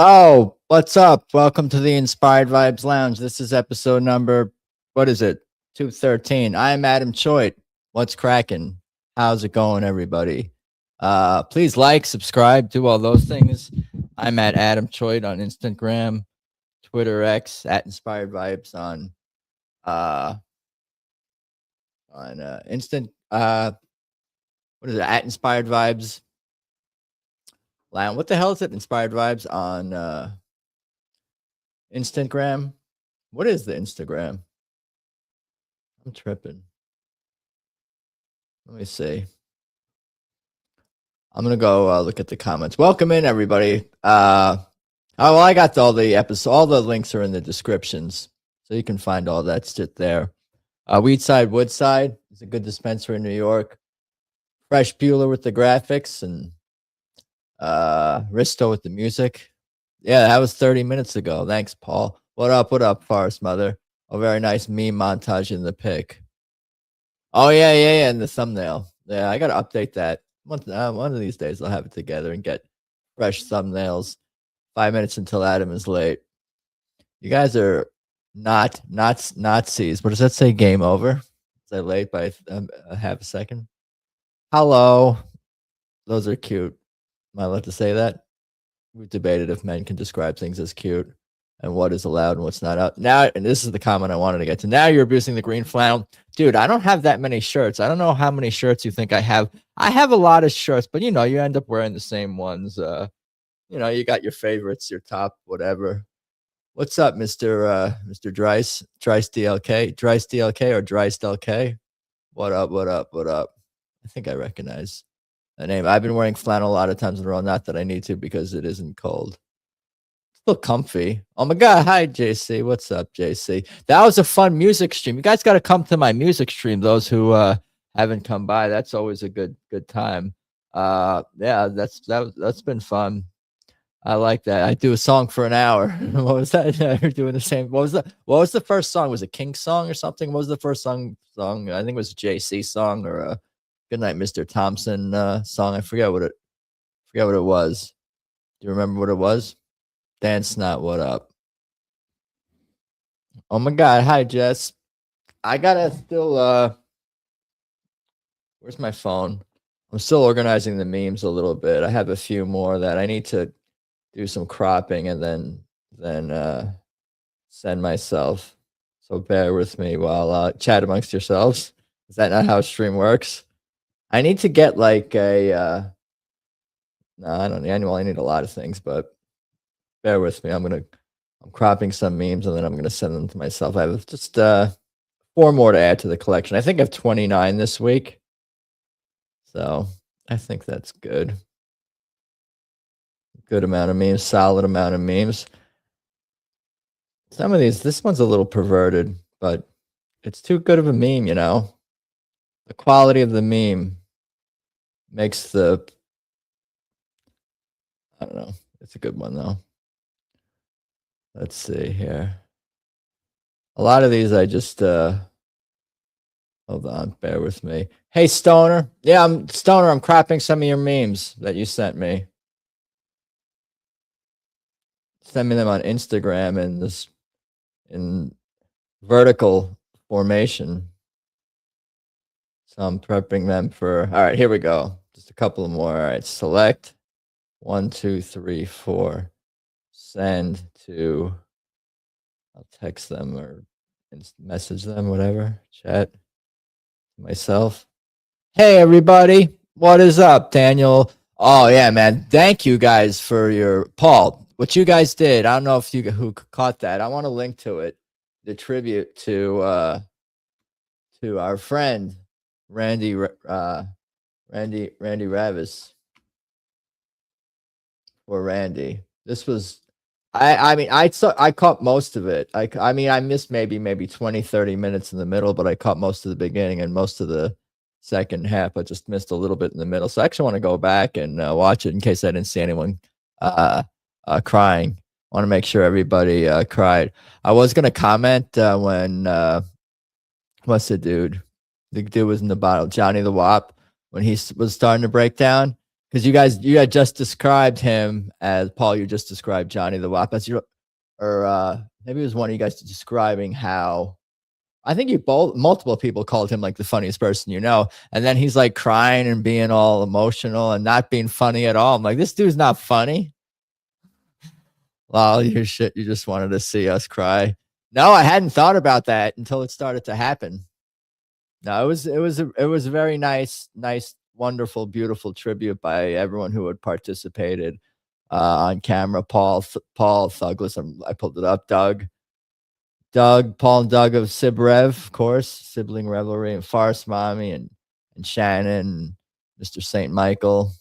Oh, what's up? Welcome to the Inspired Vibes Lounge. This is episode number, what is it? 213. I'm Adam Choit. What's cracking? How's it going, everybody? Please like, subscribe, do all those things. I'm at Adam Choit on Instagram, Twitter X, at Inspired Vibes on instant what is it? At Inspired Vibes Lounge. What the hell is it? Inspired Vibes on Instagram. What is the Instagram? I'm tripping. Let me see. I'm gonna go look at the comments. Welcome in, everybody. Oh, well, I got all the episodes. All the links are in the descriptions, so you can find all that shit there. Weedside Woodside is a good dispensary in New York. Fresh Bueller with the graphics and Risto with the music. Yeah, that was 30 minutes ago. Thanks, Paul. What up, Forest Mother? A very nice meme montage in the pic. Oh, yeah, and the thumbnail. Yeah, I got to update that. One of these days I'll have it together and get fresh thumbnails. 5 minutes until Adam is late. You guys are not Nazis. What does that say? Game over? Is I late by a half a second? Hello. Those are cute. Am I allowed to say that? We've debated if men can describe things as cute and what is allowed and what's not out. Now, and this is the comment I wanted to get to. Now you're abusing the green flannel. Dude, I don't have that many shirts. I don't know how many shirts you think I have. I have a lot of shirts, but you end up wearing the same ones. You got your favorites, your top, whatever. What's up, Mr. Dryce DLK? Dryce DLK or Dryce DLK? What up? I think I recognize the name. I've been wearing flannel a lot of times in a row, not that I need to because it isn't cold. Still comfy. Oh my god, hi JC. What's up, JC? That was a fun music stream. You guys got to come to my music stream. Those who haven't come by, that's always a good time. Yeah, that's been fun. I like that. I do a song for an hour. What was that? You're doing the same. What was the first song? Was it King's song or something? What was the first song? I think it was a JC song or a Goodnight Mr. Thompson song. I forget what it was. Do you remember what it was? Dan Snot, what up? Oh my god, hi Jess. I gotta still where's my phone? I'm still organizing the memes a little bit. I have a few more that I need to do some cropping and then send myself. So bear with me while chat amongst yourselves. Is that not how stream works? I need to get like a no, I don't need annual. I need a lot of things, but bear with me. I'm cropping some memes and then I'm gonna send them to myself. I have just 4 more to add to the collection. I think I have 29 this week. So I think that's good. Good amount of memes, solid amount of memes. Some of these, this one's a little perverted, but it's too good of a meme, The quality of the meme makes I don't know. It's a good one though. Let's see here. A lot of these I just hold on, bear with me. Hey Stoner. Yeah, I'm Stoner. I'm cropping some of your memes that you sent me. Send me them on Instagram in vertical formation. So I'm prepping them for. All right, here we go. Just a couple more. All right, select 1, 2, 3, 4. Send to. I'll text them or message them, whatever. Chat myself. Hey everybody, what is up, Daniel? Oh yeah, man. Thank you guys for your Paul. What you guys did. I don't know if who caught that. I want to link to it. The tribute to our friend Randy Ravis or Randy. This was I caught most of it. I mean I missed maybe 20 30 minutes in the middle, but I caught most of the beginning and most of the second half. I just missed a little bit in the middle. So I actually want to go back and watch it in case I didn't see anyone crying. I want to make sure everybody cried. I was going to comment when what's the dude? The dude was in the bottle, Johnny the Wop, when he was starting to break down. because you had just described him as Paul. You just described Johnny the Wop as your, or maybe it was one of you guys describing how. I think you both multiple people called him like the funniest person you know, and then he's like crying and being all emotional and not being funny at all. I'm like, this dude's not funny. Well, you shit. You just wanted to see us cry. No, I hadn't thought about that until it started to happen. No, it was a very nice, wonderful, beautiful tribute by everyone who had participated on camera. Paul, Thugless. I pulled it up. Paul and Doug of Sibrev, of course, Sibling Revelry, and Farce Mommy, and Shannon, and Mr. St. Michael,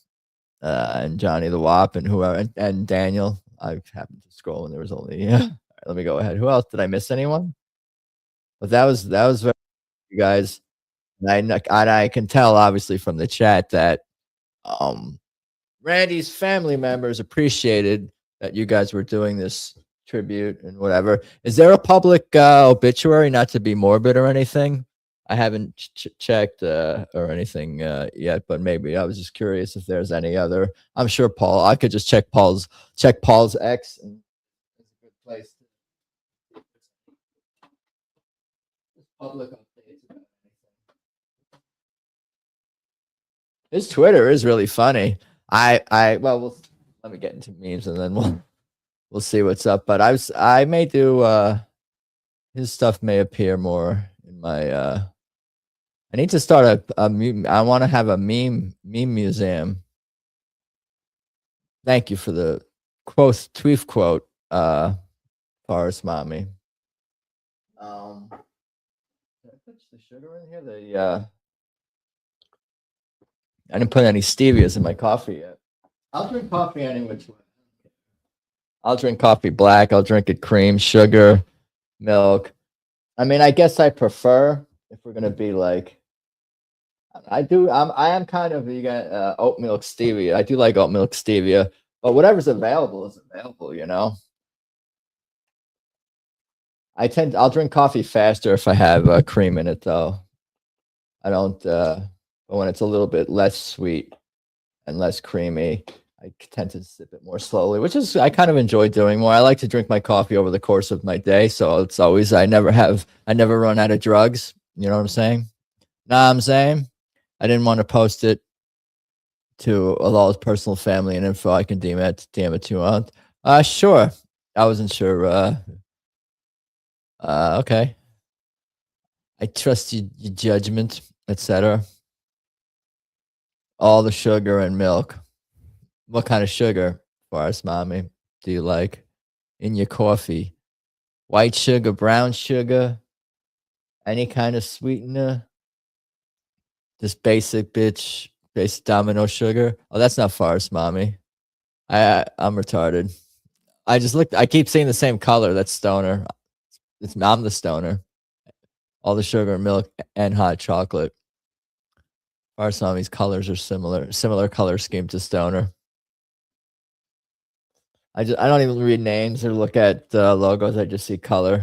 and Johnny the Wop, and whoever, and Daniel. I happened to scroll and there was only yeah. All right, let me go ahead. Who else? Did I miss anyone? But that was very, you guys. And I can tell obviously from the chat that Randy's family members appreciated that you guys were doing this tribute and whatever. Is there a public obituary? Not to be morbid or anything. I haven't checked or anything yet, but maybe I was just curious if there's any other. I'm sure Paul. I could just check Paul's X. And it's a good place. Public updates about anything. His Twitter is really funny. Well, let me get into memes and then we'll see what's up. But I may do his stuff may appear more in my I need to start a meme. I want to have a meme museum. Thank you for the tweet quote, Forest Mommy. Did I put the sugar in here? I didn't put any stevias in my coffee yet. I'll drink coffee any which way. I'll drink coffee black. I'll drink it cream, sugar, milk. I mean, I guess I prefer, if we're gonna be like, I am kind of vegan, oat milk stevia. I do like oat milk stevia, but whatever's available is available, you know. I'll drink coffee faster if I have cream in it, though. I don't. But when it's a little bit less sweet and less creamy, I tend to sip it more slowly, which is I kind of enjoy doing more. I like to drink my coffee over the course of my day, so it's always I never run out of drugs. You know what I'm saying? Nah, I'm saying I didn't want to post it to all his personal family and info. I can DM it to you. Sure. I wasn't sure. Okay. I trust your judgment, etc. All the sugar and milk. What kind of sugar, Forrest Mommy, do you like in your coffee? White sugar, brown sugar, any kind of sweetener? Just basic domino sugar. Oh, that's not Forrest Mommy. I'm retarded. I keep seeing the same color. That's stoner. I'm the stoner. All the sugar, milk, and hot chocolate. Forrest Mommy's colors are similar color scheme to stoner. I don't even read names or look at logos. I just see color.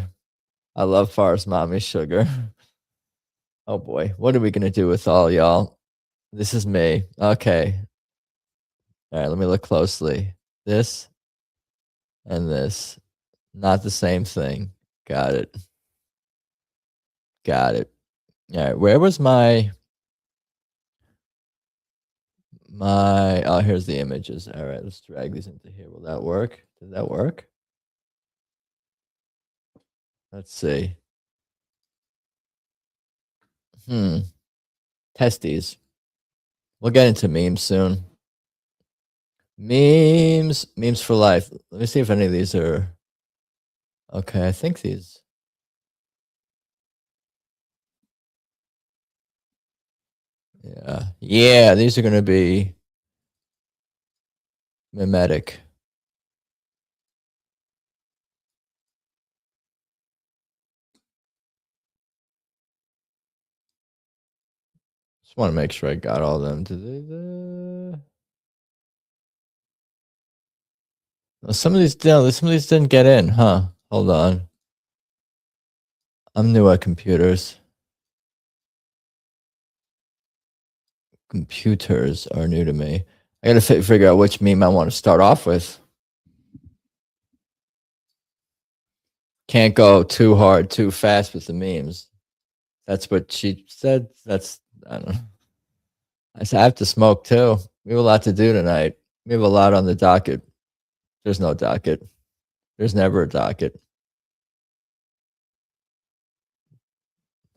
I love Forrest Mommy's sugar. Oh boy, what are we gonna do with all y'all? This is me. Okay. All right, let me look closely. This and this, not the same thing. Got it. All right, where was my? Oh, here's the images. All right, let's drag these into here. Will that work? Did that work? Let's see. Testes. We'll get into memes soon. Memes for life. Let me see if any of these are okay. I think these. Yeah, these are going to be mimetic. Just want to make sure I got all of them. Some of these didn't get in, huh? Hold on. I'm new at computers. Computers are new to me. I gotta figure out which meme I want to start off with. Can't go too hard, too fast with the memes. That's what she said. I don't know. I said I have to smoke too. We have a lot to do tonight. We have a lot on the docket. There's no docket. There's never a docket.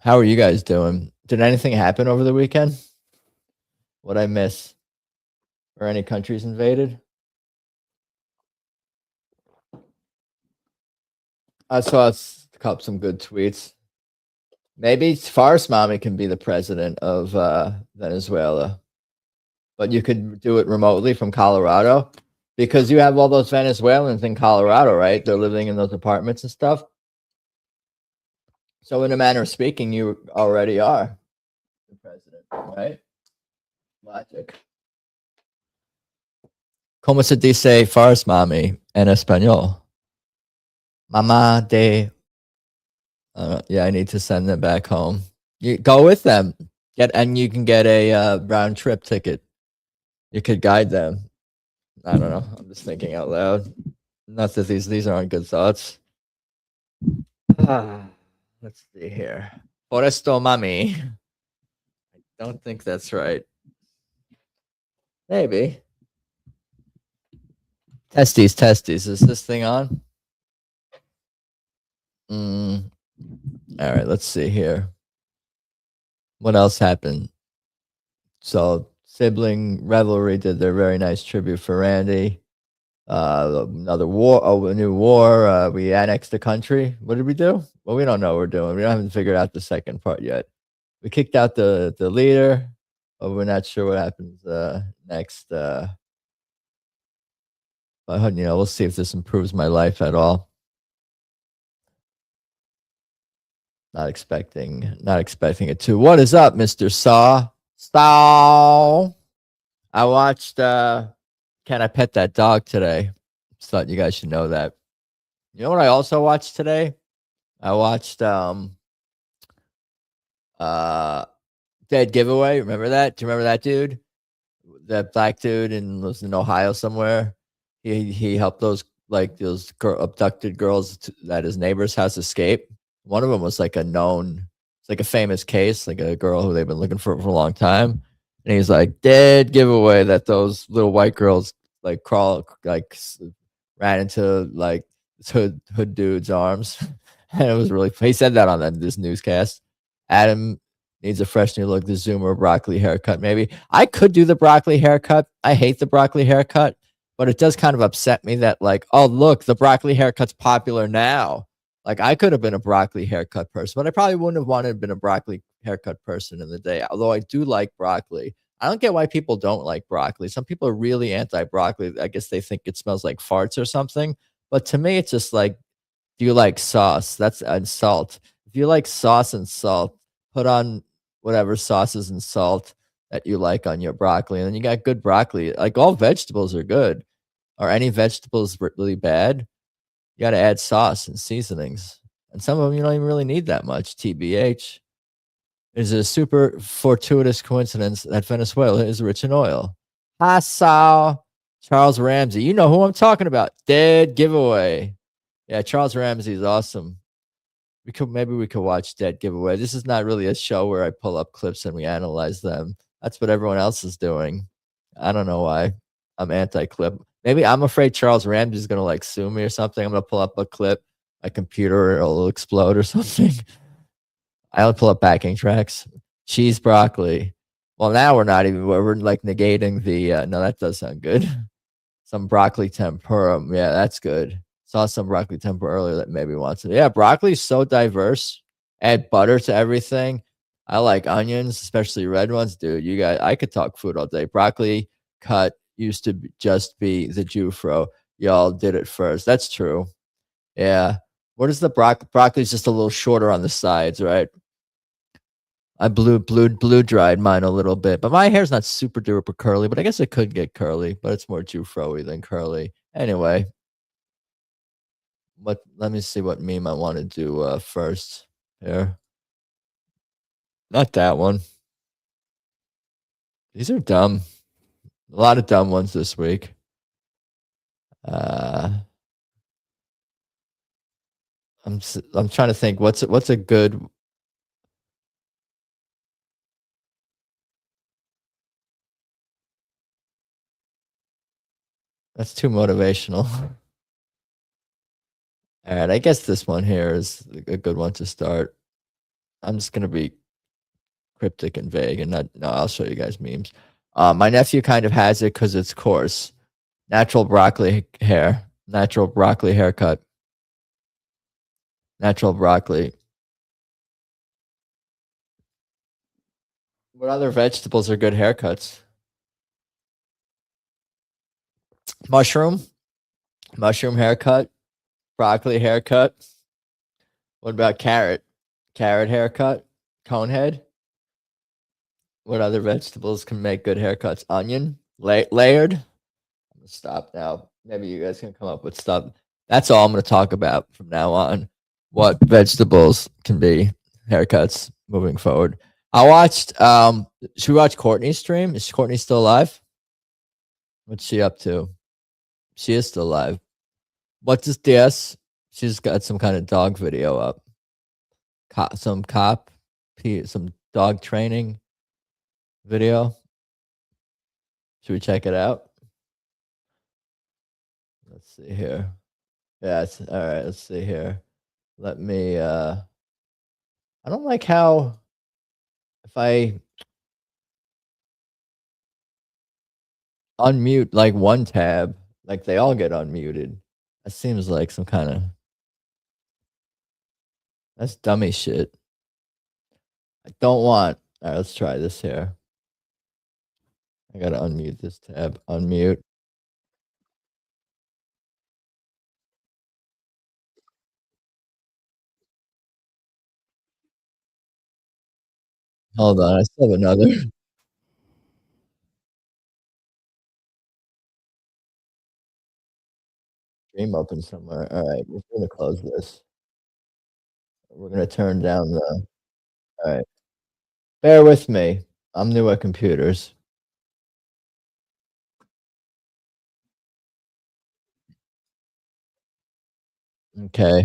How are you guys doing? Did anything happen over the weekend? What'd I miss? Were any countries invaded? I saw some good tweets. Maybe Farce Mommy can be the president of Venezuela, but you could do it remotely from Colorado because you have all those Venezuelans in Colorado, right? They're living in those apartments and stuff. So, in a manner of speaking, you already are the president, right? Logic. ¿Cómo se dice Farce Mommy en español? Mamá de. Yeah, I need to send them back home. You go with them. And you can get a round trip ticket. You could guide them. I don't know. I'm just thinking out loud. Not that these aren't good thoughts. Let's see here. Por esto, mami. I don't think that's right. Maybe. Testes. Is this thing on? All right, let's see here. What else happened? So, Sibling Revelry did their very nice tribute for Randy. Another war, a new war. We annexed the country. What did we do? Well, we don't know what we're doing. We haven't figured out the second part yet. We kicked out the leader, but we're not sure what happens next. But we'll see if this improves my life at all. Not expecting it to. What is up, Mr. Saw? I watched Can I Pet That Dog today. Just thought you guys should know that. You know what I also watched today? I watched Dead Giveaway. Remember that? Do you remember that dude? That black dude was in Ohio somewhere. He helped those abducted girls that his neighbor's house escape. One of them was like it's like a famous case, like a girl who they've been looking for a long time. And he's like, dead giveaway that those little white girls ran into like this hood dude's arms. And it was really, he said that on this newscast. Adam needs a fresh new look, the Zoomer broccoli haircut. Maybe I could do the broccoli haircut. I hate the broccoli haircut, but it does kind of upset me that oh, look, the broccoli haircut's popular now. Like I could have been a broccoli haircut person, but I probably wouldn't have wanted to been a broccoli haircut person in the day. Although I do like broccoli. I don't get why people don't like broccoli. Some people are really anti-broccoli. I guess they think it smells like farts or something. But to me, it's just like, do you like sauce? And salt. If you like sauce and salt, put on whatever sauces and salt that you like on your broccoli. And then you got good broccoli. Like all vegetables are good. Are any vegetables really bad? You got to add sauce and seasonings. And some of them you don't even really need that much. TBH. It's a super fortuitous coincidence that Venezuela is rich in oil. I saw Charles Ramsey. You know who I'm talking about. Dead Giveaway. Yeah, Charles Ramsey is awesome. Maybe we could watch Dead Giveaway. This is not really a show where I pull up clips and we analyze them. That's what everyone else is doing. I don't know why. I'm anti-clip. Maybe I'm afraid Charles Ramsey is going to sue me or something. I'm going to pull up a clip. My computer will explode or something. I'll pull up backing tracks. Cheese broccoli. Well, now we're negating the, no, that does sound good. Some broccoli tempura. Yeah, that's good. Saw some broccoli tempura earlier that maybe wants it. Yeah, broccoli is so diverse. Add butter to everything. I like onions, especially red ones. Dude, I could talk food all day. Broccoli cut used to just be the Jufro. Y'all did it first. That's true. Yeah. What is the broccoli? Is just a little shorter on the sides, right? I blue dried mine a little bit, but my hair's not super duper curly, but I guess it could get curly, but it's more Jufro-y than curly. Anyway, let me see what meme I want to do first here. Not that one. These are dumb. A lot of dumb ones this week. I'm trying to think what's a good. That's too motivational. All right, I guess this one here is a good one to start. I'm just gonna be cryptic and vague, and not. No, I'll show you guys memes. My nephew kind of has it because it's coarse. Natural broccoli hair. Natural broccoli haircut. Natural broccoli. What other vegetables are good haircuts? Mushroom. Mushroom haircut. Broccoli haircut. What about carrot? Carrot haircut. Cone head. What other vegetables can make good haircuts? Onion. Layered. I'm gonna stop now. Maybe you guys can come up with stuff. That's all I'm gonna talk about from now on. What vegetables can be haircuts moving forward. I watched should we watch Courtney's stream? Is Courtney still alive? What's she up to? She is still alive. What's this DS? She's got some kind of dog video up. Some dog training video. Should we check it out? Let's see here. Yeah, it's all right. Let's see here. Let me I don't like how if I unmute like one tab, like they all get unmuted. That seems like some kind of that's dummy shit. I don't want. All right, let's try this here. I gotta unmute this tab. Unmute. Hold on, I still have another stream open somewhere. All right, we're gonna close this. We're gonna turn down the. All right, bear with me. I'm new at computers. Okay.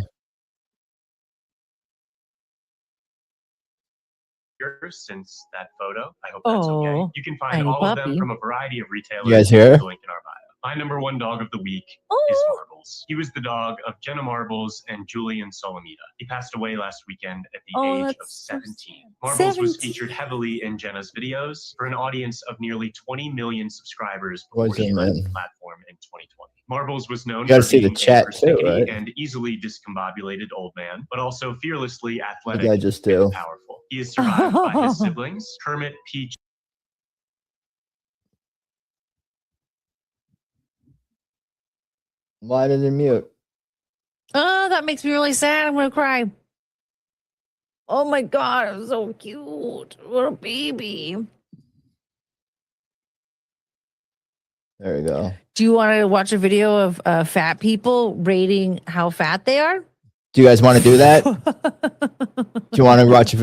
Since that photo, I hope that's okay. You can find all of them from a variety of retailers. You guys hear? The link in our bio. My number one dog of the week is Marbles. He was the dog of Jenna Marbles and Julian Solomita. He passed away last weekend at the age of 17. Marbles was featured heavily in Jenna's videos for an audience of nearly 20 million subscribers before he left the platform in 2020. Marbles was known for being a persnickety and easily discombobulated old man, but also fearlessly athletic and powerful. He is survived by his siblings, Kermit, Peach. Why did it mute? Oh, that makes me really sad. I'm gonna cry. Oh my god, I'm so cute. What a baby. There we go. Do you want to watch a video of fat people rating how fat they are? Do you guys want to do that? Do you want to watch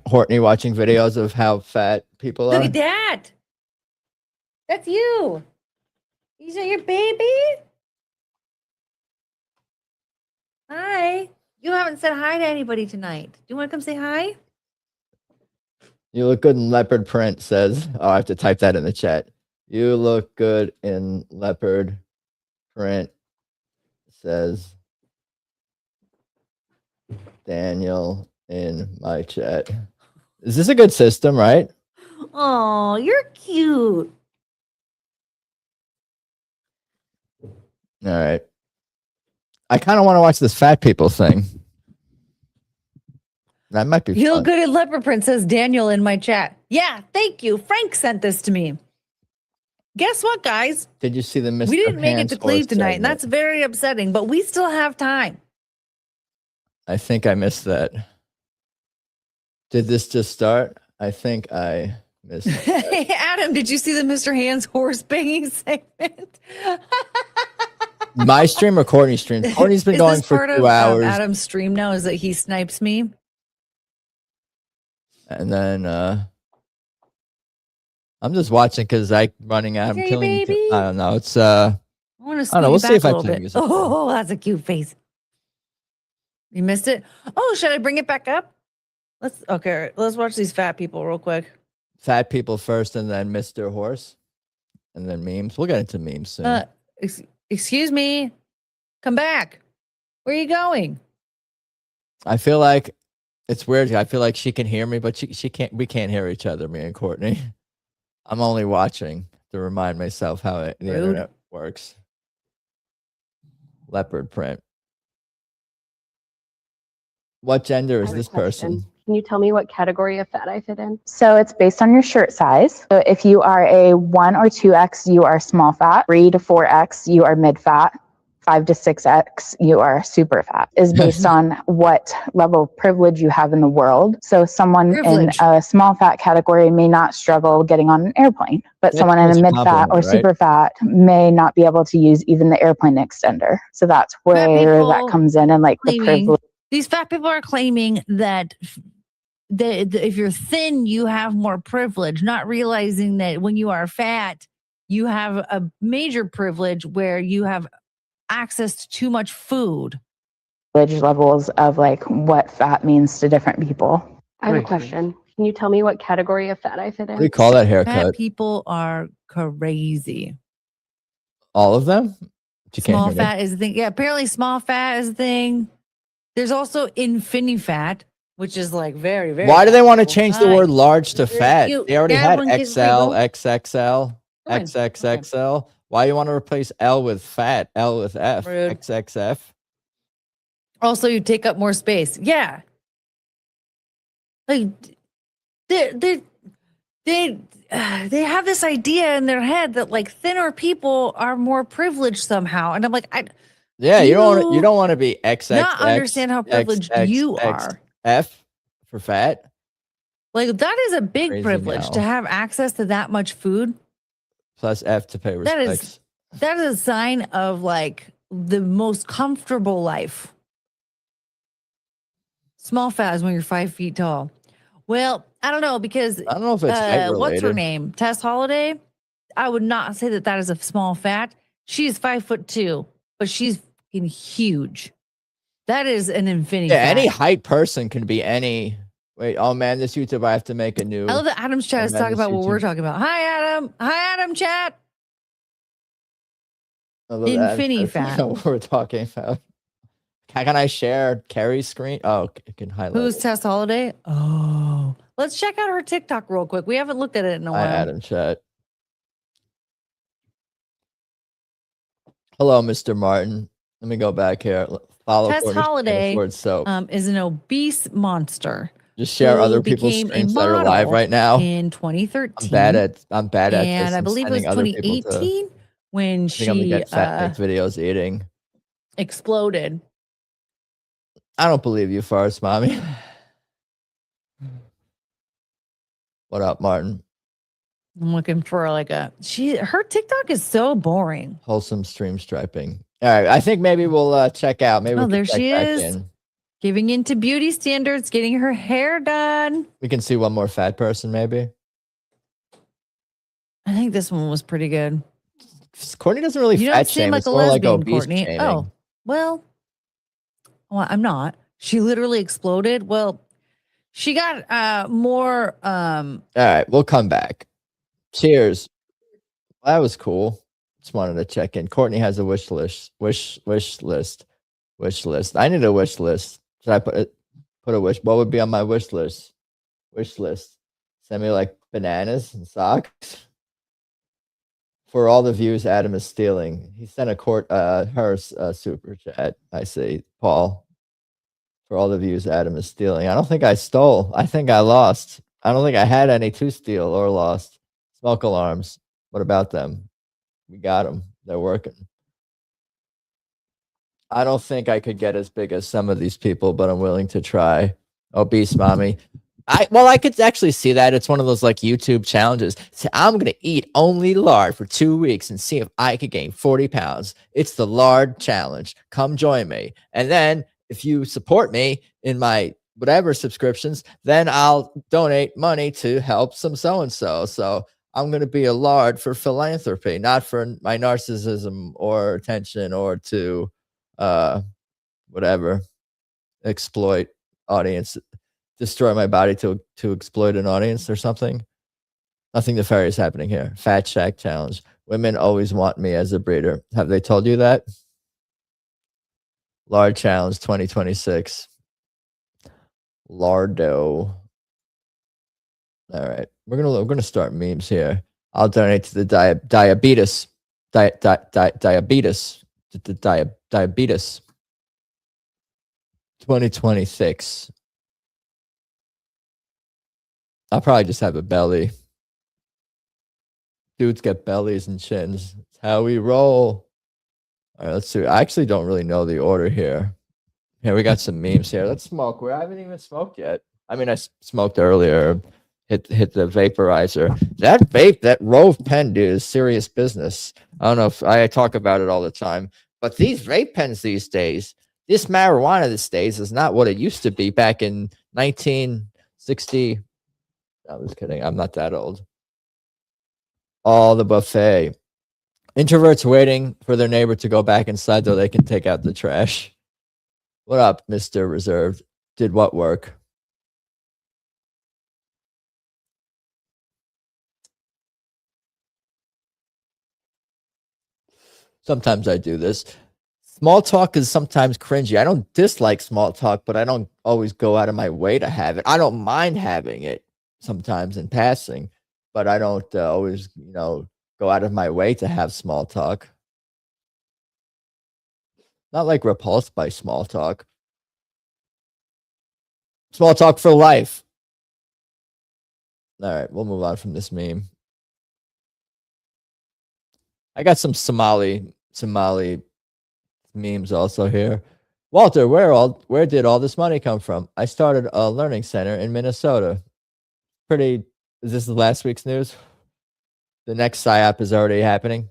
Courtney watching videos of how fat people are? Look at that. That's you. Is that your baby? Hi. You haven't said hi to anybody tonight. Do you want to come say hi? You look good in leopard print, says. Oh, I have to type that in the chat. You look good in leopard print, says Daniel in my chat. Is this a good system, right? Oh, you're cute. All right. I kind of want to watch this fat people thing. That might be fun. You look good at leopard print, says Daniel in my chat. Yeah, thank you. Frank sent this to me. Guess what, guys? Did you see the Mr. We didn't make it to Cleve tonight, segment? and that's very upsetting, but we still have time. I think I missed that. Did this just start? I think I missed that. Hey, Adam, did you see the Mr. Hands horse banging segment? My stream or Courtney's stream? Courtney's been going for 2 hours. Adam's stream now is that he snipes me. And then I'm just watching because I'm running out. I'm Okay, killing. baby. I don't know. It's I want to I don't know. We'll see if I a little play bit. music. Oh, that's a cute face. You missed it. Oh, should I bring it back up? Let's watch these fat people real quick. Fat people first, and then Mr. Horse, and then memes. We'll get into memes soon. Excuse me. Come back. Where are you going? I feel like it's weird. I feel like she can hear me, but she can't. We can't hear each other, me and Courtney. I'm only watching to remind myself how the internet works. Leopard print. What gender is this person? Can you tell me what category of fat I fit in? So it's based on your shirt size. So if you are a 1 or 2X, you are small fat. 3 to 4X, you are mid fat. 5 to 6X, you are super fat. Is based on what level of privilege you have in the world. So someone in a small fat category may not struggle getting on an airplane, but someone in a mid fat or super fat may not be able to use even the airplane extender. So that's where that comes in, and like the privilege. These fat people are claiming that if you're thin, you have more privilege, not realizing that when you are fat, you have a major privilege where you have access to too much food. Levels of like what fat means to different people. I have a question. Can you tell me what category of fat I fit in? We call that haircut. Fat people are crazy. All of them? Small fat is the thing. Yeah, apparently small fat is the thing. There's also infinity fat, which is like very, very. Why do they want to change the word large to fat? They already had XL, XXL, XXXL. Why do you want to replace L with fat? L with F, XXF. Also, you take up more space. Yeah. Like they have this idea in their head that like thinner people are more privileged somehow, and I'm like, you don't want to be XXX. Not understand how privileged you are. F for fat. Like that is a big privilege to have access to that much food. Plus F to pay respects. That is a sign of like the most comfortable life. Small fat is when you're 5 feet tall. Well, I don't know, because I don't know if it's what's her name? Tess Holiday. I would not say that is a small fat. She's 5'2", but she's fucking huge. That is an infinity. Yeah, fat. any height person can be any. Wait, oh man, this YouTube, I have to make a new. I love that Adam's chat is talking about what we're talking about. Hi, Adam. Hi, Adam chat. Infinity fat. What we're talking about. Can I share Carrie's screen? Oh, it can highlight. Who's Tess Holiday? Oh, let's check out her TikTok real quick. We haven't looked at it in a while. Hi, Adam chat. Hello, Mr. Martin. Let me go back here. Follow Tess Holiday soap. Is an obese monster. Just share other people's screens that are live right now. In 2013. I'm bad at this. And I believe it was 2018 when she get fat videos eating. Exploded. I don't believe you, Forrest Mommy. What up, Martin? I'm looking for like her TikTok is so boring. Wholesome stream striping. All right, I think maybe we'll check out. Maybe there she is. Giving into beauty standards, getting her hair done. We can see one more fat person, maybe. I think this one was pretty good. Courtney doesn't really fat shame. Like it's a more lesbian, like obese Courtney. shaming. Oh, well, I'm not. She literally exploded. Well, she got more. All right, we'll come back. Cheers. That was cool. Just wanted to check in. Courtney has a wish list. Wish list. I need a wish list. Should I put a wish? What would be on my wish list? Send me like bananas and socks. For all the views Adam is stealing. He sent her super chat. I see, Paul. For all the views Adam is stealing. I don't think I stole. I think I lost. I don't think I had any to steal or lost. Smoke alarms. What about them? We got them. They're working. I don't think I could get as big as some of these people, but I'm willing to try. Obese mommy. I could actually see that. It's one of those like YouTube challenges. So I'm going to eat only lard for 2 weeks and see if I could gain 40 pounds. It's the lard challenge. Come join me. And then if you support me in my whatever subscriptions, then I'll donate money to help some so-and-so. So I'm going to be a lard for philanthropy, not for my narcissism or attention or to whatever, exploit audience, destroy my body to exploit an audience or something. Nothing nefarious happening here. Fat Shack challenge. Women always want me as a breeder. Have they told you that? Lard challenge 2026. Lardo. All right, we're gonna start memes here. I'll donate to the diabetes. Diabetes. 2026. I'll probably just have a belly. Dudes get bellies and chins. It's how we roll. All right, let's see. I actually don't really know the order here. Here, we got some memes here. Let's smoke. I haven't even smoked yet. I mean, I smoked earlier. Hit the vaporizer. That vape, that Rove pen, dude, is serious business. I don't know if I talk about it all the time, but these vape pens these days, this marijuana these days is not what it used to be back in 1960. I was kidding. I'm not that old. All the buffet. Introverts waiting for their neighbor to go back inside so they can take out the trash. What up, Mr. Reserved? Did what work? Sometimes I do this. Small talk is sometimes cringy. I don't dislike small talk, but I don't always go out of my way to have it. I don't mind having it sometimes in passing, but I don't always, go out of my way to have small talk. Not like repulsed by small talk. Small talk for life. All right, we'll move on from this meme. I got some Somali memes also here. Walter, where did all this money come from? I started a learning center in Minnesota. Is this the last week's news? The next PSYOP is already happening.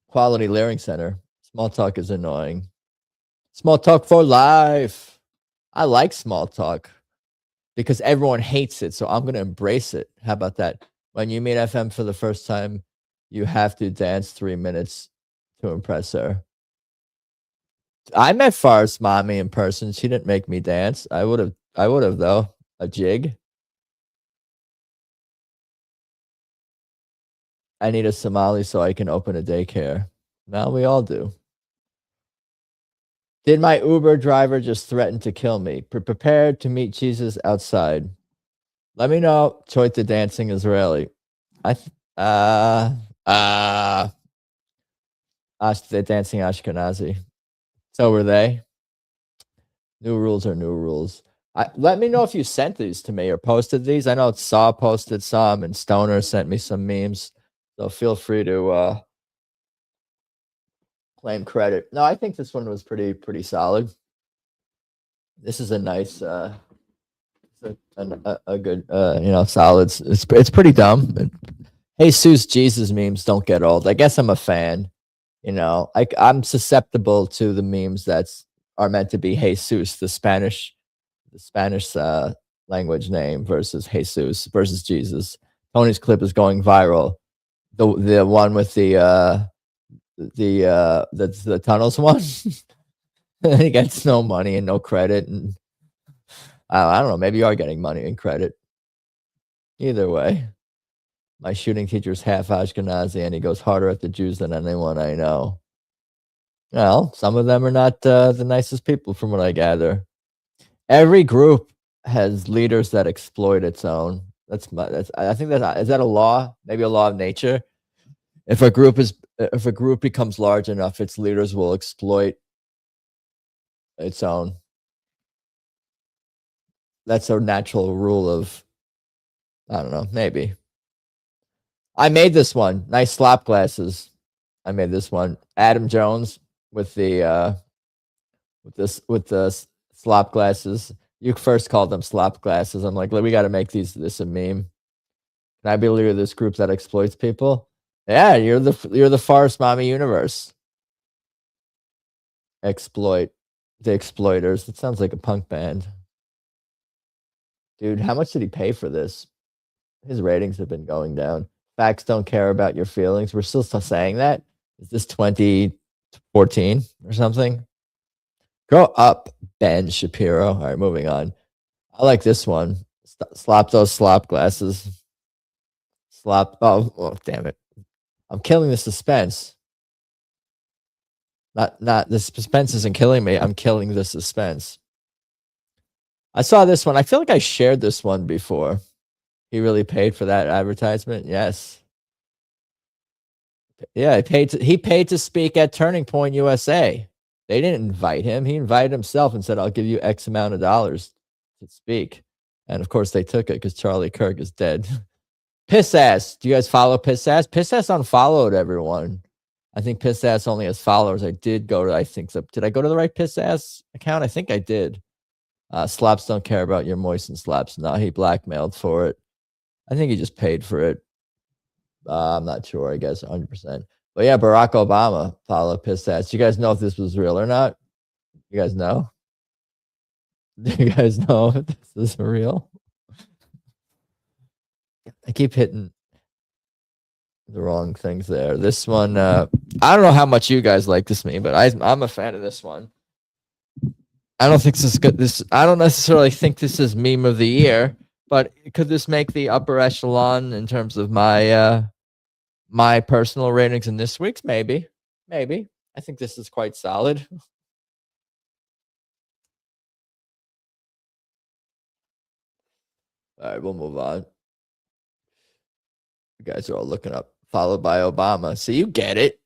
Quality Learning Center. Small talk is annoying. Small talk for life. I like small talk because everyone hates it, so I'm going to embrace it. How about that? When you meet FM for the first time, you have to dance 3 minutes to impress her. I met Far's mommy in person. She didn't make me dance. I would have though. A jig. I need a Somali so I can open a daycare. Now we all do. Did my Uber driver just threaten to kill me? Prepared to meet Jesus outside. Let me know. Choit the dancing Israeli. The dancing Ashkenazi. So were they. New rules are new rules. Let me know if you sent these to me or posted these. I know Saw posted some and Stoner sent me some memes. So feel free to claim credit. No, I think this one was pretty solid. This is a nice, a good, solid. It's pretty dumb. Jesus Jesus memes don't get old. I guess I'm a fan. I'm susceptible to the memes that are meant to be Jesus, the Spanish language name versus Jesus versus Jesus. Tony's clip is going viral. The one with the tunnels one. He gets no money and no credit, and I don't know. Maybe you are getting money and credit. Either way, my shooting teacher's half Ashkenazi, and he goes harder at the Jews than anyone I know. Well, some of them are not the nicest people, from what I gather. Every group has leaders that exploit its own. I think is that a law? Maybe a law of nature. If a group becomes large enough, its leaders will exploit its own. That's a natural rule of, I don't know, maybe. I made this one. Nice slop glasses. I made this one. Adam Jones with the slop glasses. You first called them slop glasses. I'm like, we got to make this a meme. Can I be a leader of this group that exploits people? Yeah, you're the Forest Mommy universe. Exploit the exploiters. It sounds like a punk band. Dude, how much did he pay for this? His ratings have been going down. Facts don't care about your feelings. We're still saying that. Is this 2014 or something? Grow up, Ben Shapiro. All right, moving on. I like this one. Slop those slop glasses. Slop. Oh, damn it. I'm killing the suspense. Not the suspense isn't killing me. I'm killing the suspense. I saw this one. I feel like I shared this one before. He really paid for that advertisement. Yes. Yeah, he paid to speak at Turning Point USA. They didn't invite him. He invited himself and said, I'll give you X amount of dollars to speak. And of course they took it because Charlie Kirk is dead. Piss Ass. Do you guys follow Piss Ass? Piss Ass unfollowed everyone. I think Piss Ass only has followers. I did go to, I think so. Did I go to the right Piss Ass account? I think I did. Slaps don't care about your moistened slaps. No, he blackmailed for it. I think he just paid for it. I'm not sure, I guess 100%. But yeah, Barack Obama followed Piss Ass. You guys know if this was real or not? You guys know? Do you guys know if this is real? I keep hitting the wrong things there. This one, I don't know how much you guys like this meme, but I'm a fan of this one. I don't think this is good. I don't necessarily think this is meme of the year, but could this make the upper echelon in terms of my my personal ratings in this week's? Maybe. I think this is quite solid. All right, we'll move on. You guys are all looking up. Followed by Obama. So you get it.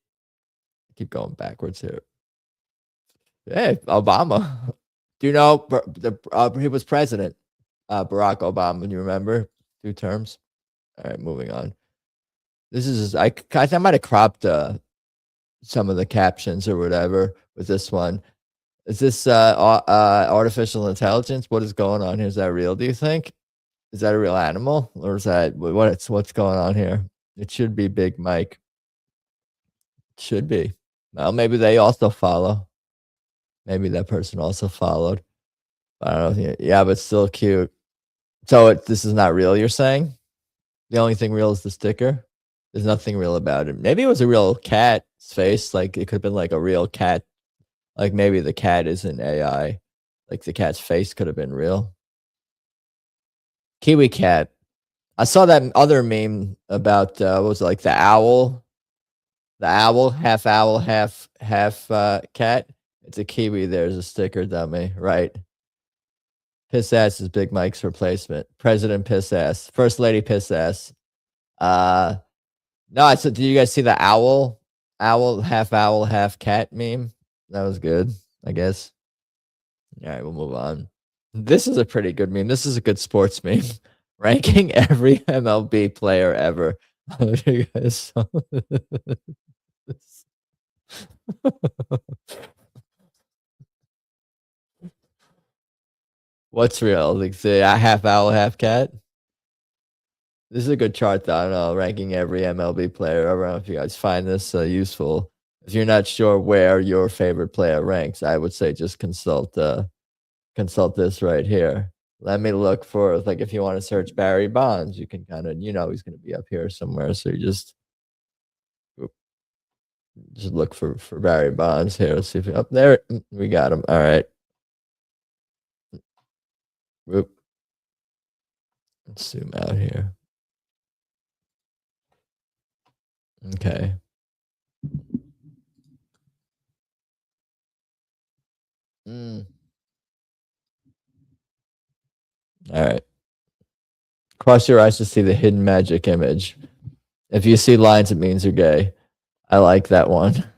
Keep going backwards here. Hey, Obama. Do you know he was president? Barack Obama. You remember? 2 terms. All right, moving on. This is I might have cropped some of the captions or whatever with this one. Is this artificial intelligence? What is going on here? Is that real? Do you think? Is that a real animal, or is that what's going on here? It should be Big Mike. It should be. Well, maybe they also follow. Maybe that person also followed. I don't know. Yeah, but still cute. So this is not real, you're saying? The only thing real is the sticker? There's nothing real about it. Maybe it was a real cat's face. Like, it could have been like a real cat. Like, maybe the cat isn't AI. Like, the cat's face could have been real. Kiwi cat. I saw that other meme about, what was it, like the owl? The owl, half cat. It's a kiwi. There's a sticker dummy, right? Piss Ass is Big Mike's replacement. President Piss Ass. First Lady Piss Ass. No, did you guys see the owl, half cat meme? That was good, I guess. All right, we'll move on. This is a pretty good meme. This is a good sports meme. Ranking every MLB player ever. You guys saw this? What's real? Like, say half owl, half cat? This is a good chart, though. I don't know, ranking every MLB player. I don't know if you guys find this useful. If you're not sure where your favorite player ranks, I would say just consult this right here. Let me look for, like, if you want to search Barry Bonds, you can kind of, he's going to be up here somewhere. So you just look for Barry Bonds here. Let's see if up there we got him. All right. Whoop. Let's zoom out here. Okay. All right. Cross your eyes to see the hidden magic image. If you see lines, it means you're gay. I like that one.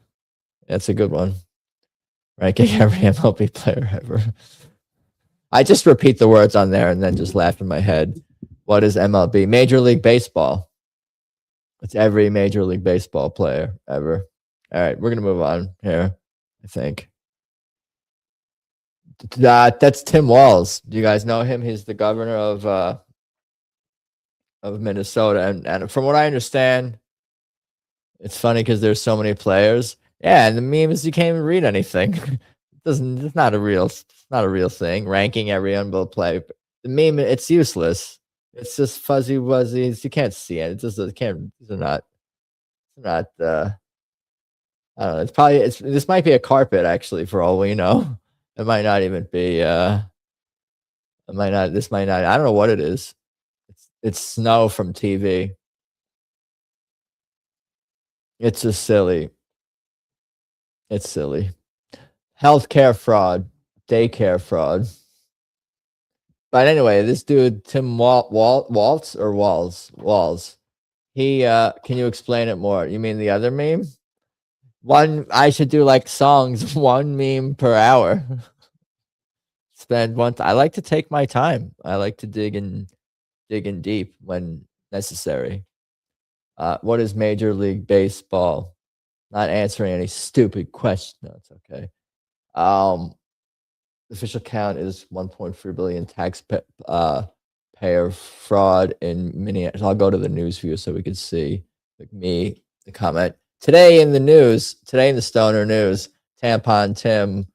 That's a good one. Ranking every MLB player ever. I just repeat the words on there and then just laugh in my head. What is MLB? Major League Baseball. It's every Major League Baseball player ever. All right, we're going to move on here, I think. That's Tim Walz. Do you guys know him? He's the governor of Minnesota. And from what I understand, it's funny because there's so many players. Yeah, and the meme is you can't even read anything. It's not a real thing. Ranking every unbelievable play. The meme, it's useless. It's just fuzzy wuzzies. You can't see it. It just can't. They're not. Not. I don't know. It's probably. This might be a carpet actually. For all we know, it might not even be. It might not. This might not. I don't know what it is. It's snow from TV. It's just silly. It's silly. Healthcare fraud, daycare fraud. But anyway, this dude Tim Waltz or Walls. He can you explain it more? You mean the other meme? I should do like songs, one meme per hour. Spend one. I like to take my time. I like to dig in deep when necessary. What is Major League Baseball? Not answering any stupid question. No, it's okay. Official count is 1.3 billion payer fraud in Minneapolis. I'll go to the news view so we can see the comment. Today in the Stoner News, Tampon Tim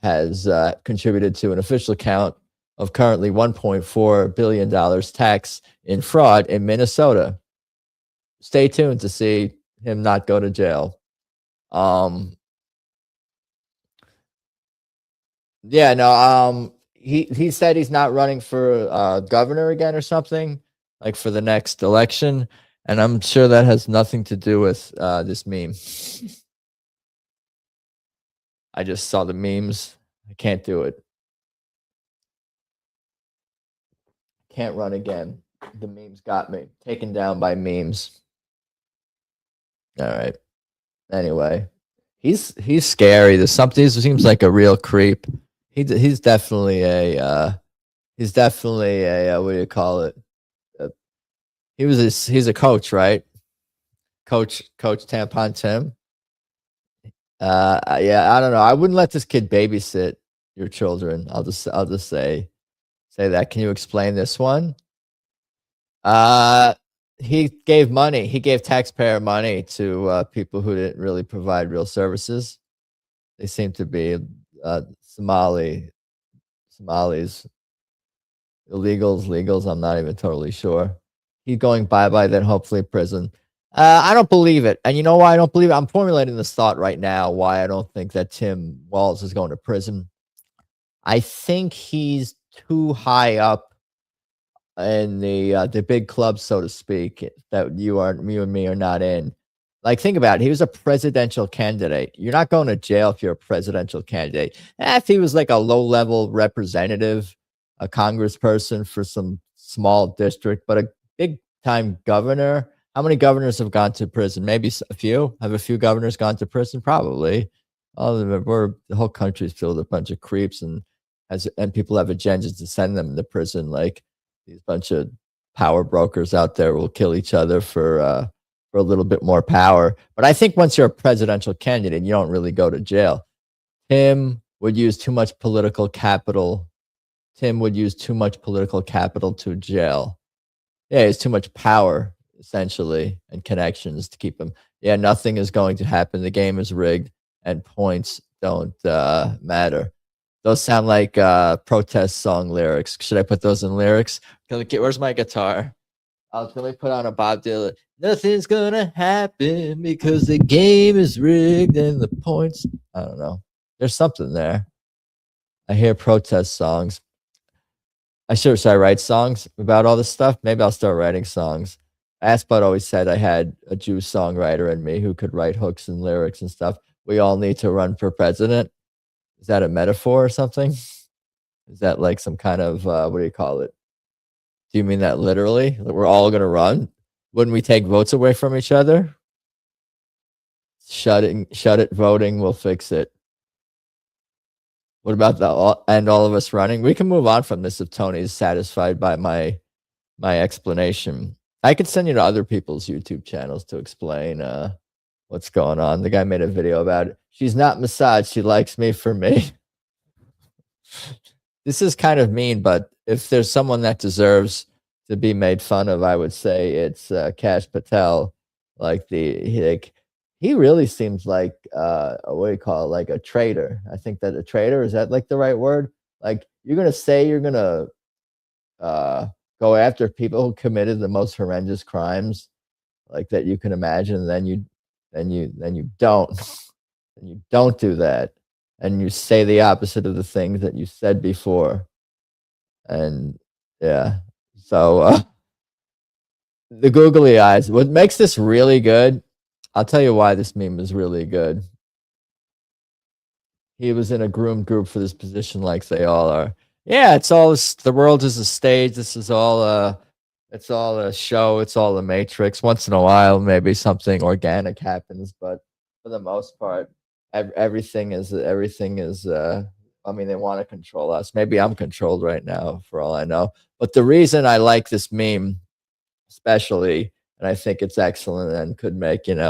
has contributed to an official count of currently $1.4 billion tax in fraud in Minnesota. Stay tuned to see him not go to jail. Yeah, no, he said he's not running for governor again or something, like for the next election, and I'm sure that has nothing to do with this meme. I just saw the memes. I can't do it. Can't run again. The memes got me. Taken down by memes. All right. Anyway, he's scary. There's something. He seems like a real creep. He's definitely a what do you call it? He's a coach, right? Coach Tampon Tim. Yeah, I don't know. I wouldn't let this kid babysit your children. I'll just say that. Can you explain this one? He gave money. He gave taxpayer money to people who didn't really provide real services. They seem to be Somalis, illegals. I'm not even totally sure. He's going bye-bye, then hopefully prison. I don't believe it. And you know why I don't believe it? I'm formulating this thought right now why I don't think that Tim Walz is going to prison. I think he's too high up in the big club, so to speak, that you and me are not in. Like, think about it. He was a presidential candidate. You're not going to jail if you're a presidential candidate. If he was like a low-level representative, a congressperson for some small district, but a big-time governor. How many governors have gone to prison? Maybe a few. Have a few governors gone to prison? Probably. The whole country's filled with a bunch of creeps, and people have agendas to send them to prison. Like these bunch of power brokers out there will kill each other for a little bit more power. But I think once you're a presidential candidate, you don't really go to jail. Tim would use too much political capital. Tim would use too much political capital to jail. Yeah, he has too much power, essentially, and connections to keep him. Yeah, nothing is going to happen. The game is rigged, and points don't matter. Those sound like protest song lyrics. Should I put those in lyrics? Where's my guitar? Let me put on a Bob Dylan. Nothing's gonna happen because the game is rigged and the points. I don't know. There's something there. I hear protest songs. Should I write songs about all this stuff? Maybe I'll start writing songs. Aspud always said I had a Jew songwriter in me who could write hooks and lyrics and stuff. We all need to run for president. Is that a metaphor or something? Is that like some kind of, what do you call it? Do you mean that literally? That we're all going to run? Wouldn't we take votes away from each other? Shut it, voting will fix it. What about all of us running? We can move on from this if Tony's satisfied by my explanation. I could send you to other people's YouTube channels to explain what's going on. The guy made a video about it. She's not massaged. She likes me for me. This is kind of mean, but if there's someone that deserves to be made fun of, I would say it's Kash Patel. He really seems like what do you call it? Like a traitor. I think that a traitor, is that like the right word? Like you're gonna say you're gonna go after people who committed the most horrendous crimes like that you can imagine, then you don't and you don't do that, and you say the opposite of the things that you said before. And yeah, so the googly eyes, what makes this really good, I'll tell you why this meme is really good. He was in a groomed group for this position like they all are. Yeah, it's all, the world is a stage. This is all it's all a show. It's all a matrix. Once in a while, maybe something organic happens, but for the most part, everything is, I mean, they want to control us. Maybe I'm controlled right now for all I know. But the reason I like this meme, especially, and I think it's excellent and could make, some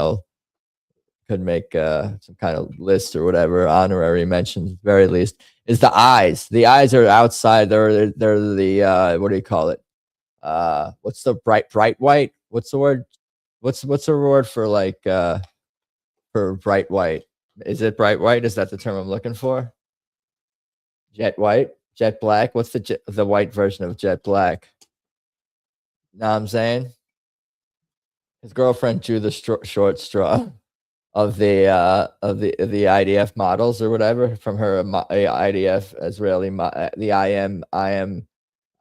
kind of list or whatever, honorary mentions, very least, is the eyes. The eyes are outside. They're the what do you call it? What's the bright white? What's the word? What's the word for like for bright white? Is it bright white? Is that the term I'm looking for? Jet white, jet black. What's the white version of jet black? Know what I'm saying? His girlfriend drew the short straw of the IDF models or whatever from her IDF Israeli the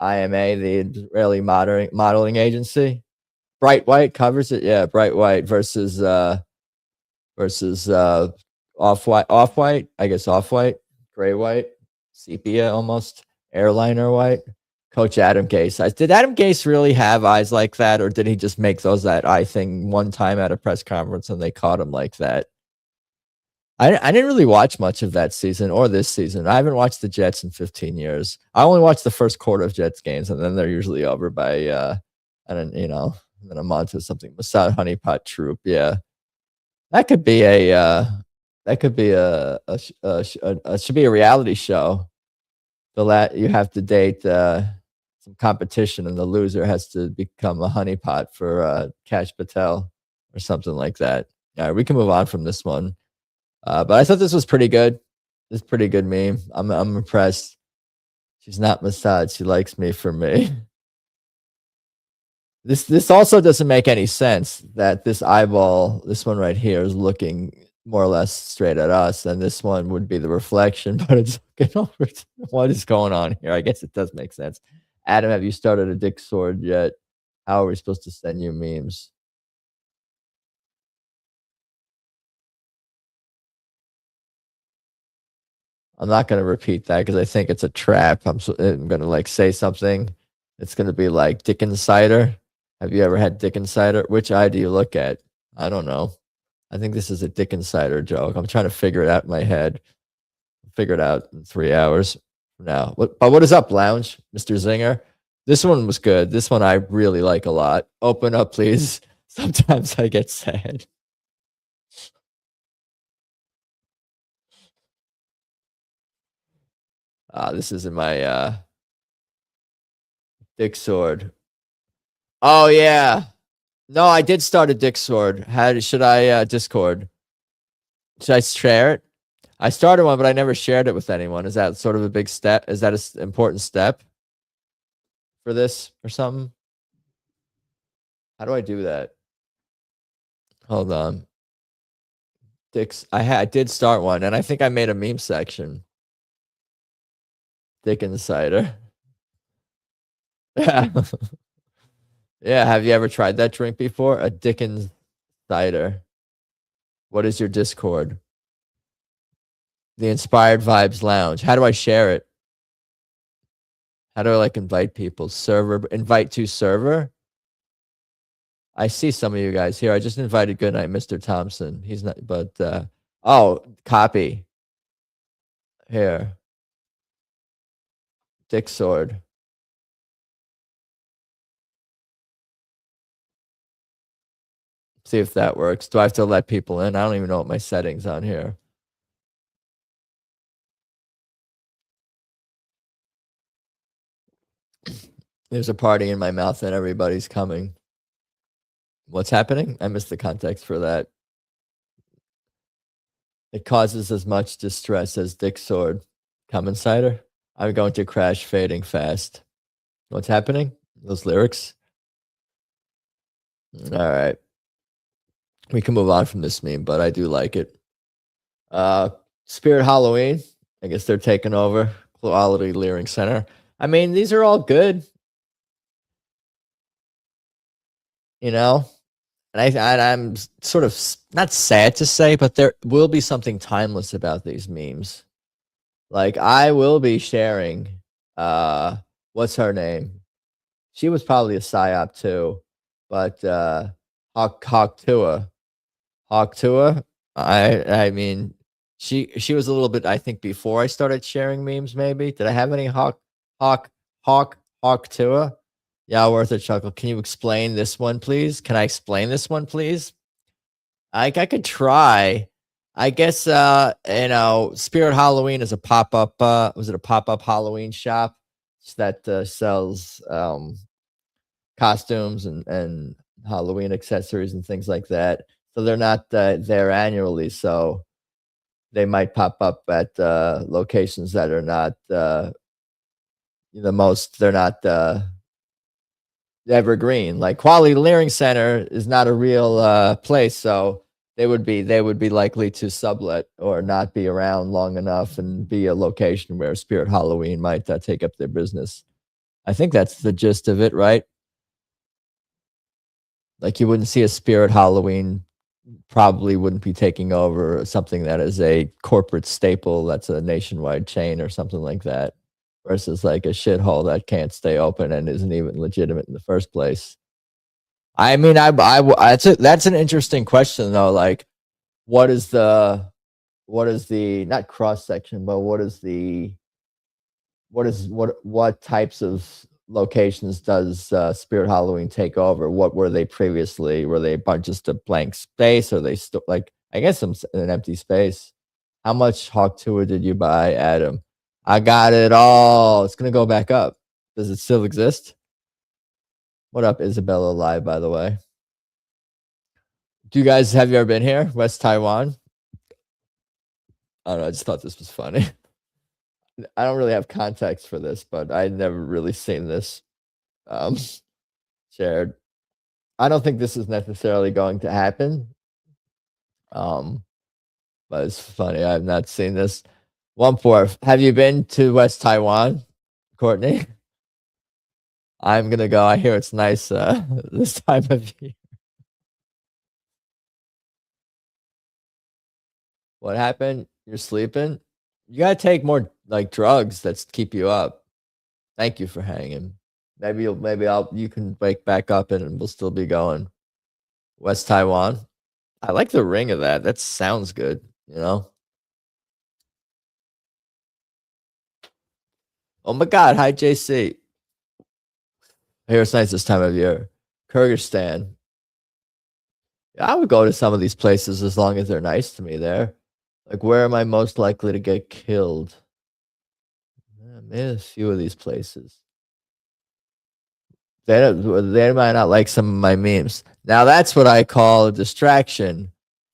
IMA, the Israeli modeling agency. Bright white covers it. Yeah, bright white versus off white. I guess off white, gray white, sepia almost, airliner white. Coach Adam Gase. Did Adam Gase really have eyes like that, or did he just make that eye thing one time at a press conference and they caught him like that? I didn't really watch much of that season or this season. I haven't watched the Jets in 15 years. I only watched the first quarter of Jets games, and then they're usually over by and then I'm on to something. Masad Honeypot Troop. Yeah, that could be should be a reality show. You have to date some competition, and the loser has to become a honeypot for Kash Patel or something like that. All right, we can move on from this one. But I thought this was pretty good. This is pretty good meme. I'm impressed. She's not Masad. She likes me for me. This also doesn't make any sense that this eyeball, this one right here, is looking more or less straight at us, and this one would be the reflection, but it's looking over. What is going on here? I guess it does make sense. Adam, have you started a dick sword yet? How are we supposed to send you memes? I'm not going to repeat that because I think it's a trap. I'm going to like say something. It's going to be like Dickens cider. Have you ever had Dickens cider? Which eye do you look at? I don't know. I think this is a Dickens cider joke. I'm trying to figure it out in my head. I'll figure it out in 3 hours from now. What is up, Lounge? Mr. Zinger? This one was good. This one I really like a lot. Open up, please. Sometimes I get sad. This is in my dick sword. Oh yeah. No, I did start a dick sword. Should I Discord? Should I share it? I started one, but I never shared it with anyone. Is that sort of a big step? Is that an important step for this or something? How do I do that? Hold on. Dicks. I did start one, and I think I made a meme section. Dick Insider. Yeah. Yeah. Have you ever tried that drink before? A Dickens cider. What is your Discord? The Inspired Vibes Lounge. How do I share it? How do I like invite people? Server, invite to server. I see some of you guys here. I just invited Goodnight Mr. Thompson. He's not, but oh, copy. Here. Dick sword. See if that works. Do I have to let people in? I don't even know what my settings on here. There's a party in my mouth and everybody's coming. What's happening? I missed the context for that. It causes as much distress as Dick sword. Come insider. I'm going to crash fading fast. What's happening? Those lyrics. All right. We can move on from this meme, but I do like it. Spirit Halloween. I guess they're taking over. Quality Leering Center. I mean, these are all good. You know? And I'm sort of not sad to say, but there will be something timeless about these memes. Like, I will be sharing, what's her name? She was probably a psyop too, but Hawk Tua. I mean, she was a little bit, I think, before I started sharing memes. Maybe did I have any Hawk Tua? Yeah, worth a chuckle. Can you explain this one, please? Can I explain this one, please? I could try. I guess Spirit Halloween is a pop-up. Was it a pop-up Halloween shop that sells costumes and Halloween accessories and things like that? So they're not there annually. So they might pop up at locations that are not the most. They're not evergreen. Like Quality Leering Center is not a real place, so they would be likely to sublet or not be around long enough and be a location where Spirit Halloween might take up their business. I think that's the gist of it, right? Like you wouldn't see a Spirit Halloween, probably wouldn't be taking over something that is a corporate staple that's a nationwide chain or something like that, versus like a shithole that can't stay open and isn't even legitimate in the first place. I mean, that's an interesting question though. Like, what is the not cross section, but what types of locations does Spirit Halloween take over? What were they previously? Were they just a blank space? Or they still like? I guess an empty space. How much Hawk Tour did you buy, Adam? I got it all. It's gonna go back up. Does it still exist? What up, Isabella Live, by the way? Have you ever been here? West Taiwan? I don't know, I just thought this was funny. I don't really have context for this, but I'd never really seen this shared. I don't think this is necessarily going to happen. But it's funny. I've not seen this. 1-4. Have you been to West Taiwan, Courtney? I'm gonna go. I hear it's nice this time of year. What happened? You're sleeping? You gotta take more like drugs that keep you up. Thank you for hanging. You can wake back up and we'll still be going. West Taiwan. I like the ring of that. That sounds good, you know? Oh my God. Hi, JC. I hear it's nice this time of year. Kyrgyzstan. Yeah, I would go to some of these places as long as they're nice to me there. Like, where am I most likely to get killed? Maybe a few of these places. They might not like some of my memes. Now, that's what I call a distraction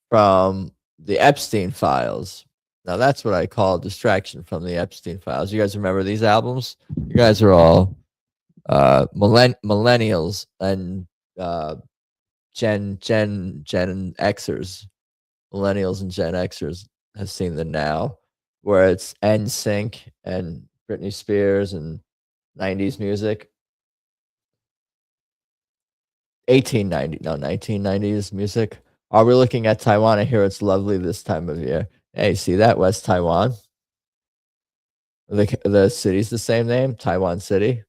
from the Epstein files. Now, that's what I call a distraction from the Epstein files. You guys remember these albums? You guys are all millennials and Gen Xers. Millennials and Gen Xers have seen the Now, where it's NSYNC and Britney Spears and 90s music. 1990s music. Are we looking at Taiwan? I hear it's lovely this time of year. Hey, see that? West Taiwan. The city's the same name, Taiwan City.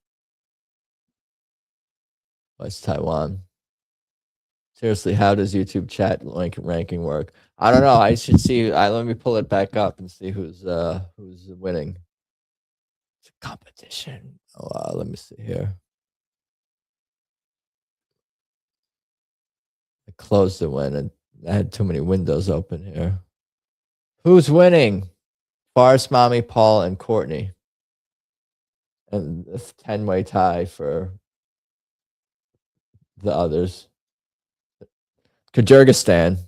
West Taiwan. Seriously, how does YouTube chat ranking work? I don't know. I should see. Let me pull it back up and see who's winning. It's a competition. Oh, let me see here. I closed it when I had too many windows open here. Who's winning? Forrest, Mommy, Paul, and Courtney. And a 10-way tie for the others. Kyrgyzstan.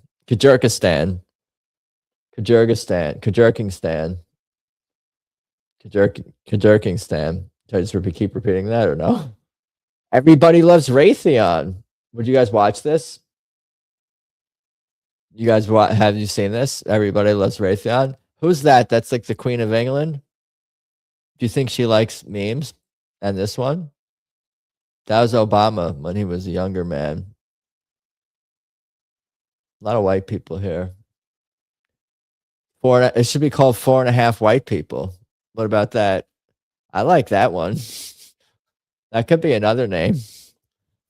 Should I just keep repeating that or no? Everybody loves Raytheon. Would you guys watch this? You guys have you seen this? Everybody loves Raytheon. Who's that? That's like the Queen of England. Do you think she likes memes? And this one? That was Obama when he was a younger man. A lot of white people here. It should be called 4.5 white people. What about that? I like that one. That could be another name.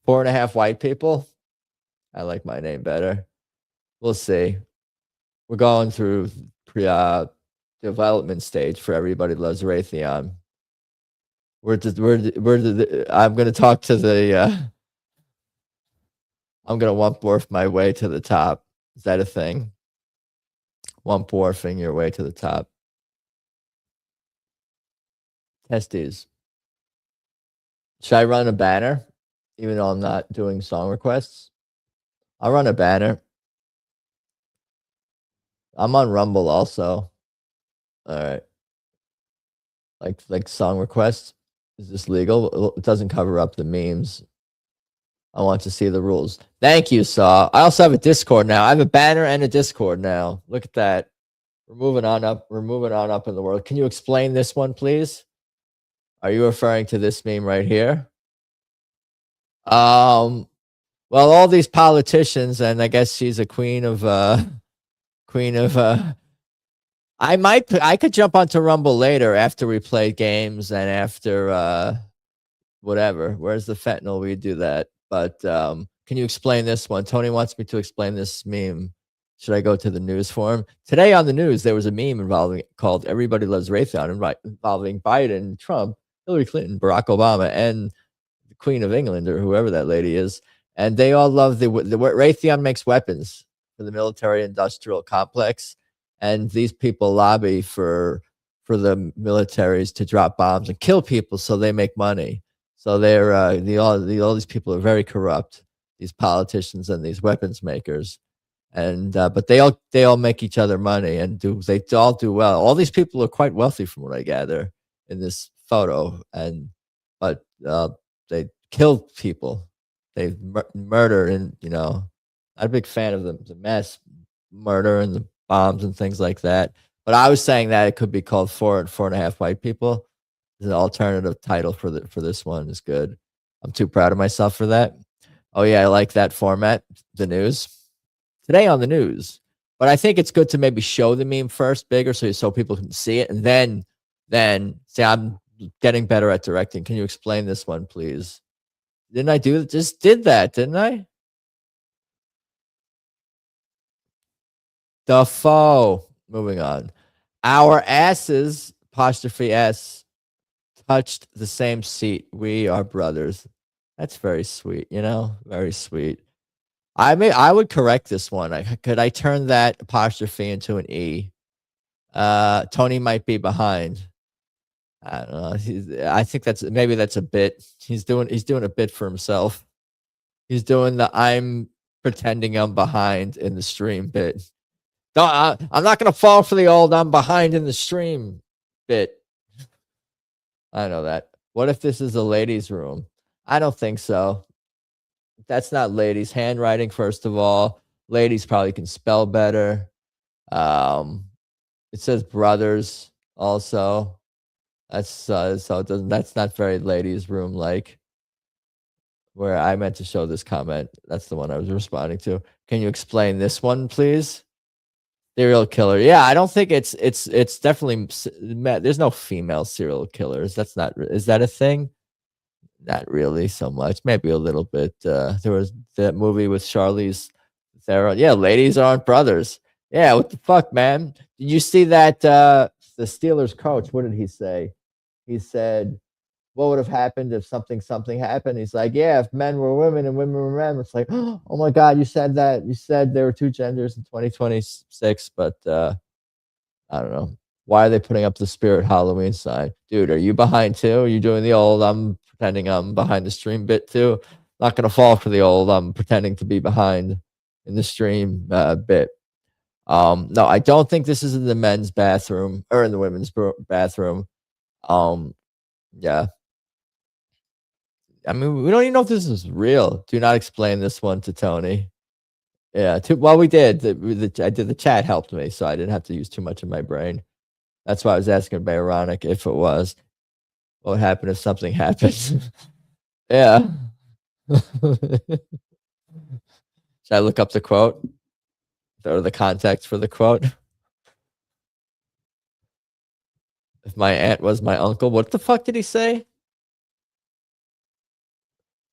4.5 white people. I like my name better. We'll see. We're going through development stage for Everybody Loves Raytheon. I'm going to talk to the. I'm going to one-dwarf my way to the top. Is that a thing? One-dwarfing your way to the top. Testes. Should I run a banner? Even though I'm not doing song requests? I'll run a banner. I'm on Rumble also. All right. Like song requests. Is this legal? It doesn't cover up the memes. I want to see the rules. Thank you, Saw. I also have a Discord now. I have a banner and a Discord now. Look at that. We're moving on up. We're moving on up in the world. Can you explain this one, please? Are you referring to this meme right here? Well, all these politicians, and I guess she's a queen of I could jump onto Rumble later after we play games and after whatever. Where's the fentanyl? We do that. But can you explain this one? Tony wants me to explain this meme. Should I go to the news for him? Today on the news, there was a meme called Everybody Loves Raytheon, involving Biden, Trump, Hillary Clinton, Barack Obama, and the Queen of England, or whoever that lady is. And they all love the Raytheon makes weapons for the military-industrial complex. And these people lobby for the militaries to drop bombs and kill people so they make money. So they're all these people are very corrupt, these politicians and these weapons makers. And but they all make each other money and they all do well. All these people are quite wealthy from what I gather in this photo. But they kill people. They murder, and I'm a big fan of the mass murder and the bombs and things like that. But I was saying that it could be called 4.5 white people. The alternative title for this one is good. I'm too proud of myself for that. Oh yeah, I like that format. The news today on the news, but I think it's good to maybe show the meme first, bigger, so people can see it, and then say I'm getting better at directing. Can you explain this one, please? Didn't I just did that? Didn't I? The foe. Moving on. Our asses, apostrophe S, touched the same seat. We are brothers. That's very sweet, very sweet. I would correct this one. Could I turn that apostrophe into an E? Tony might be behind. I don't know. I think that's a bit. He's doing a bit for himself. He's doing the I'm pretending I'm behind in the stream bit. No, I'm not going to fall for the old I'm behind in the stream bit. I know that. What if this is a ladies' room? I don't think so. That's not ladies' handwriting, first of all. Ladies probably can spell better. It says brothers also. That's that's not very ladies' room like. Where I meant to show this comment. That's the one I was responding to. Can you explain this one, please? Serial killer. Yeah, I don't think it's definitely, there's no female serial killers. Is that a thing? Not really so much. Maybe a little bit. There was that movie with Charlize Theron. Yeah, ladies aren't brothers. Yeah, what the fuck, man? Did you see that the Steelers coach, what did he say? He said, what would have happened if something happened? He's like, yeah, if men were women and women were men. It's like, oh my God, you said that. You said there were two genders in 2026, but I don't know. Why are they putting up the Spirit Halloween sign? Dude, are you behind too? Are you doing the old I'm pretending I'm behind the stream bit too? Not going to fall for the old I'm pretending to be behind in the stream bit. No, I don't think this is in the men's bathroom or in the women's bathroom. Yeah. I mean, we don't even know if this is real. Do not explain this one to Tony. Yeah, well, we did. I did. The chat helped me, so I didn't have to use too much of my brain. That's why I was asking Byronic if it was. What would happen if something happened? Yeah. Should I look up the quote? Or the context for the quote? If my aunt was my uncle, what the fuck did he say?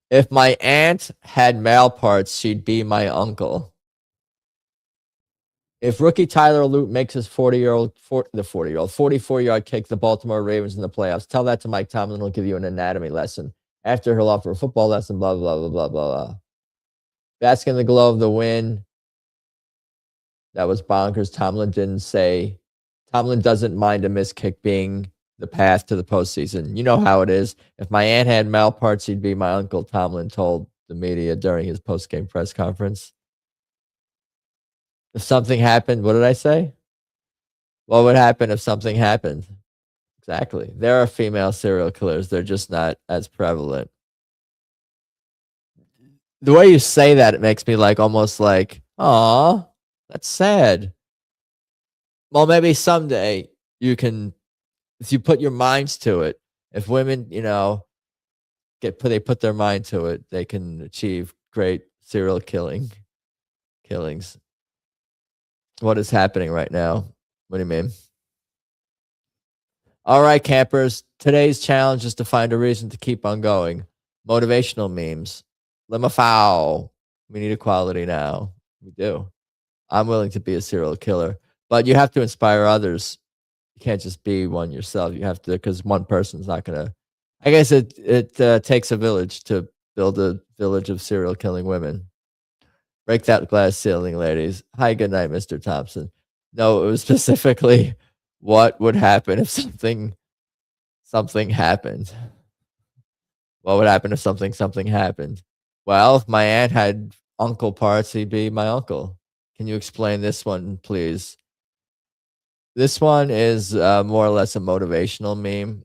If my aunt had male parts, she'd be my uncle. If rookie Tyler Lute makes his 44-yard kick the Baltimore Ravens in the playoffs, tell that to Mike Tomlin. He'll give you an anatomy lesson. After he'll offer a football lesson, blah, blah, blah, blah, blah, blah. Bask in the glow of the win. That was bonkers. Tomlin didn't say. Tomlin doesn't mind a missed kick being the path to the postseason. You know how it is. If my aunt had male parts, he'd be my uncle, Tomlin told the media during his post-game press conference. If something happened, what did I say? What would happen if something happened? Exactly. There are female serial killers. They're just not as prevalent. The way you say that, it makes me like almost like, aw, that's sad. Well, maybe someday you can, if you put your minds to it, if women, they put their mind to it, they can achieve great serial killings. What is happening right now? What do you mean? All right, campers. Today's challenge is to find a reason to keep on going. Motivational memes. Limafow. We need equality now. We do. I'm willing to be a serial killer, but you have to inspire others. You can't just be one yourself. You have to, because one person's not going to. I guess it takes a village to build a village of serial killing women. Break that glass ceiling, ladies. Hi, good night, Mr. Thompson. No, it was specifically what would happen if something happened. What would happen if something happened? Well, if my aunt had uncle parts, he'd be my uncle. Can you explain this one, please? This one is more or less a motivational meme.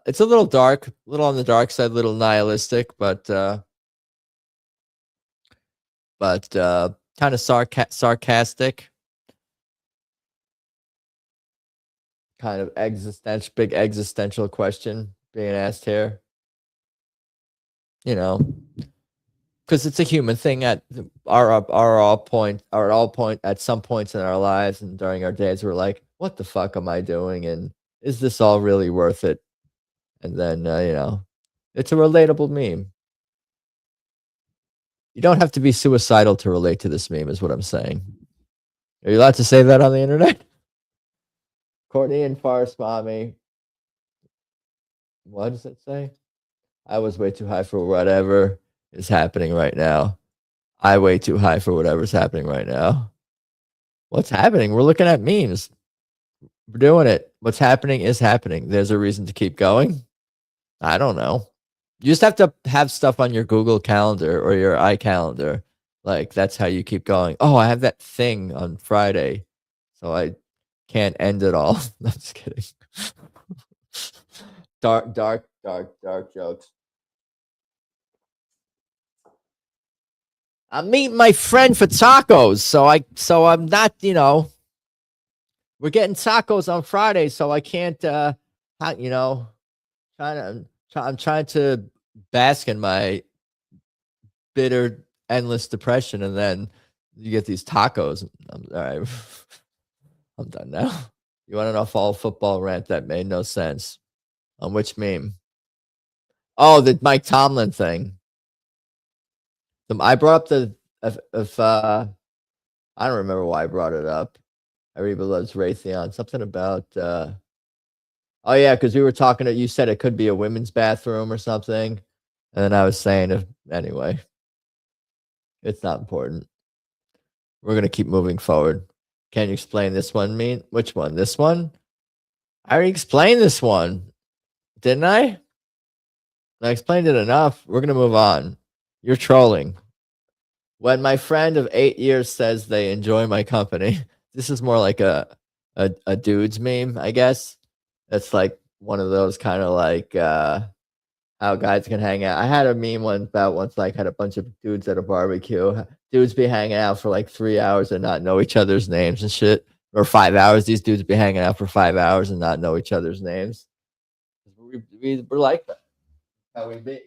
It's a little dark, a little on the dark side, a little nihilistic, but kind of sarcastic, kind of big existential question being asked here. Because it's a human thing at all point at some points in our lives and during our days, we're like, what the fuck am I doing? And is this all really worth it? And then, it's a relatable meme. You don't have to be suicidal to relate to this meme, is what I'm saying. Are you allowed to say that on the internet? Courtney and Forest Mommy. What does it say? I was way too high for whatever is happening right now. I way too high for whatever's happening right now. What's happening? We're looking at memes. We're doing it. What's happening is happening. There's a reason to keep going. I don't know. You just have to have stuff on your Google Calendar or your iCalendar. Like, that's how you keep going. Oh, I have that thing on Friday, so I can't end it all. I'm just kidding. Dark jokes. I'm meeting my friend for tacos, so I'm not, we're getting tacos on Friday, so I can't, I'm trying to bask in my bitter, endless depression, and then you get these tacos. All right, I'm done now. You want to know fall football rant that made no sense? On which meme? Oh, the Mike Tomlin thing. I brought up I don't remember why I brought it up. Ariba loves Raytheon. Something about oh yeah, because we were talking you said it could be a women's bathroom or something. And then I was saying anyway. It's not important. We're gonna keep moving forward. Can you explain this one mean? Which one? This one? I already explained this one. Didn't I? I explained it enough. We're gonna move on. You're trolling. When my friend of 8 years says they enjoy my company, this is more like a dude's meme, I guess. It's like one of those kind of like how guys can hang out. I had a meme once like had a bunch of dudes at a barbecue. Dudes be hanging out for like 3 hours and not know each other's names and shit. Or 5 hours. These dudes be hanging out for 5 hours and not know each other's names. We're like that. How we be.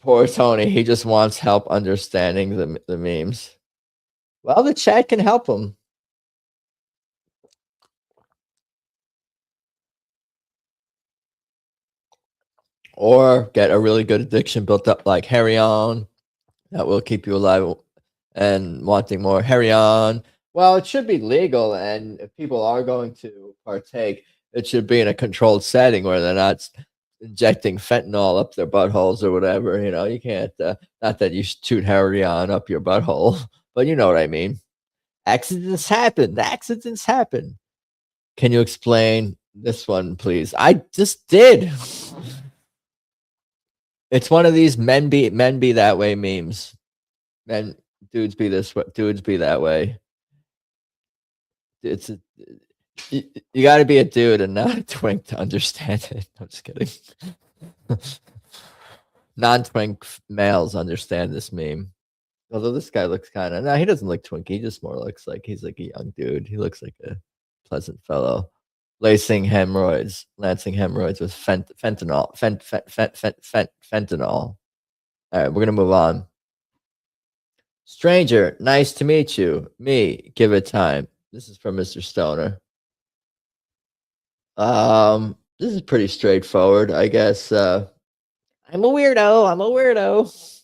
Poor Tony. He just wants help understanding the memes. Well, the chat can help him. Or get a really good addiction built up like Harry On. That will keep you alive and wanting more. Harry On. Well, it should be legal, and if people are going to partake, it should be in a controlled setting where they're not injecting fentanyl up their buttholes or whatever. You know, you can't. Not that you shoot Harry On up your butthole, but you know what I mean. Accidents happen. Accidents happen. Can you explain this one, please? I just did. It's one of these men be that way memes. Dudes be this way, dudes be that way. You got to be a dude and not a twink to understand it. I'm just kidding. Non-twink males understand this meme. Although this guy looks kind of, no, he doesn't look twinky. He just more looks like he's like a young dude. He looks like a pleasant fellow. Lancing hemorrhoids with fentanyl. Fentanyl. All right, we're gonna move on. Stranger, nice to meet you. Me, give it time. This is from Mr. Stoner. This is pretty straightforward, I guess. I'm a weirdo.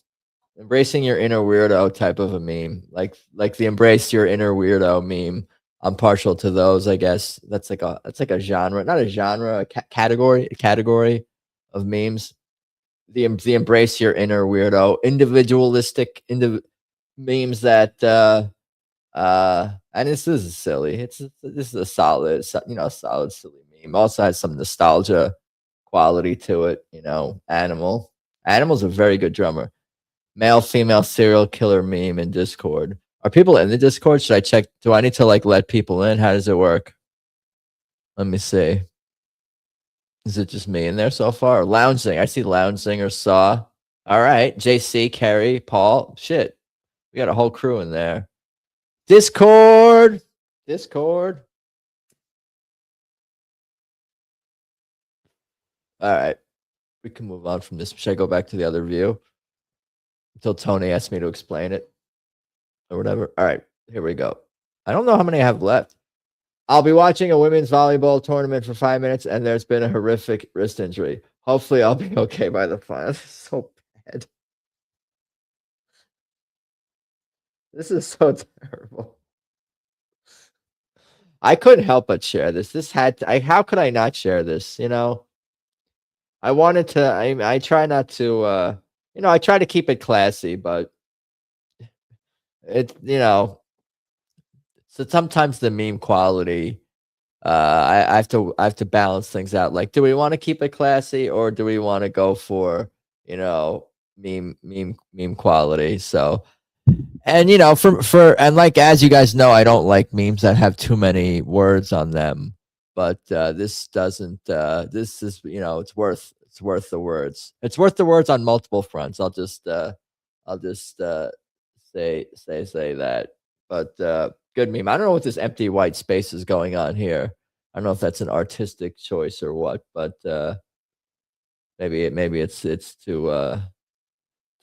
Embracing your inner weirdo type of a meme, like the embrace your inner weirdo meme. I'm partial to those, I guess. That's like a genre, not a genre, a category of memes. The embrace your inner weirdo, individualistic memes that and this is silly. This is a solid, solid silly meme. Also has some nostalgia quality to it. You know, Animal's a very good drummer. Male female serial killer meme in Discord. Are people in the Discord? Should I check? Do I need to like let people in? How does it work? Let me see. Is it just me in there so far? Lounging. I see Lounging or Saw. All right. JC, Kerry, Paul. Shit. We got a whole crew in there. Discord. All right. We can move on from this. Should I go back to the other view? Until Tony asked me to explain it. Or whatever. All right, here we go. I don't know how many I have left. I'll be watching a women's volleyball tournament for 5 minutes, and there's been a horrific wrist injury. Hopefully, I'll be okay by the final. This is so bad. This is so terrible. I couldn't help but share this. How could I not share this? You know, I wanted to. I try not to. I try to keep it classy, but so sometimes the meme quality, I have to balance things out. Like, do we want to keep it classy or do we want to go for meme quality? So, and for like, as you guys know, I don't like memes that have too many words on them, but this doesn't. This is it's worth the words. It's worth the words on multiple fronts. I'll just say that. But good meme. I don't know what this empty white space is going on here. I don't know if that's an artistic choice or what, but maybe it's to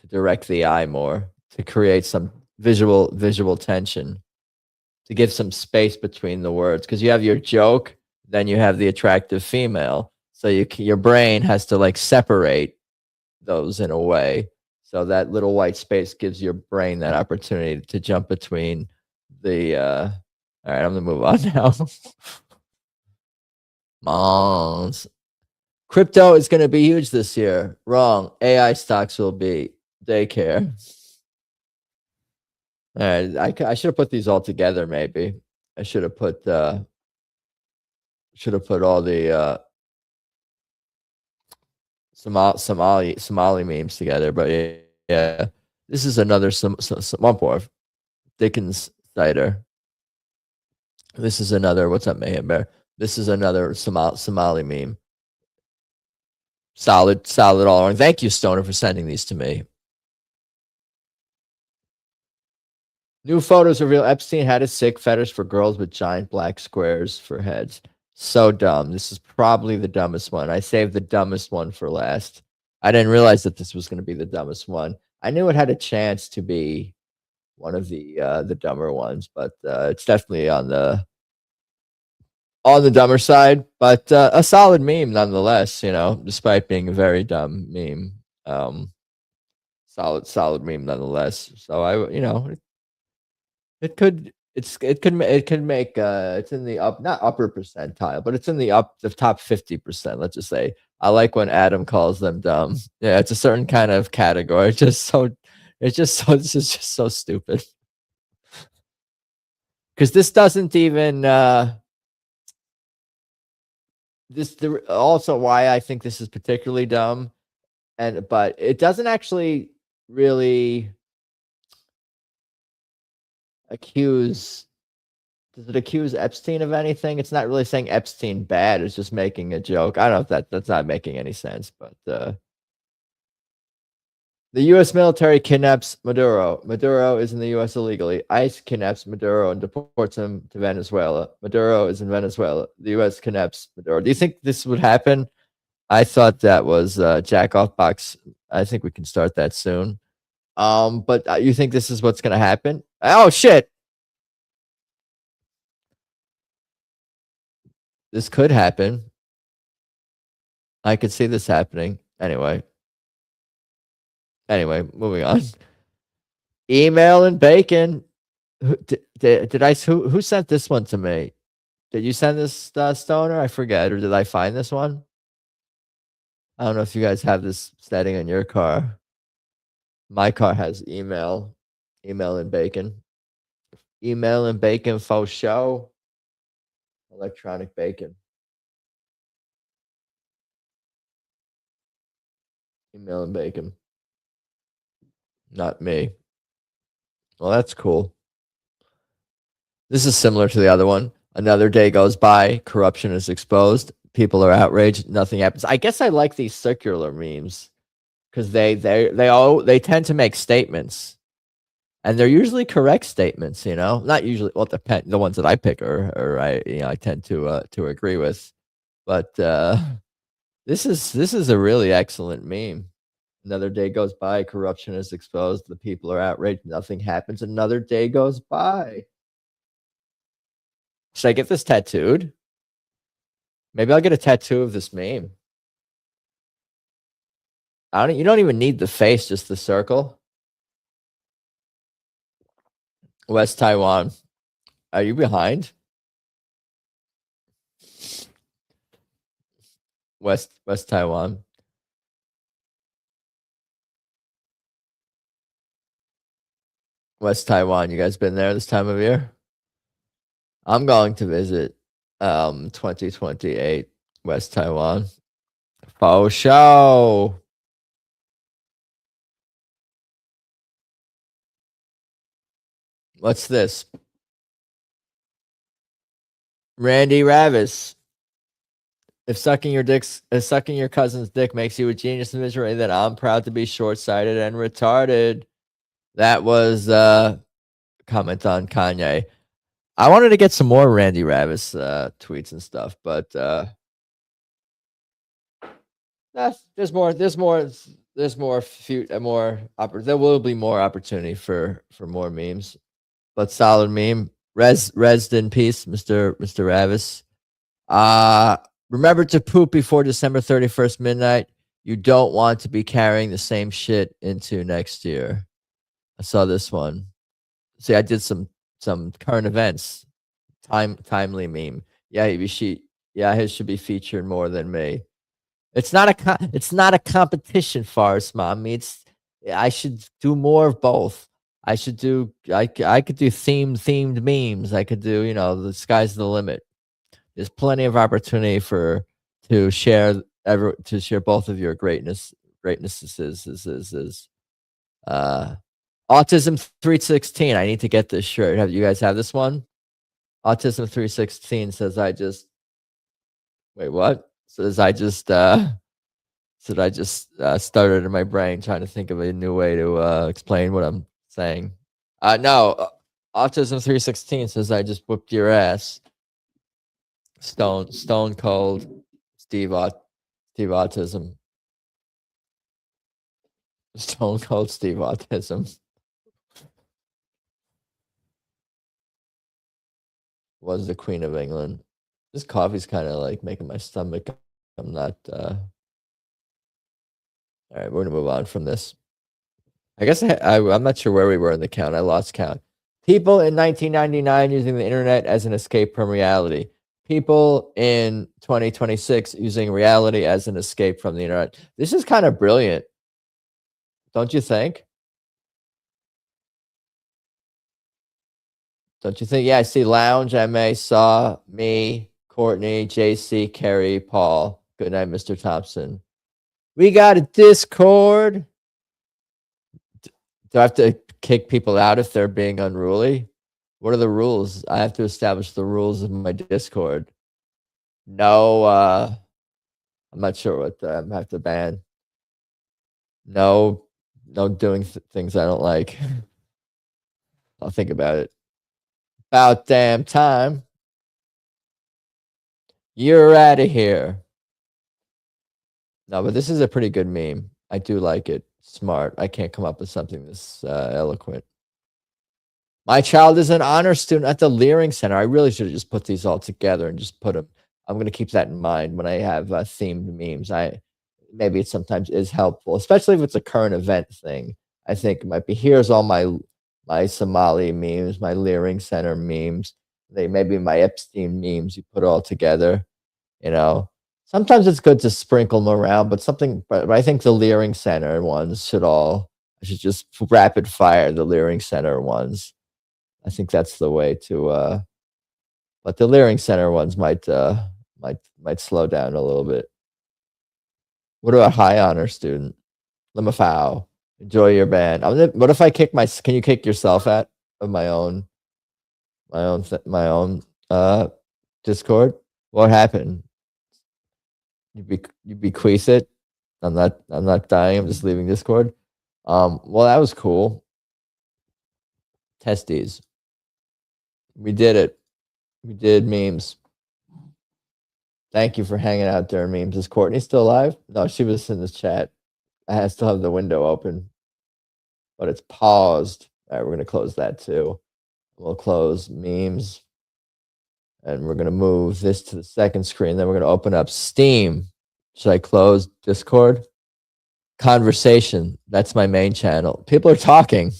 direct the eye more, to create some visual tension, to give some space between the words, because you have your joke, then you have the attractive female, so your brain has to like separate those in a way. So that little white space gives your brain that opportunity to jump between the. All right, I'm gonna move on now. Moms, crypto is gonna be huge this year. Wrong. AI stocks will be daycare. All right, I should have put these all together. Maybe I should have put all the Somali memes together, but yeah, this is another some one more Dickens cider. This is another, what's up, Mayhem Bear? This is another Somali meme. Solid all around. Thank you, Stoner, for sending these to me. New photos reveal Epstein had a sick fetish for girls with giant black squares for heads. So dumb. This is probably the dumbest one. I saved the dumbest one for last. I didn't realize that this was going to be the dumbest one. I knew it had a chance to be one of the dumber ones, but it's definitely on the dumber side. But a solid meme nonetheless. You know, despite being a very dumb meme. Solid meme nonetheless. So it could make it's in the not upper percentile, but it's in the top 50%. Let's just say. I like when Adam calls them dumb. Yeah, it's a certain kind of category. This is just so stupid. Because this doesn't even also why I think this is particularly dumb, but it doesn't actually really accuse Epstein of anything? It's not really saying Epstein bad. It's just making a joke. I don't know if that's not making any sense, but the U.S. military kidnaps Maduro. Maduro is in the U.S. illegally. ICE kidnaps Maduro and deports him to Venezuela. Maduro is in Venezuela. The U.S. kidnaps Maduro. Do you think this would happen? I thought that was Jackbox. I think we can start that soon. But you think this is what's going to happen? Oh, shit. This could happen. I could see this happening. Anyway, moving on. Email and bacon. Who sent this one to me? Did you send this, Stoner? I forget. Or did I find this one? I don't know if you guys have this setting on your car. My car has email and bacon. Email and bacon faux show. Electronic bacon. Email and bacon. Not me. Well, that's cool. This is similar to the other one. Another day goes by. Corruption is exposed. People are outraged. Nothing happens. I guess I like these circular memes because they tend to make statements, and they're usually correct statements. You know, not usually. Well, the ones that I pick are I tend to agree with, but this is a really excellent meme. Another day goes by. Corruption is exposed. The people are outraged. Nothing happens. Another day goes by. Should I get this tattooed? Maybe I'll get a tattoo of this meme. You don't even need the face, just the circle. West Taiwan. Are you behind? West Taiwan. West Taiwan. You guys been there this time of year? I'm going to visit 2028 West Taiwan. Faux show. What's this? Randy Ravis. If sucking your cousin's dick makes you a genius and misery, then I'm proud to be short-sighted and retarded. That was comment on Kanye. I wanted to get some more Randy Ravis tweets and stuff, but there will be more opportunity for more memes. But solid meme. Rest in peace, Mr. Ravis. Remember to poop before December 31st midnight. You don't want to be carrying the same shit into next year. I saw this one. See, I did some current events. Timely meme. Yeah, his should be featured more than me. It's not a competition, Forrest Mommy. I should do more of both. I could do themed memes. I could do, the sky's the limit. There's plenty of opportunity to share both of your greatnesses. Autism 316. I need to get this shirt. You guys have this one? Autism 316 says wait, what? Says So I just started in my brain trying to think of a new way to explain what I'm saying. No, Autism 316 says I just whooped your ass. Stone Cold Steve Autism. Stone Cold Steve Autism. Was the Queen of England. This coffee's kind of like making my stomach. I'm not. All right, we're gonna move on from this. I guess I'm not sure where we were in the count. I lost count. People in 1999 using the internet as an escape from reality. People in 2026 using reality as an escape from the internet. This is kind of brilliant, don't you think? Don't you think? Yeah, I see Lounge, MA, Saw, me, Courtney, JC, Kerry, Paul. Good night, Mr. Thompson. We got a Discord. Do I have to kick people out if they're being unruly? What are the rules? I have to establish the rules of my Discord. No, I'm not sure what I have to ban. No doing things I don't like. I'll think about it. About damn time. You're out of here. No, but this is a pretty good meme. I do like it. Smart. I can't come up with something this eloquent. My child is an honor student at the Leering Center. I really should have just put these all together and just put them. I'm going to keep that in mind when I have themed memes. Maybe it sometimes is helpful, especially if it's a current event thing. I think it might be, here's all my Somali memes, my Leering Center memes. They maybe my Epstein memes. You put all together, you know. Sometimes it's good to sprinkle them around, but I think the Leering Center ones I should just rapid fire the Leering Center ones. I think that's the way to, but the Leering Center ones might slow down a little bit. What about high honor student? Limafau. Enjoy your band. What if I kick can you kick yourself out of my own Discord? What happened? You bequeath it. I'm not dying. I'm just leaving Discord. Well, that was cool. Testes. We did it. We did memes. Thank you for hanging out during memes. Is Courtney still alive? No, she was in the chat. I still have the window open, but it's paused. All right, we're gonna close that too. We'll close memes. And we're going to move this to the second screen. Then we're going to open up Steam. Should I close Discord? Conversation. That's my main channel. People are talking.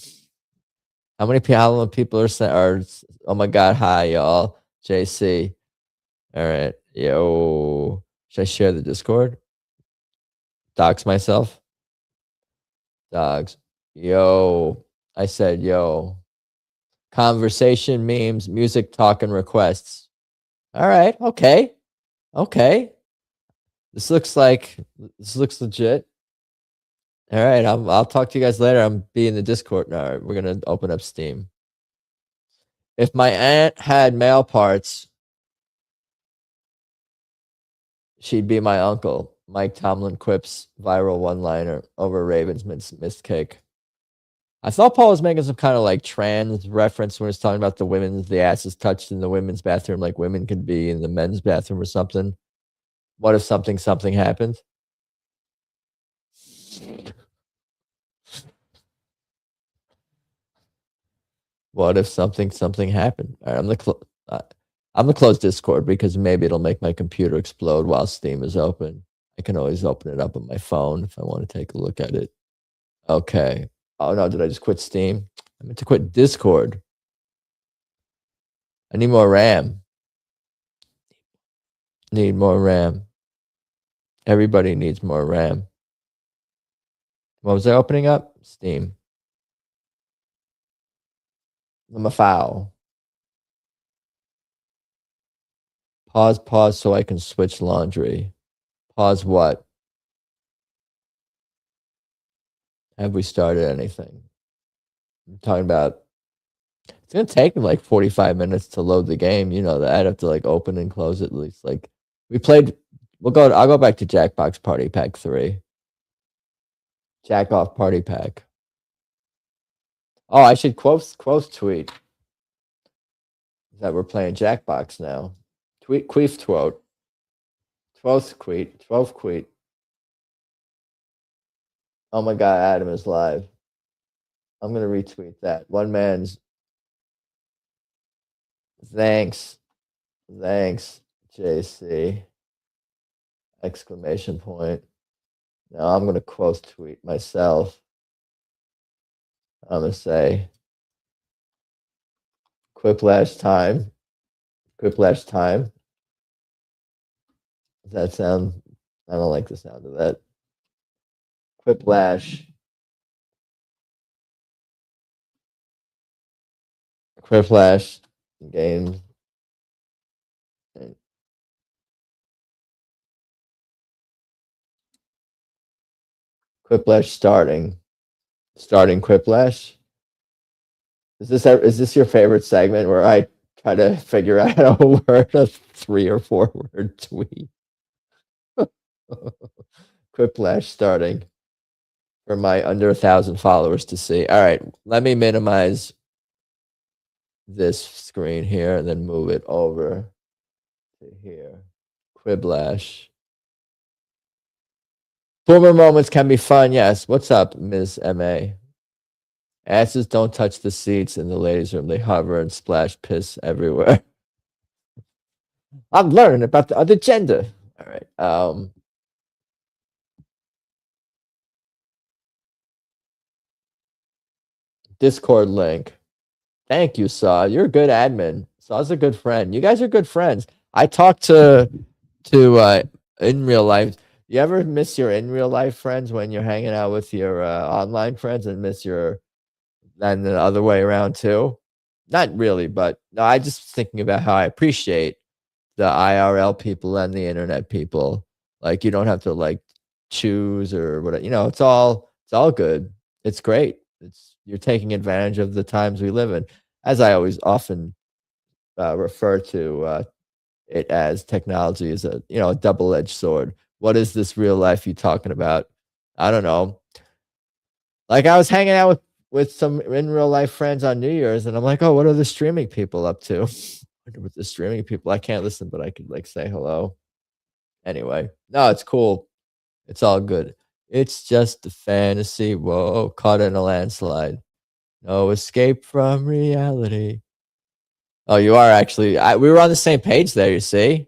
How many people are oh my God, hi, y'all. JC. All right. Yo. Should I share the Discord? Dox myself? Dogs. Yo. I said, yo. Conversation, memes, music, talk, and requests. All right. Okay. This looks legit. All right. I'll talk to you guys later. I'm in the Discord. All right. We're going to open up Steam. If my aunt had male parts, she'd be my uncle. Mike Tomlin quips viral one-liner over Ravens missed kick. I thought Paul was making some kind of like trans reference when he was talking about the ass is touched in the women's bathroom, like women could be in the men's bathroom or something. What if something happened? What if something happened? All right, I'm gonna close Discord because maybe it'll make my computer explode while Steam is open. I can always open it up on my phone if I want to take a look at it. Okay. Oh no, did I just quit Steam? I meant to quit Discord. I need more RAM. Need more RAM. Everybody needs more RAM. What was I opening up? Steam. I'm a foul. Pause so I can switch laundry. Pause what? Have we started anything? I'm talking about, it's going to take me like 45 minutes to load the game. You know that. I'd have to like open and close it at least. Like we played, I'll go back to Jackbox Party Pack 3. Jack off party pack. Oh, I should quote tweet that we're playing Jackbox now. Tweet queef quote. 12th tweet. Oh my god, Adam is live. I'm gonna retweet that. One man's thanks, JC! Exclamation point. Now I'm gonna quote tweet myself. I'm gonna say Quiplash time. Quiplash time. Does that sound? I don't like the sound of that. Quiplash. Quiplash games. Quiplash starting. Starting Quiplash. Is this your favorite segment where I try to figure out a word, a 3 or 4 word tweet? Quiplash starting for my under 1,000 followers to see. All right, let me minimize this screen here and then move it over to here. Quiplash. Boomer moments can be fun. Yes. What's up, Ms. M.A.? Asses don't touch the seats in the ladies' room. They hover and splash piss everywhere. I'm learning about the other gender. All right. Discord link. Thank you, Saw. You're a good admin. Saw's a good friend. You guys are good friends. I talk to in real life. You ever miss your in real life friends when you're hanging out with your online friends and miss your and the other way around too? Not really, but no, I just thinking about how I appreciate the IRL people and the internet people. Like you don't have to like choose or whatever. You know, it's all good. It's great. You're taking advantage of the times we live in. As I always often refer to it as, technology is a double-edged sword. What is this real life you talking about? I don't know. Like I was hanging out with some in real life friends on New Year's, and I'm like, oh, what are the streaming people up to? With the streaming people, I can't listen, but I could like say hello. Anyway, no, it's cool. It's all good. It's just a fantasy. Whoa, caught in a landslide. No escape from reality. Oh, you are actually. We were on the same page there. You see,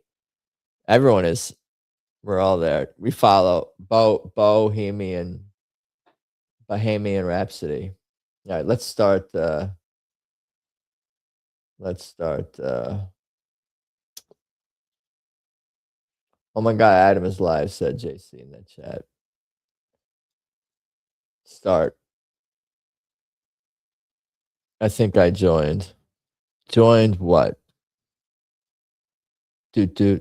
everyone is. We're all there. We follow Bohemian Rhapsody. All right, let's start. Let's start. Oh my God, Adam is live, said JC in the chat. Start. I think I joined. Joined what? Do.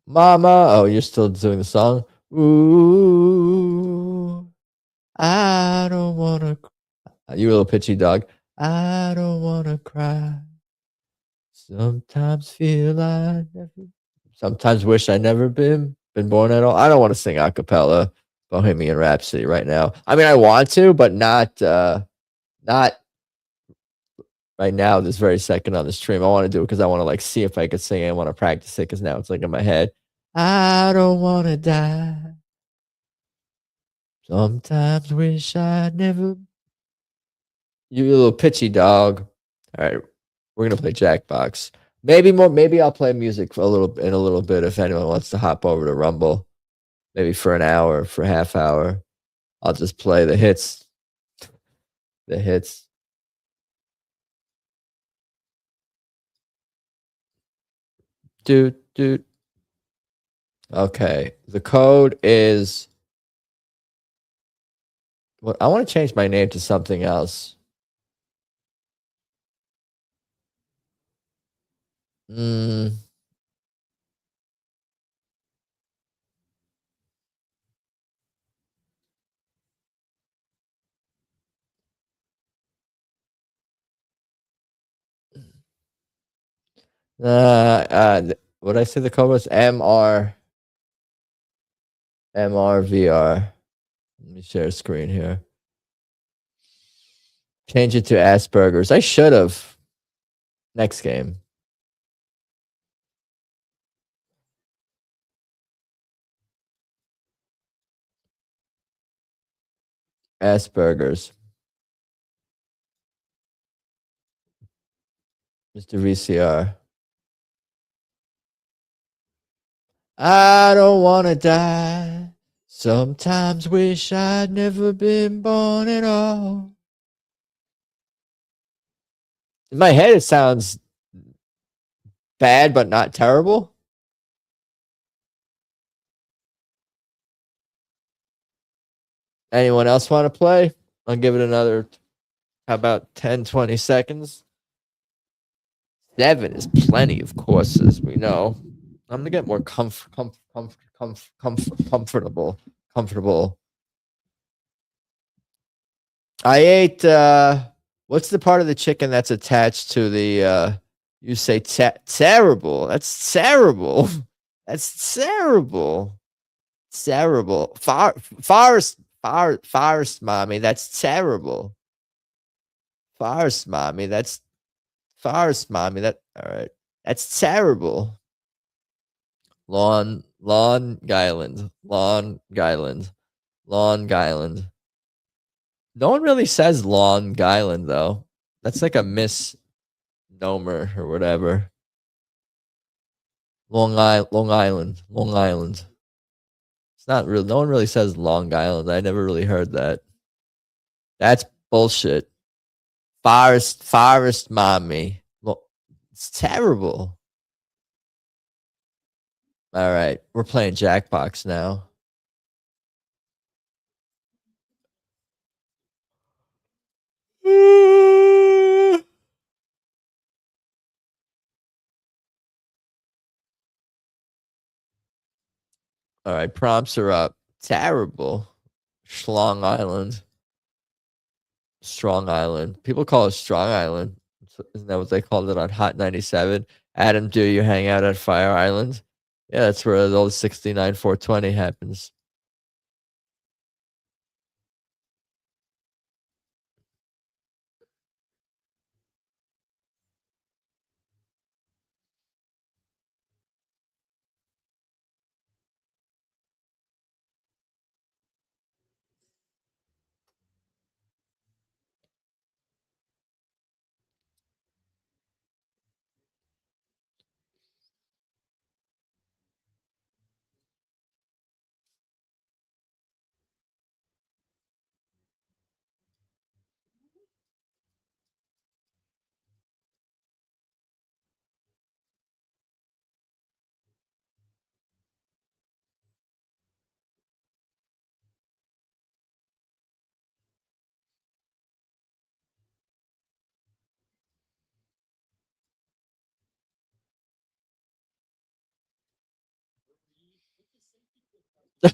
Mama. Oh, you're still doing the song? Ooh, I don't wanna. You little pitchy dog. I don't wanna cry. Sometimes feel I never. Sometimes wish I never been born at all. I don't want to sing a cappella Bohemian Rhapsody right now. I mean, I want to, but not right now. This very second on the stream. I want to do it because I want to like see if I could sing it. I want to practice it because now it's like in my head. I don't want to die. Sometimes wish I never. You little pitchy dog. All right, we're gonna play Jackbox. Maybe more. Maybe I'll play music for a little bit if anyone wants to hop over to Rumble. Maybe for an hour, for a half hour. I'll just play the hits. The hits. Dude. Okay. The code is. Well, I want to change my name to something else. What I say the code was MR. MRVR. Let me share screen here. Change it to Asperger's. I should have. Next game. Asperger's. Mr. VCR. I don't want to die. Sometimes wish I'd never been born at all. In my head, it sounds bad, but not terrible. Anyone else want to play? I'll give it another, how about 10, 20 seconds? 7 is plenty of courses, we know. I'm going to get more comfortable. I ate, what's the part of the chicken that's attached to the, you say terrible. That's terrible. That's terrible. Terrible. Forest, mommy. That's terrible. Forest, mommy. That's forest, mommy. All right. That's terrible. Long Island. No one really says Long Island though. That's like a misnomer or whatever. Long Island. It's not real. No one really says Long Island. I never really heard that. That's bullshit. Forest, mommy. It's terrible. All right, we're playing Jackbox now. All right, prompts are up. Terrible. Strong Island. People call it Strong Island. Isn't that what they called it on Hot 97? Adam, do you hang out at Fire Island? Yeah, that's where the old 69 420 happens.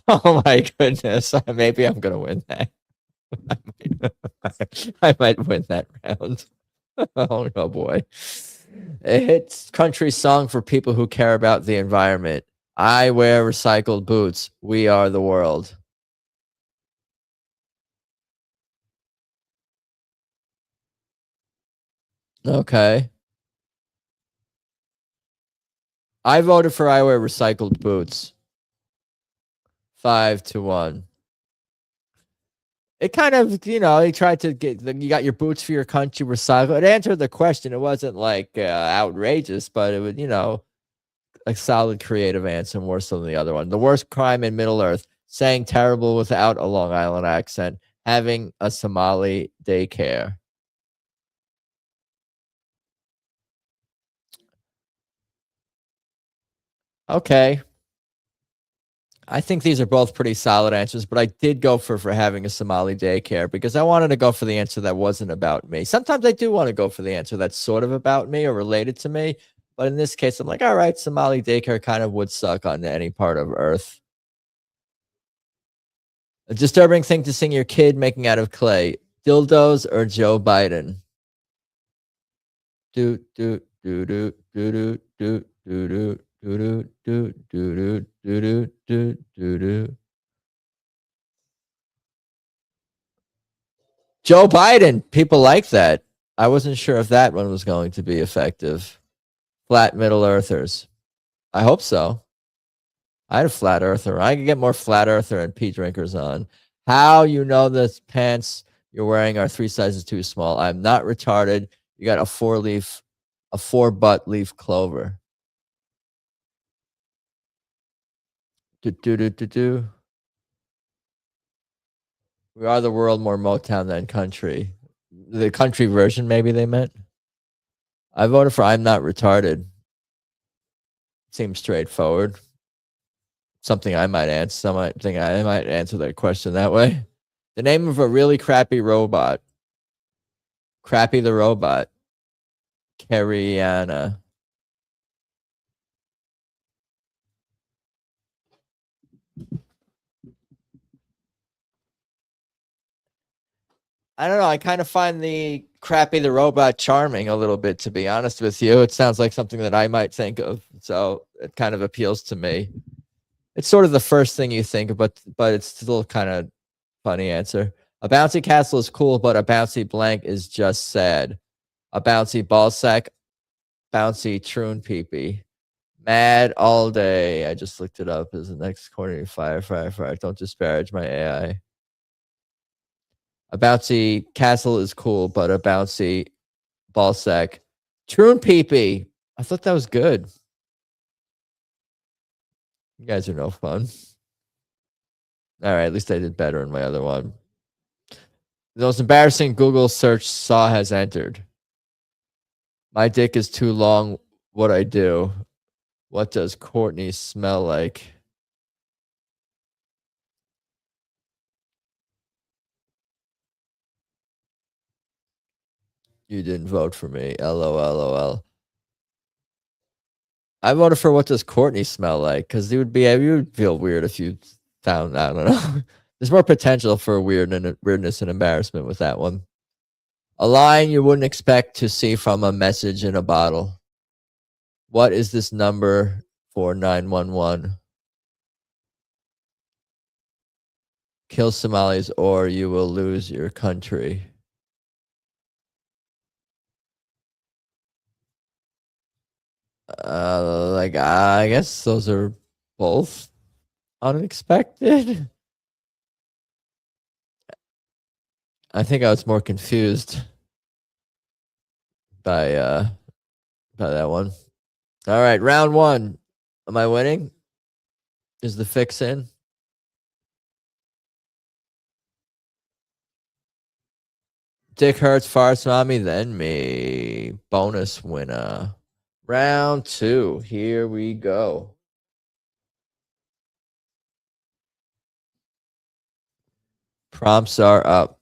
Oh my goodness. Maybe I'm going to win that. I might win that round. Oh no, boy. It's country song for people who care about the environment. I wear recycled boots. We are the world. Okay. I voted for I wear recycled boots. 5-1. It kind of, he tried to get, you got your boots for your country recycled. It answered the question. It wasn't like outrageous, but it was, a solid creative answer, more so than the other one. The worst crime in Middle Earth, saying terrible without a Long Island accent, having a Somali daycare. Okay. I think these are both pretty solid answers, but I did go for having a Somali daycare because I wanted to go for the answer that wasn't about me. Sometimes I do want to go for the answer that's sort of about me or related to me. But in this case, I'm like, all right, Somali daycare kind of would suck on any part of Earth. A disturbing thing to sing your kid making out of clay. Dildos or Joe Biden? Do, do, do, do, do, do, do, do, do, do, do, do, do, do, do, do, do. Joe Biden. People like that. I wasn't sure if that one was going to be effective. Flat Middle Earthers. I hope so. I had a flat earther. I could get more flat earther and pee drinkers on. How you know the pants you're wearing are 3 sizes too small? I'm not retarded. You got a 4-butt leaf clover. Do. We are the world, more Motown than country. The country version, maybe they meant. I voted for I'm not retarded. Seems straightforward. Something I might answer. I might answer that question that way. The name of a really crappy robot. Crappy the Robot. Carriana. I don't know. I kind of find the Crappy the Robot charming a little bit, to be honest with you. It sounds like something that I might think of. So it kind of appeals to me. It's sort of the first thing you think of, but it's still kind of funny answer. A bouncy castle is cool, but a bouncy blank is just sad. A bouncy ballsack, bouncy troon peepee. Mad all day. I just looked it up as the next corner. Fire. Don't disparage my AI. A bouncy castle is cool, but a bouncy ballsack. Troon peepee. I thought that was good. You guys are no fun. All right, at least I did better in my other one. The most embarrassing Google search Saw has entered. My dick is too long. What I do? What does Courtney smell like? You didn't vote for me. LOL. I voted for what does Courtney smell like? Because you would feel weird if you found, I don't know. There's more potential for weirdness and embarrassment with that one. A line you wouldn't expect to see from a message in a bottle. What is this number for 911? Kill Somalis or you will lose your country. I guess those are both unexpected. I think I was more confused by that one. All right, round one. Am I winning? Is the fix in? Dick hurts, farts, mommy, then me. Bonus winner. Round two. Here we go. Prompts are up.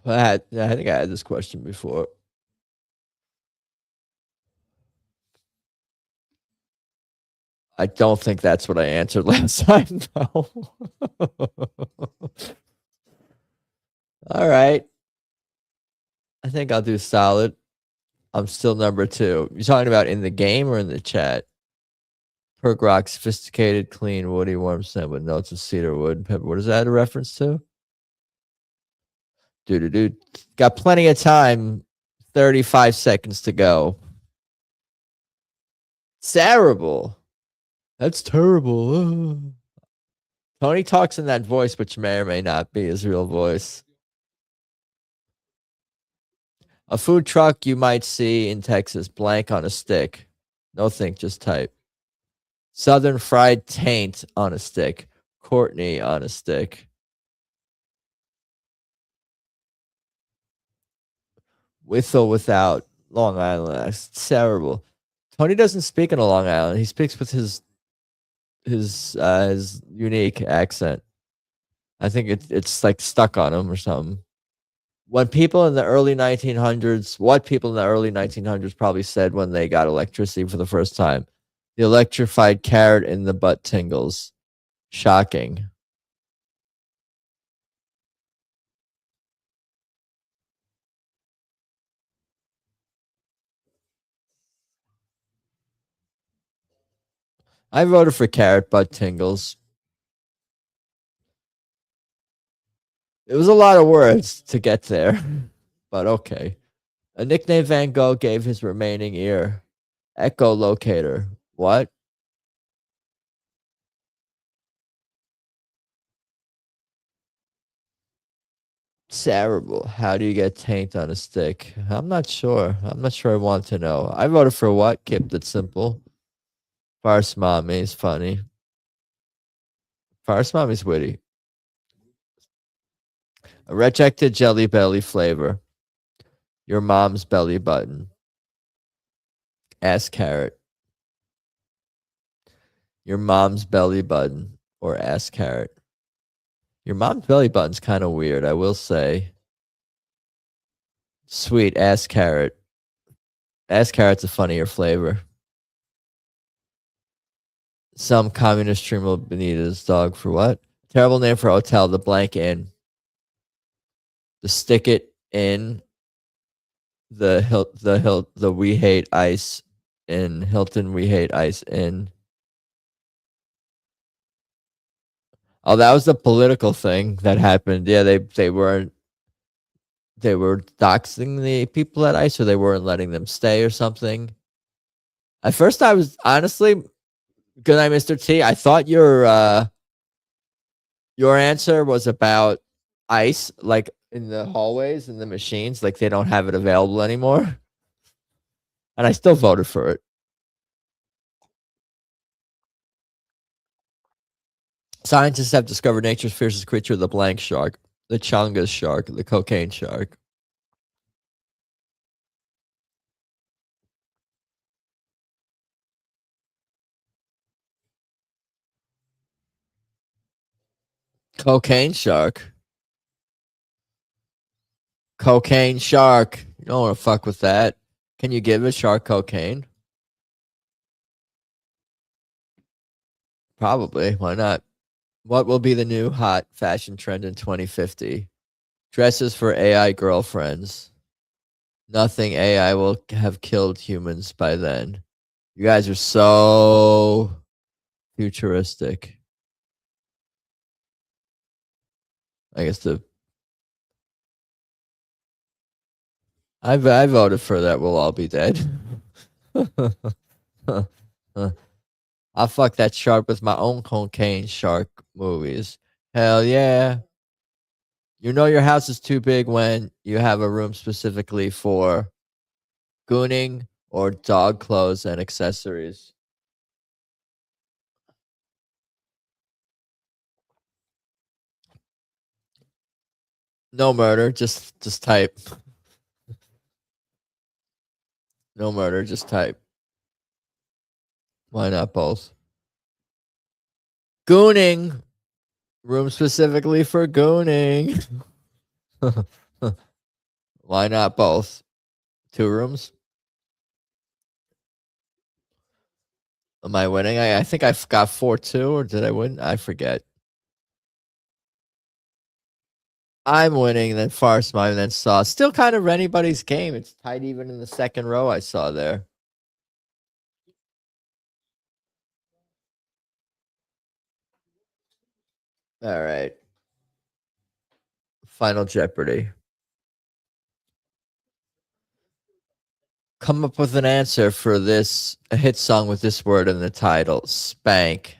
I think I had this question before. I don't think that's what I answered last time, though. All right. I think I'll do solid. I'm still number 2. You talking about in the game or in the chat? Perk rock, sophisticated, clean, woody, warm scent with notes of cedar wood and pepper. What is that a reference to? Dude. Got plenty of time. 35 seconds to go. Terrible. That's terrible. Tony talks in that voice, which may or may not be his real voice. A food truck you might see in Texas, blank on a stick. No think, just type. Southern fried taint on a stick. Courtney on a stick. With or without Long Island. That's terrible. Tony doesn't speak in a Long Island. He speaks with his unique accent. I think it's like stuck on him or something. What people in the early 1900s probably said when they got electricity for the first time. The electrified carrot in the butt tingles. Shocking. I voted for Carrot Butt Tingles. It was a lot of words to get there, but okay. A nickname Van Gogh gave his remaining ear. Echolocator. What? Cerebral. How do you get taint on a stick? I'm not sure. I'm not sure I want to know. I voted for what? Kept it simple. Farce Mommy is funny. Farce Mommy's witty. A rejected Jelly Belly flavor. Your mom's belly button. Ass carrot. Your mom's belly button or ass carrot. Your mom's belly button's kind of weird, I will say. Sweet ass carrot. Ass carrot's a funnier flavor. Some communist streamer Benita's dog for what? Terrible name for hotel, the blank inn. The stick it in the we hate ice in Hilton we hate ice in. Oh, that was the political thing that happened. Yeah, they were doxing the people at ICE, or they weren't letting them stay or something. At first, I was honestly, good night, Mr. T. I thought your answer was about ICE, like in the hallways and the machines, like they don't have it available anymore. And I still voted for it. Scientists have discovered nature's fiercest creature, the blank shark, the Chongas shark, the cocaine shark. Cocaine shark. Cocaine shark. You don't want to fuck with that. Can you give a shark cocaine? Probably. Why not? What will be the new hot fashion trend in 2050? Dresses for AI girlfriends. Nothing. AI will have killed humans by then. You guys are so futuristic. I guess I voted for that. We'll all be dead. I'll fuck that shark with my own cocaine shark movies. Hell yeah. You know your house is too big when you have a room specifically for gooning or dog clothes and accessories. No murder, just type. No murder, just type. Why not both? Gooning. Room specifically for gooning. Why not both? 2 rooms? Am I winning? I think I got 4-2, or did I win? I forget. I'm winning, then Farce Mime, then Saw. Still kind of anybody's game. It's tight even in the second row I saw there. All right. Final Jeopardy. Come up with an answer for this, a hit song with this word in the title. Spank.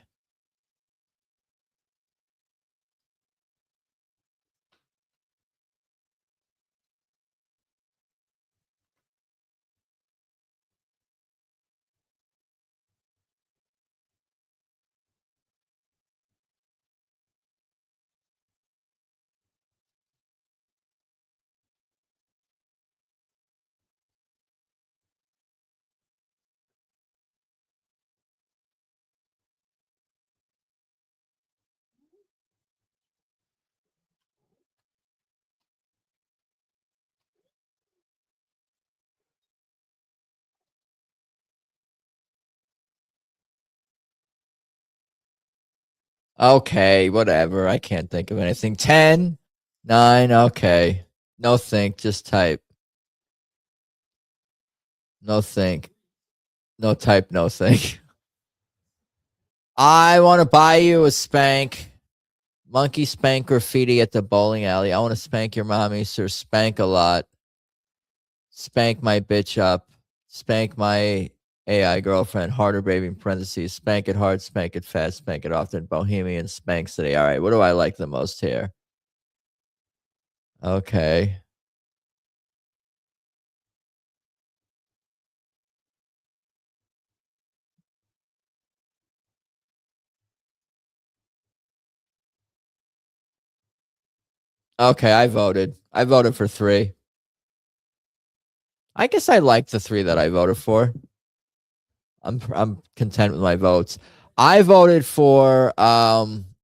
Okay, whatever. I can't think of anything. 10, 9, okay. No think, just type. No think. No type, no think. I want to buy you a spank. Monkey spank graffiti at the bowling alley. I want to spank your mommy, sir. Spank a lot. Spank my bitch up. Spank my AI girlfriend. Harder baby in parentheses. Spank it hard. Spank it fast. Spank it often. Bohemian spank city. All right. What do I like the most here? Okay. Okay, I voted. I voted for 3. I guess I like the 3 that I voted for. I'm content with my votes. I voted for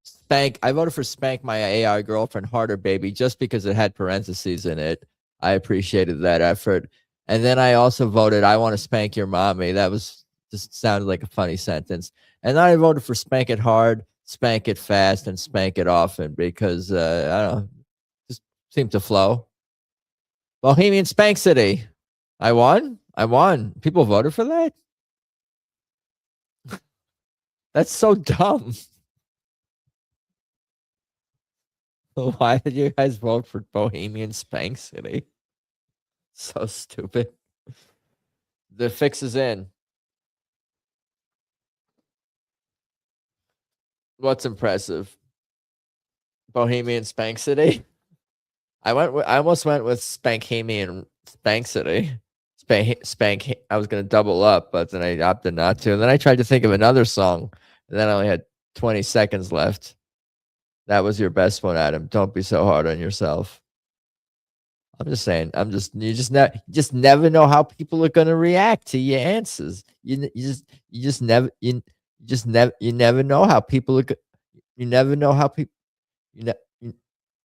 spank. I voted for spank my AI girlfriend harder baby just because it had parentheses in it. I appreciated that effort. And then I also voted I want to spank your mommy. That was just sounded like a funny sentence. And then I voted for spank it hard, spank it fast, and spank it often because I don't know, just seemed to flow. Bohemian Spank City. I won. I won. People voted for that. That's so dumb. Why did you guys vote for Bohemian Spank City? So stupid. The fix is in. What's impressive? Bohemian Spank City. I almost went with Spankhamian Spank City. Spank. I was gonna double up, but then I opted not to. And then I tried to think of another song, and then I only had 20 seconds left. That was your best one, Adam. Don't be so hard on yourself. I'm just saying. You just never know how people are gonna react to your answers. You never know how people are. You never know how people.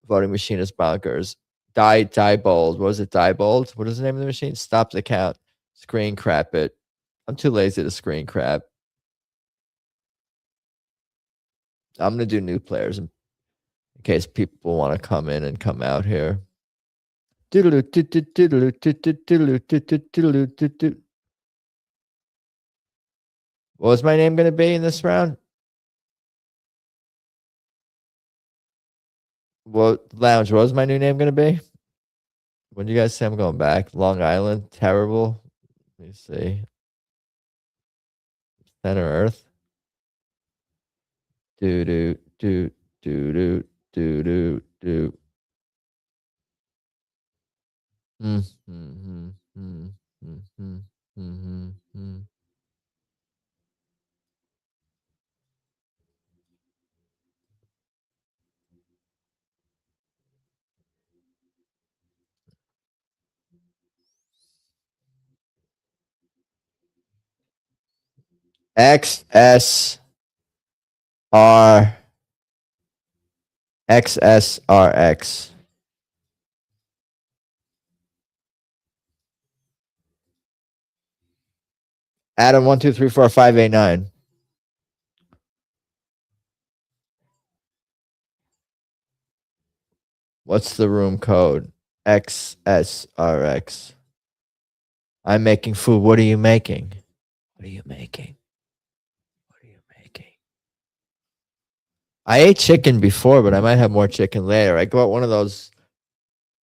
Voting machine is bonkers. Diebold. What was it? Diebold. What is the name of the machine? Stop the count. Screen crap it. I'm too lazy to screen crap. I'm gonna do new players in case people want to come in and come out here. What was my name going to be in this round? What lounge? What was my new name going to be? When do you guys say I'm going back? Long Island, terrible. Let me see. Center Earth. Do do do do do do do do. XSR XSRX. Adam 1 2 3 4 5 8 9. What's the room code? XSRX. I'm making food. What are you making? What are you making? What are you making? I ate chicken before, but I might have more chicken later. I got one of those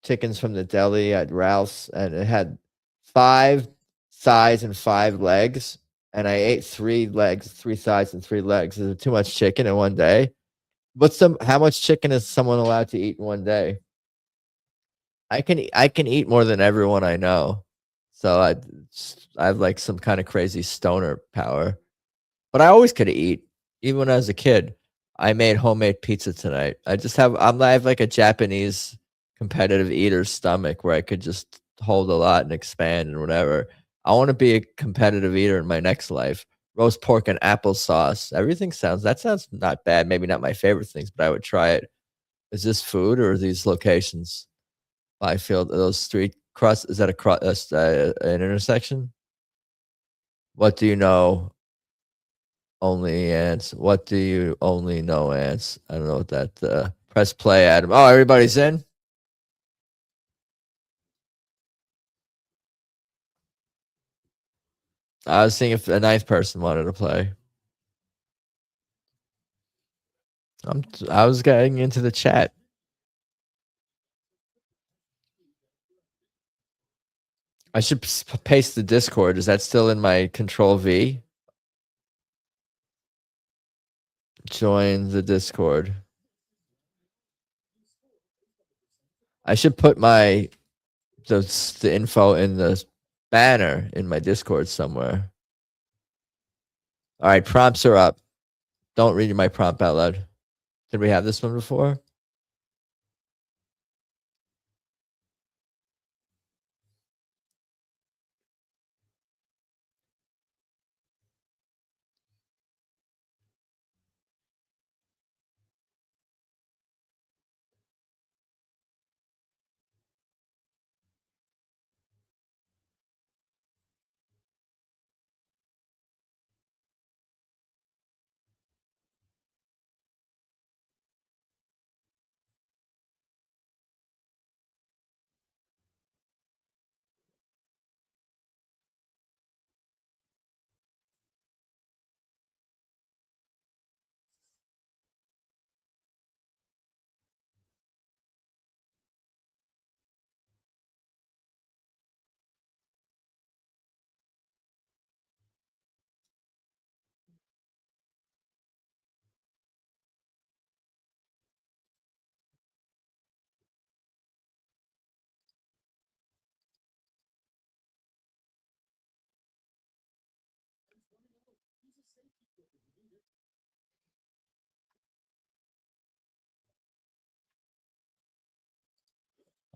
chickens from the deli at Ralph's, and it had 5 thighs and 5 legs. And I ate 3 legs, 3 thighs, and 3 legs. Is it too much chicken in one day? How much chicken is someone allowed to eat in one day? I can eat more than everyone I know. So I have like some kind of crazy stoner power. But I always could eat, even when I was a kid. I made homemade pizza tonight. I have like a Japanese competitive eater's stomach where I could just hold a lot and expand and whatever. I want to be a competitive eater in my next life. Roast pork and applesauce. That sounds not bad. Maybe not my favorite things, but I would try it. Is this food or are these locations? I feel those street cross. Is that an intersection? What do you know? Only ants. What do you only know ants? I don't know what that. Press play, Adam. Oh, everybody's in. I was seeing if a 9th person wanted to play. I was getting into the chat. I should paste the Discord. Is that still in my Control V? Join the Discord. I should put the info in the banner in my Discord somewhere. All right, prompts are up. Don't read my prompt out loud. Did we have this one before?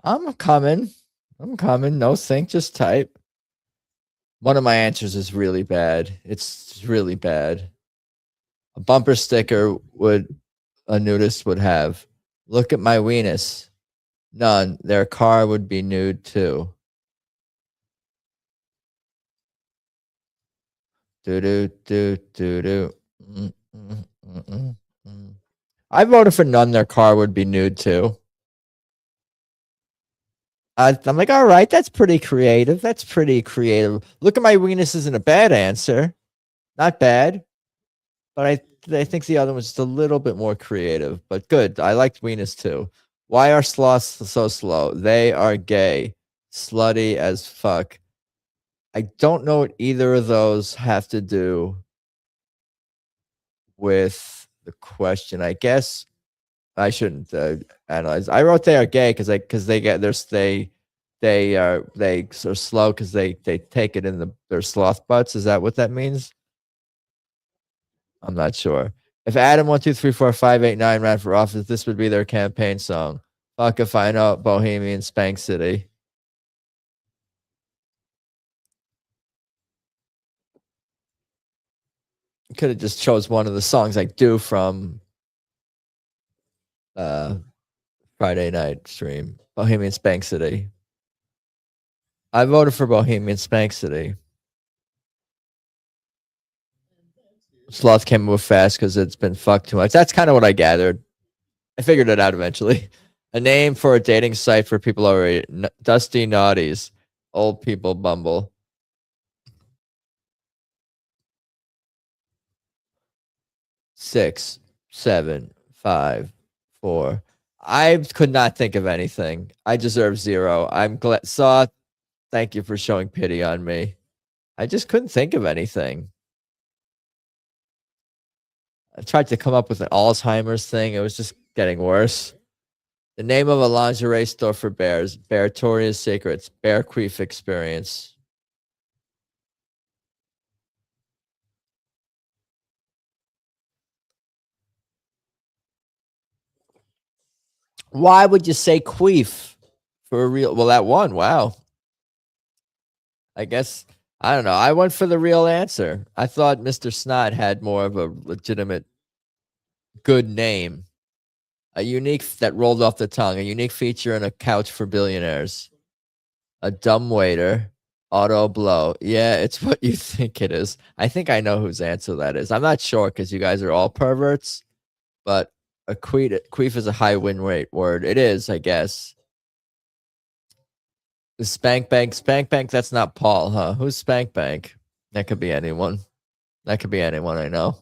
I'm coming. No sync, just type. One of my answers is really bad. It's really bad. A bumper sticker a nudist would have. Look at my weenus. None. Their car would be nude too. Do do do do do. I voted for none. Their car would be nude too. I'm like, all right, that's pretty creative. Look at my weenus isn't a bad answer. Not bad. But I think the other one's just a little bit more creative. But good. I liked weenus too. Why are sloths so slow? They are gay. Slutty as fuck. I don't know what either of those have to do with the question. I guess I shouldn't analyze. I wrote they are gay because they get they are slow because they take it in their sloth butts. Is that what that means? I'm not sure. If Adam 1234589 ran for office, this would be their campaign song. Fuck if I know Bohemian Spank City. Could have just chose one of the songs I do from Friday night stream. Bohemian Spank City. I voted for Bohemian Spank City. Sloth came up fast because it's been fucked too much. That's kind of what I gathered. I figured it out eventually. A name for a dating site for people already. Dusty Naughties. Old people Bumble. Six, 7, 5, 4. I could not think of anything. I deserve 0. I'm glad. Saw. Thank you for showing pity on me. I just couldn't think of anything. I tried to come up with an Alzheimer's thing. It was just getting worse. The name of a lingerie store for bears. Beartoria's Secrets. Bear Queef Experience. Why would you say queef for a real? Well, that one. Wow. I guess, I don't know. I went for the real answer. I thought Mr. Snot had more of a legitimate good name. A unique that rolled off the tongue. A unique feature in a couch for billionaires. A dumb waiter. Auto blow. Yeah, it's what you think it is. I think I know whose answer that is. I'm not sure because you guys are all perverts, but a queef is a high win rate word. It is, I guess. The Spank Bank. Spank Bank, that's not Paul, huh? Who's Spank Bank? That could be anyone. That could be anyone I know.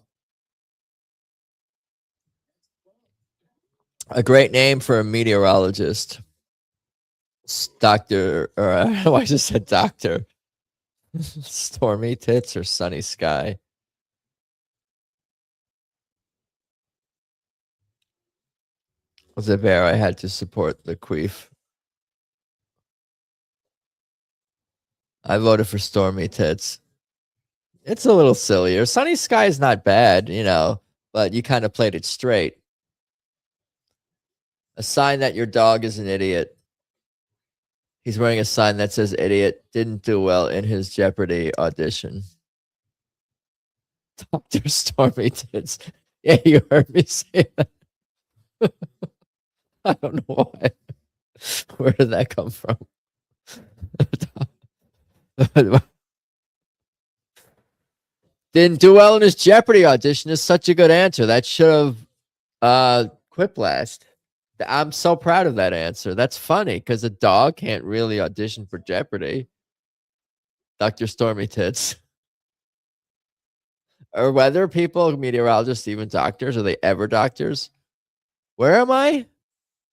A great name for a meteorologist. Doctor, or I don't know why I just said doctor. Stormy tits or sunny sky. As a bear, I had to support the queef. I voted for stormy tits. It's a little sillier. Sunny sky is not bad, you know, but you kind of played it straight. A sign that your dog is an idiot. He's wearing a sign that says idiot. Didn't do well in his Jeopardy audition. Dr. Stormy Tits. Yeah, you heard me say that. I don't know why. Where did that come from? Didn't do well in his Jeopardy audition is such a good answer. That should have Quiplash. I'm so proud of that answer. That's funny because a dog can't really audition for Jeopardy. Dr. Stormy Tits. Or whether people, meteorologists, even doctors, are they ever doctors? Where am I?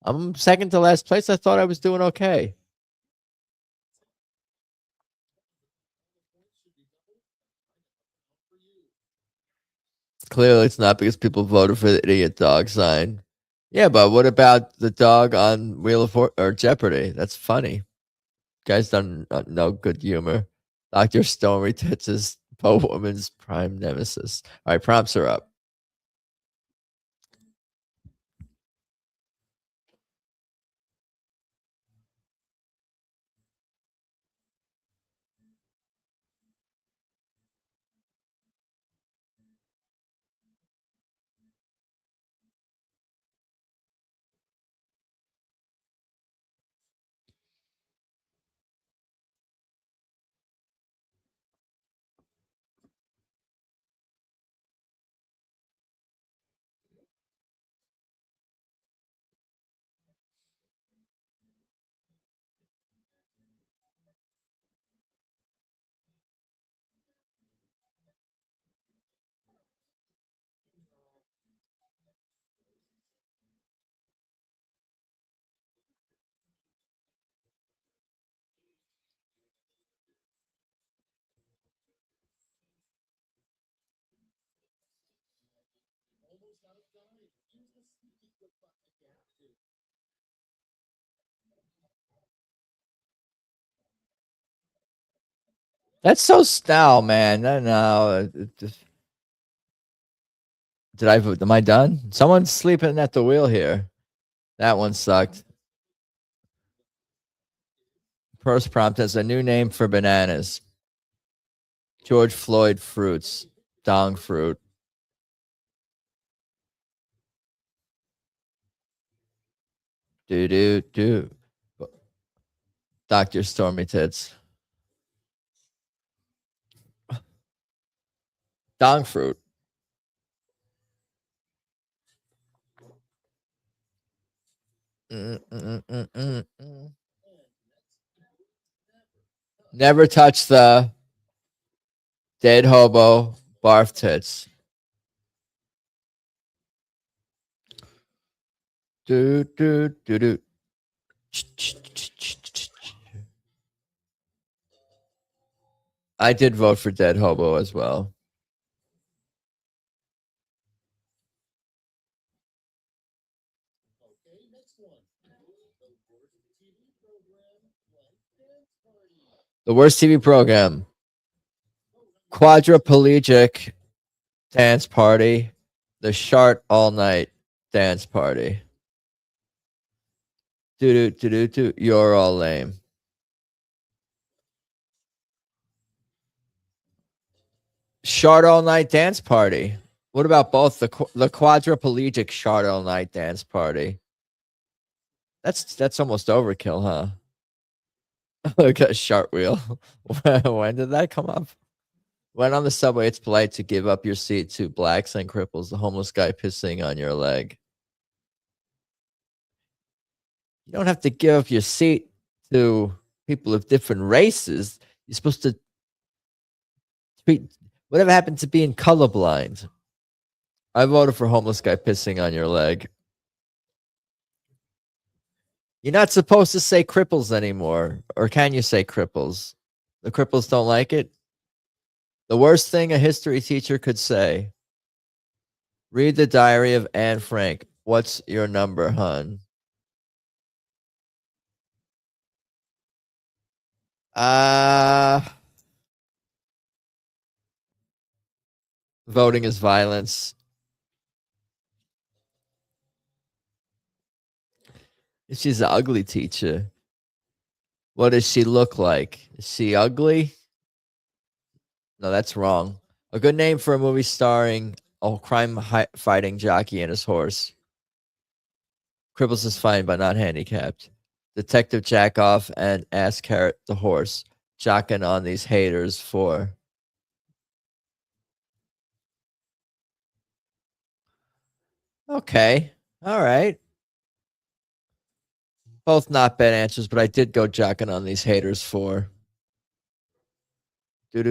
I'm second to last place. I thought I was doing okay. Clearly, it's not because people voted for the idiot dog sign. Yeah, but what about the dog on Wheel of or Jeopardy? That's funny. Guys done no good humor. Dr. Stormy Tits is Poe Woman's prime nemesis. All right, prompts are up. That's so style, man. No. Did I vote? Am I done? Someone's sleeping at the wheel here. That one sucked. First prompt has a new name for bananas. George Floyd fruits. Dong fruit. Do. Dr. Stormy Tits. Dong fruit. Never touch the dead hobo barf tits. Do. I did vote for dead hobo as well. The worst TV program. Quadriplegic dance party. The Shart All Night dance party. Do. You're all lame. Shart All Night dance party. What about both the quadriplegic Shart All Night dance party? That's almost overkill, huh? Look at Shart Wheel. When did that come up? When on the subway, it's polite to give up your seat to blacks and cripples. The homeless guy pissing on your leg. You don't have to give up your seat to people of different races. You're supposed to treat whatever happened to being colorblind. I voted for homeless guy pissing on your leg. You're not supposed to say cripples anymore. Or can you say cripples? The cripples don't like it? The worst thing a history teacher could say. Read the diary of Anne Frank. What's your number, hun? Voting is violence. She's an ugly teacher. What does she look like? Is she ugly? No, that's wrong. A good name for a movie starring a crime-fighting jockey and his horse. Cripples is fine, but not handicapped. Detective Jackoff and Ass Carrot the horse. Jocking on these haters for. Okay. All right. Both not bad answers, but I did go jocking on these haters for. The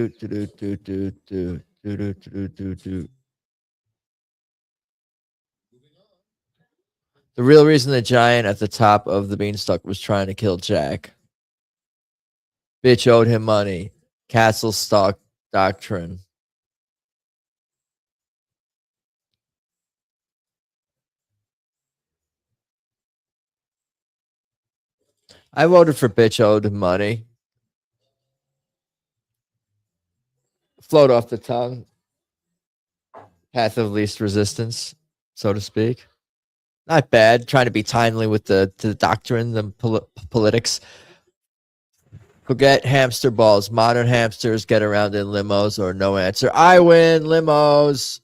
real reason the giant at the top of the beanstalk was trying to kill Jack. Bitch owed him money. Castle stock doctrine. I voted for bitch owed him money. Float off the tongue. Path of least resistance, so to speak. Not bad. Trying to be timely with the doctrine, the politics. Forget hamster balls. Modern hamsters get around in limos or no answer. I win limos.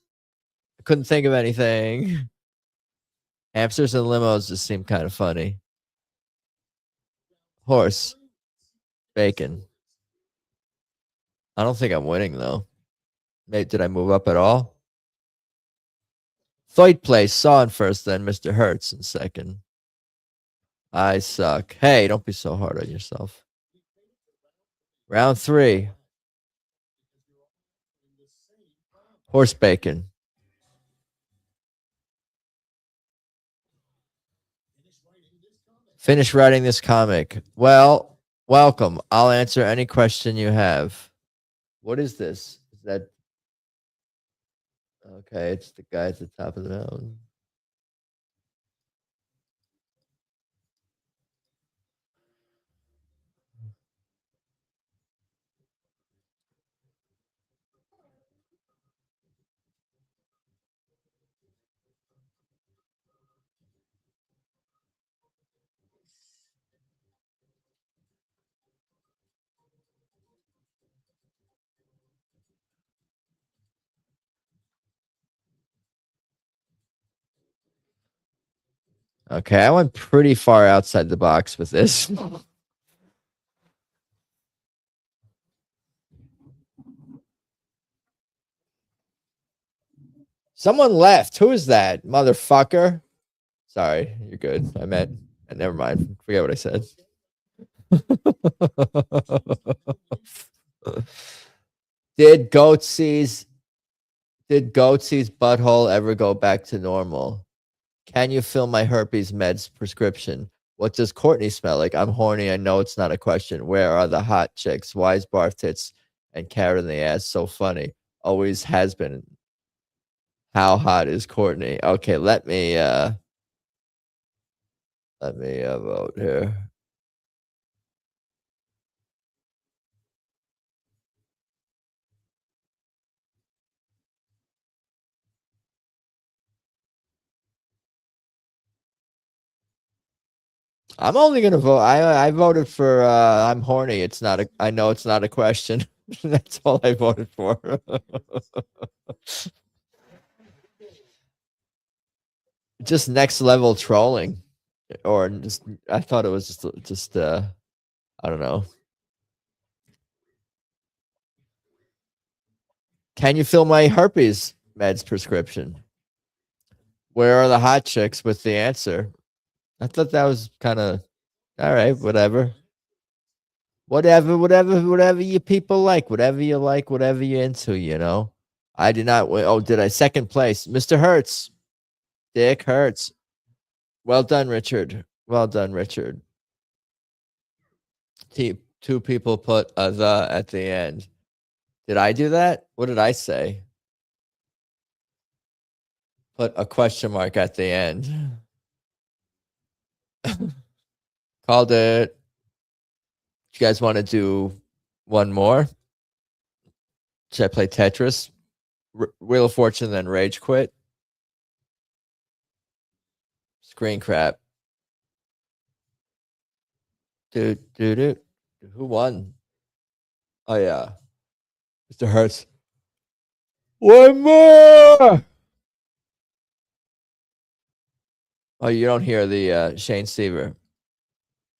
I couldn't think of anything. Hamsters and limos just seem kind of funny. Horse. Bacon. I don't think I'm winning though. Maybe, did I move up at all? Third place, Saw in first, then Mr. Hertz in second. I suck. Hey, don't be so hard on yourself. Round 3. Horse bacon. Finish writing this comic. Well, welcome. I'll answer any question you have. What is this? Is that... Okay, it's the guy at the top of the mountain. Okay, I went pretty far outside the box with this. Someone left. Who is that, motherfucker? Sorry, you're good. I meant, never mind. Forget what I said. Did Goatsee's butthole ever go back to normal? Can you fill my herpes meds prescription? What does Courtney smell like? I'm horny. I know it's not a question. Where are the hot chicks? Why is bar tits and carrot in the ass so funny? Always has been. How hot is Courtney? Okay, let me vote here. I'm only gonna vote. I voted for I'm horny. It's not a I know it's not a question. That's all I voted for. Just next level trolling. Or just I thought it was just I don't know. Can you fill my herpes meds prescription? Where are the hot chicks with the answer? I thought that was kind of all right, whatever. Whatever you people like, whatever you're into, you know. I did not win. Oh, did I? Second place, Mr. Hertz. Dick Hertz. Well done, Richard. Well done, Richard. Two people put a the at the end. Did I do that? What did I say? Put a question mark at the end. Called it. You guys want to do one more? Should I play Tetris? Wheel of Fortune, then Rage Quit? Screen crap. Dude. Who won? Oh, yeah. Mr. Hertz. One more! Oh, you don't hear the Shane Seaver.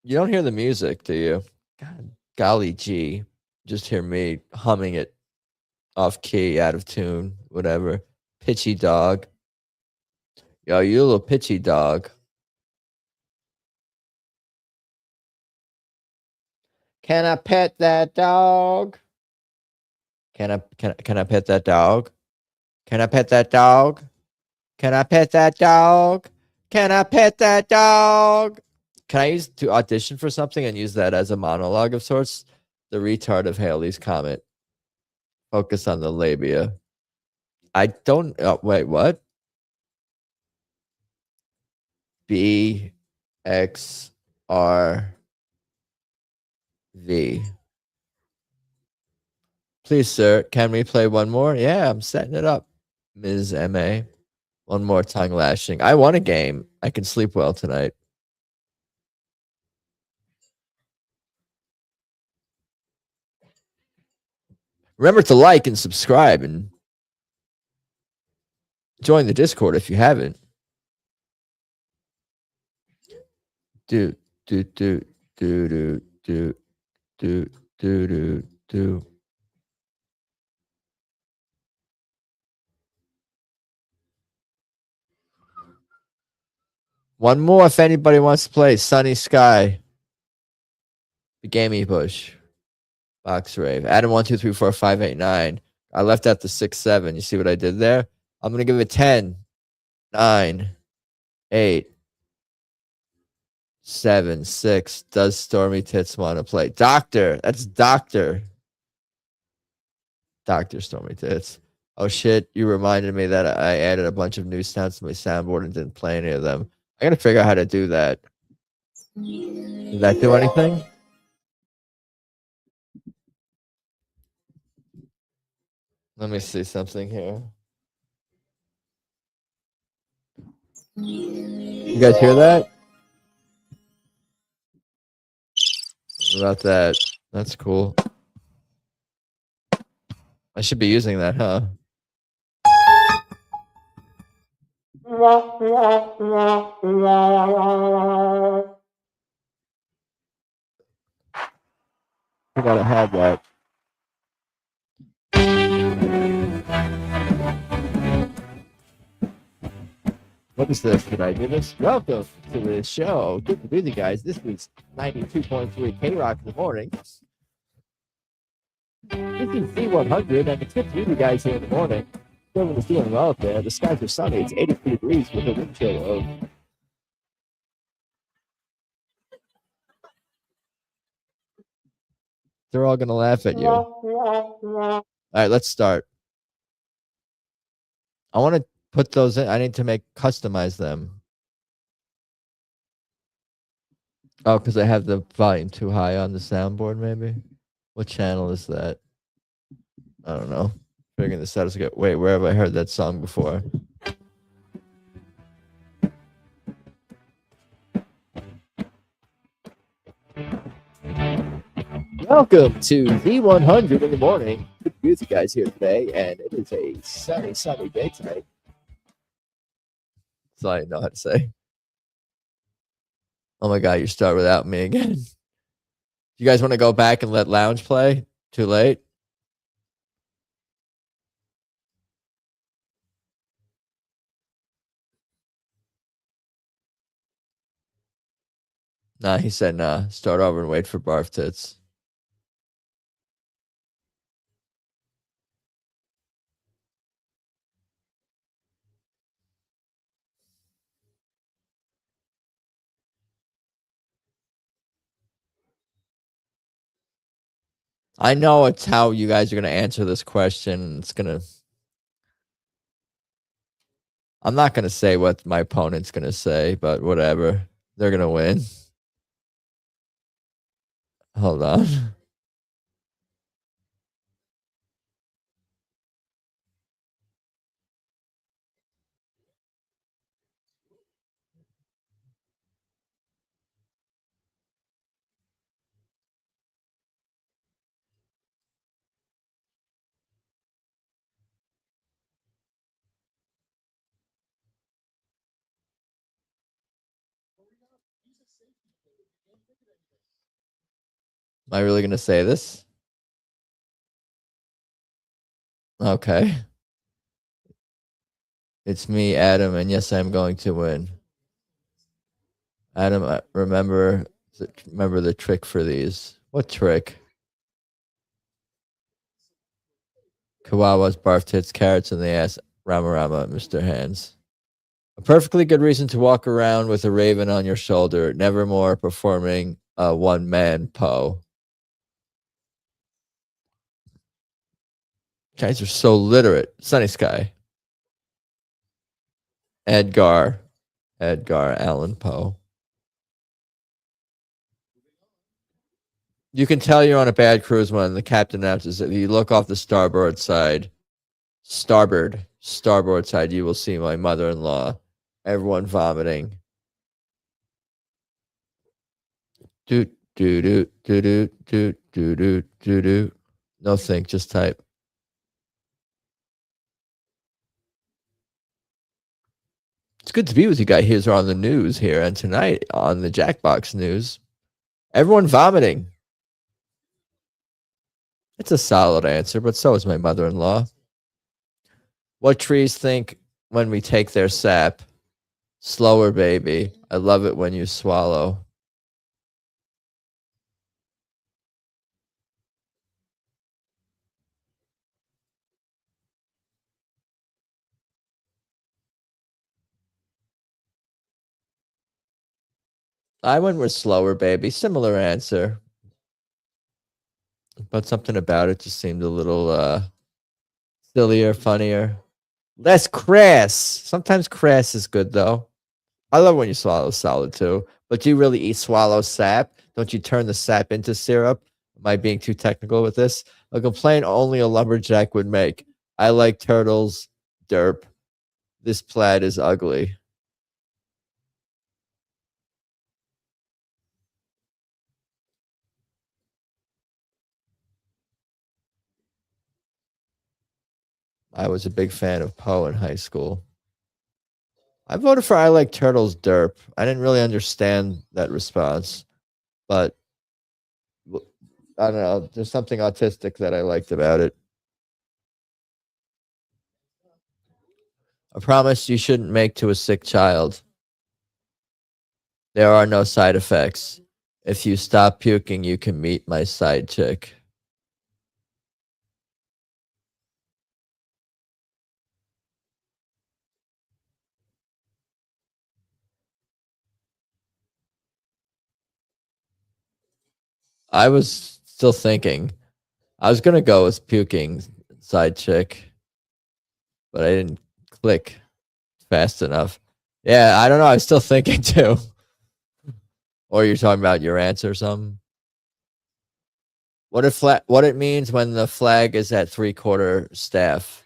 You don't hear the music, do you? God, golly gee. Just hear me humming it off key, out of tune, whatever. Pitchy dog. Yo, you little pitchy dog. Can I pet that dog? Can I pet that dog? Can I pet that dog? Can I pet that dog? Can I pet that dog? Can I use to audition for something and use that as a monologue of sorts? The retard of Haley's Comet. Focus on the labia. I don't. Wait, what? B X R V. Please, sir, can we play one more? Yeah, I'm setting it up. Ms. M.A. One more tongue lashing. I won a game. I can sleep well tonight. Remember to like and subscribe and join the Discord if you haven't. Do. One more if anybody wants to play. Sunny Sky. The Gamey Bush. Box Rave. Adam 1, 2, 3, 4, 5, 8, 9. I left out the 6, 7. You see what I did there? I'm gonna give it 10, 9, 8, 7, 6. Does Stormy Tits want to play? Doctor. That's Doctor. Dr. Stormy Tits. Oh shit, you reminded me that I added a bunch of new sounds to my soundboard and didn't play any of them. I gotta figure out how to do that. Did that do anything? Let me see something here. You guys hear that? What about that? That's cool. I should be using that, huh? I gotta have that. What is this? Did I do this? Welcome to the show. Good to be with you guys. This week's 92.3 K-Rock in the morning. This is Z100, and it's good to be with you guys here in the morning. Everyone's doing well up there. The skies are sunny. It's 83 degrees with a wind chill of... They're all going to laugh at you. All right, let's start. I want to put those in. I need to customize them. Oh, because I have the volume too high on the soundboard, maybe? What channel is that? I don't know. Figuring this out as I go. Wait, where have I heard that song before? Welcome to Z100 in the morning. Good to be with you guys here today, and it is a sunny day tonight. That's all I know how to say. Oh my god, you start without me again. You guys want to go back and let Lounge play? Too late? Nah, he said nah. Start over and wait for Barf Tits. I know it's how you guys are going to answer this question. I'm not going to say what my opponent's going to say, but whatever. They're going to win. Hold on. Am I really going to say this? Okay. It's me, Adam, and yes, I'm going to win. Adam, remember the trick for these. What trick? Kawawas, barf tits, carrots in the ass, Rama Rama, Mr. Hands. A perfectly good reason to walk around with a raven on your shoulder, nevermore performing a one-man Poe. Guys are so literate. Sunny Sky. Edgar Allan Poe. You can tell you're on a bad cruise when the captain announces that if you look off the starboard side, you will see my mother-in-law. Everyone vomiting. Do do do do do do do do do do. No think, just type. It's good to be with you guys here on the news here, and tonight on the Jackbox news, everyone vomiting. It's a solid answer, but so is my mother-in-law. What trees think when we take their sap? Slower, baby. I love it when you swallow. I went with slower, baby. Similar answer. But something about it just seemed a little sillier, funnier. Less crass. Sometimes crass is good, though. I love when you swallow solid, too. But do you really swallow sap? Don't you turn the sap into syrup? Am I being too technical with this? A complaint only a lumberjack would make. I like turtles. Derp. This plaid is ugly. I was a big fan of Poe in high school. I voted for I like turtles derp. I didn't really understand that response, but I don't know. There's something autistic that I liked about it. A promise you shouldn't make to a sick child. There are no side effects. If you stop puking, you can meet my side chick. I was still thinking. I was going to go with puking side chick, but I didn't click fast enough. Yeah, I don't know. I was still thinking too. Or you're talking about your answer or something? What it means when the flag is at 3/4 staff.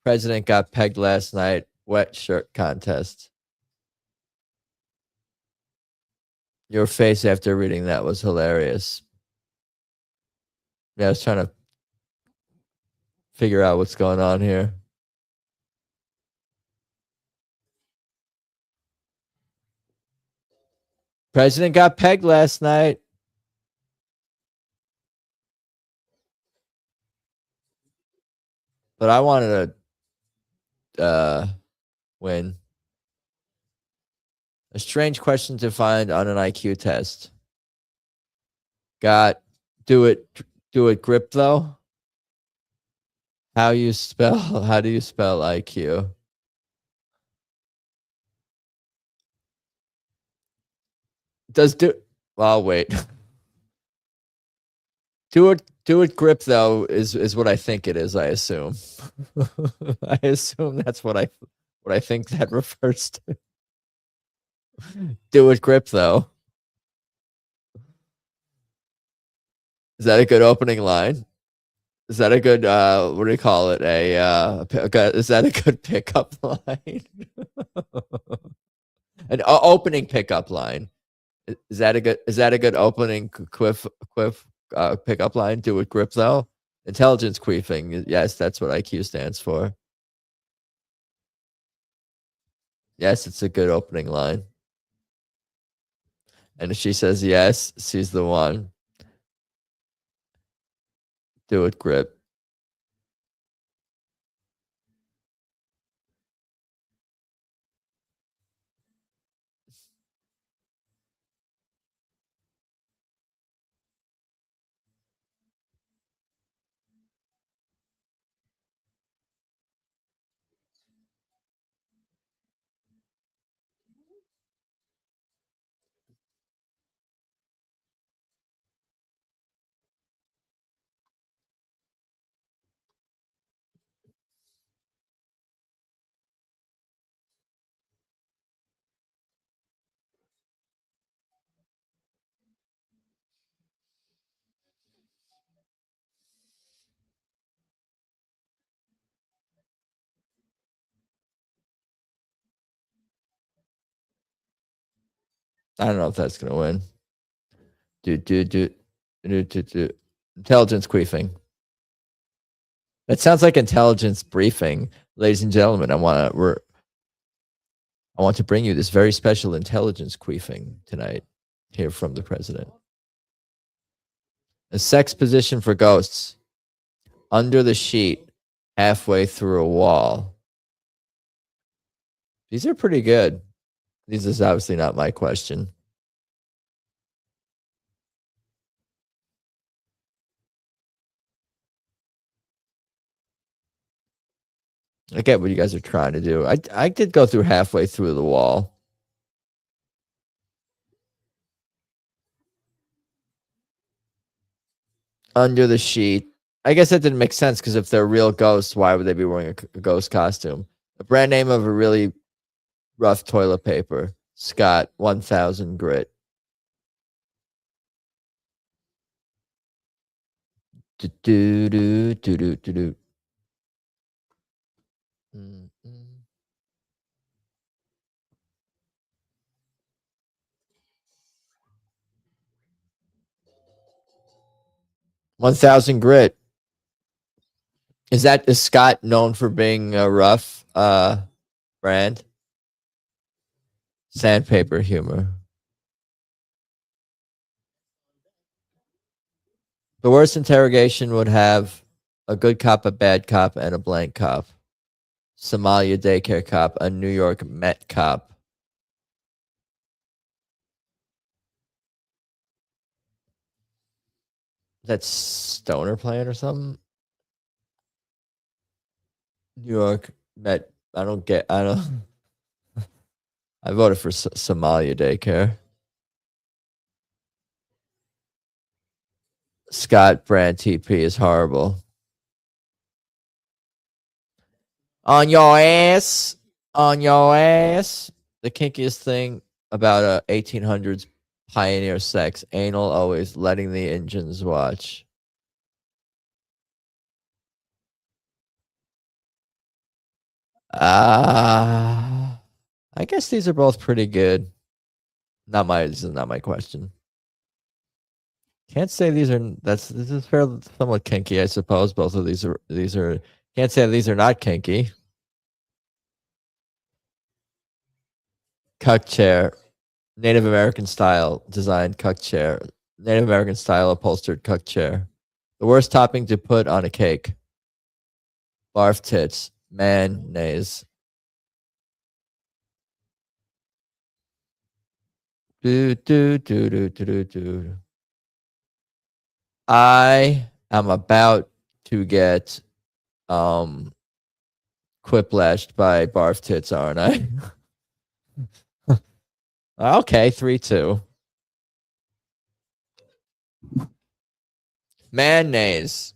President got pegged last night. Wet shirt contest. Your face after reading that was hilarious. Yeah, I was trying to figure out what's going on here. President got pegged last night. But I wanted to win. A strange question to find on an IQ test. Do it grip though? How do you spell IQ? Well, wait. Do it Do it grip though is what I think it is. I assume. I assume that's what I think that refers to. Do it grip though. Is that a good opening line? Is that a good what do you call it? Is that a good pickup line? An opening pickup line. Is that a good opening quiff pickup line? Do it grip though. Intelligence queefing. Yes, that's what IQ stands for. Yes, it's a good opening line. And if she says yes, she's the one. Do it grip. I don't know if that's gonna win. Do. Intelligence queefing. That sounds like intelligence briefing, ladies and gentlemen. I want to bring you this very special intelligence queefing tonight. Here from the president. A sex position for ghosts. Under the sheet, halfway through a wall. These are pretty good. This is obviously not my question. I get what you guys are trying to do. I did go through halfway through the wall. Under the sheet. I guess that didn't make sense because if they're real ghosts, why would they be wearing a ghost costume? The brand name of a really rough toilet paper. Scott, 1000 grit. Do. 1000 grit. Is Scott known for being a rough brand? Sandpaper humor. The worst interrogation would have a good cop, a bad cop, and a blank cop. Somalia daycare cop, a New York Met cop. That's Stoner playing or something? New York Met. I don't. I voted for Somalia daycare. Scott brand TP is horrible. On your ass. On your ass. The kinkiest thing about 1800s pioneer sex. Anal always letting the engines watch. I guess these are both pretty good. This is not my question. Can't say these are. This is fairly somewhat kinky, I suppose. Both of these are. Can't say these are not kinky. Cuck chair, Native American style designed cuck chair, Native American style upholstered cuck chair. The worst topping to put on a cake. Barf tits, mayonnaise. Do. I am about to get quiplashed by barf tits, aren't I? Okay, 3-2. Mayonnaise.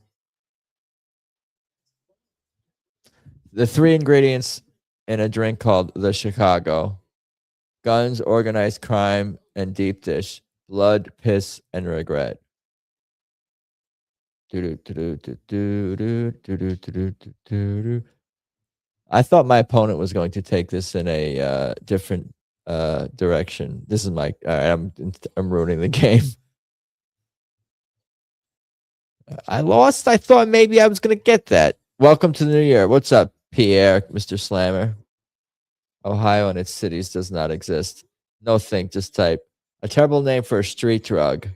The 3 ingredients in a drink called the Chicago: guns, organized crime, and deep dish. Blood, piss, and regret. I thought my opponent was going to take this in a different direction. This is my. I'm ruining the game. I lost. I thought maybe I was going to get that. Welcome to the new year. What's up, Pierre, Mr. Slammer? Ohio and its cities does not exist. No think, just type. A terrible name for a street drug.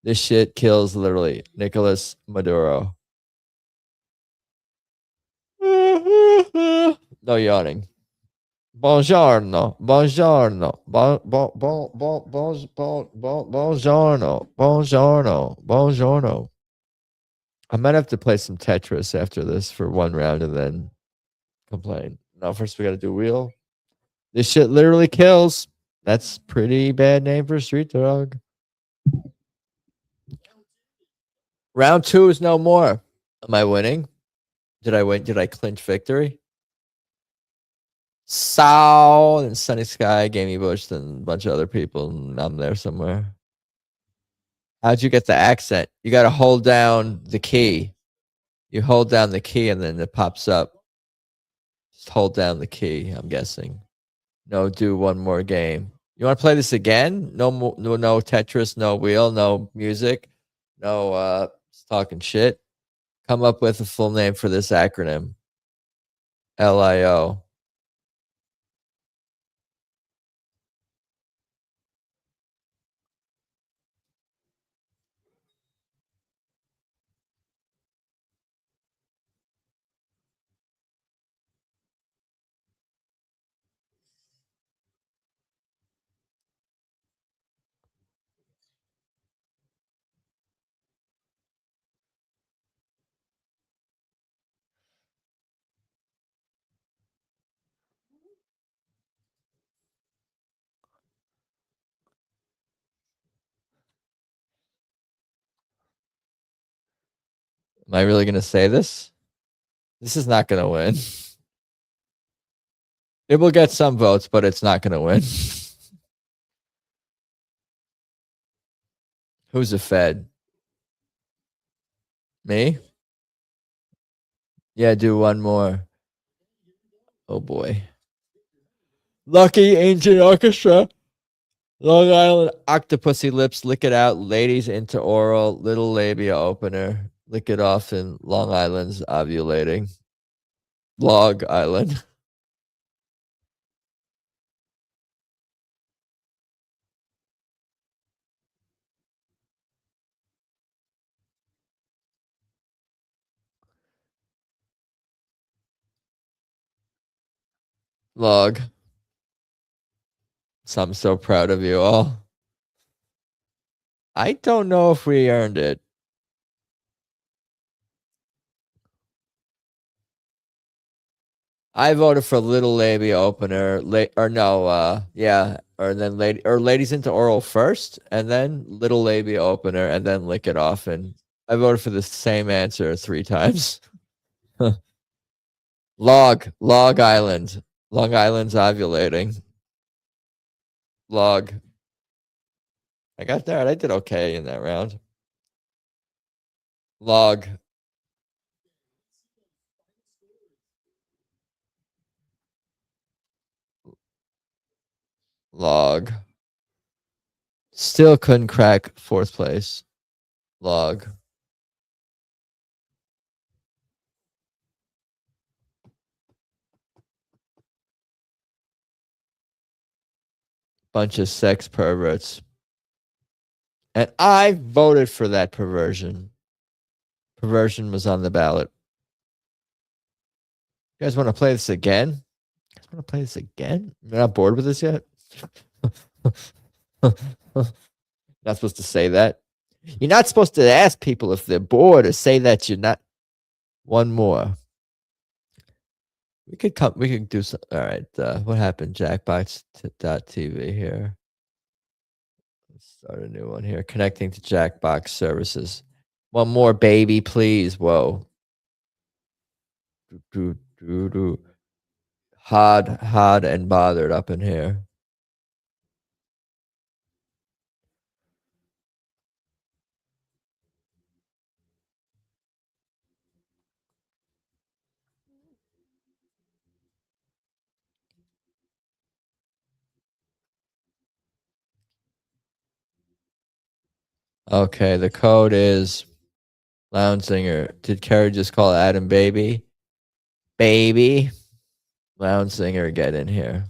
This shit kills literally. Nicolas Maduro. No yawning. Buongiorno. Buongiorno. Buongiorno. Buongiorno. Buongiorno. I might have to play some Tetris after this for one round and then complain. No, first we got to do wheel. This shit literally kills. That's pretty bad name for a street drug. Round 2 is no more. Am I winning? Did I win? Did I clinch victory? Sal and Sunny Sky, Gamey Bush, and a bunch of other people. And I'm there somewhere. How'd you get the accent? You got to hold down the key. You hold down the key and then it pops up. Just hold down the key, I'm guessing. No, do one more game. You want to play this again? No Tetris, no wheel, no music, no talking shit. Come up with a full name for this acronym. LIO. Am I really going to say this? This is not going to win. It will get some votes, but it's not going to win. Who's a Fed? Me? Yeah, do one more. Oh boy. Lucky Ancient Orchestra. Long Island Octopussy Lips. Lick it out. Ladies into oral. Little labia opener. Lick it off in Long Island's ovulating. Log Island. Log. So I'm so proud of you all. I don't know if we earned it. I voted for Little Labia Opener, yeah, or then Ladies into Oral first, and then Little Labia Opener, and then Lick It Off. And I voted for the same answer 3 times. Log Island. Long Island's ovulating. Log. I got there. I did okay in that round. Log. Log. Still couldn't crack 4th place. Log. Bunch of sex perverts. And I voted for that perversion. Perversion was on the ballot. You guys want to play this again? You guys want to play this again? You're not bored with this yet? Not supposed to say that. You're not supposed to ask people if they're bored or say that you're not. One more. We could do some. All right. What happened? Jackbox.tv here. Let's start a new one here. Connecting to Jackbox services. One more, baby, please. Whoa. Hard and bothered up in here. Okay, the code is Lounge Singer. Did Carrie just call Adam baby? Baby. Lounge Singer, get in here.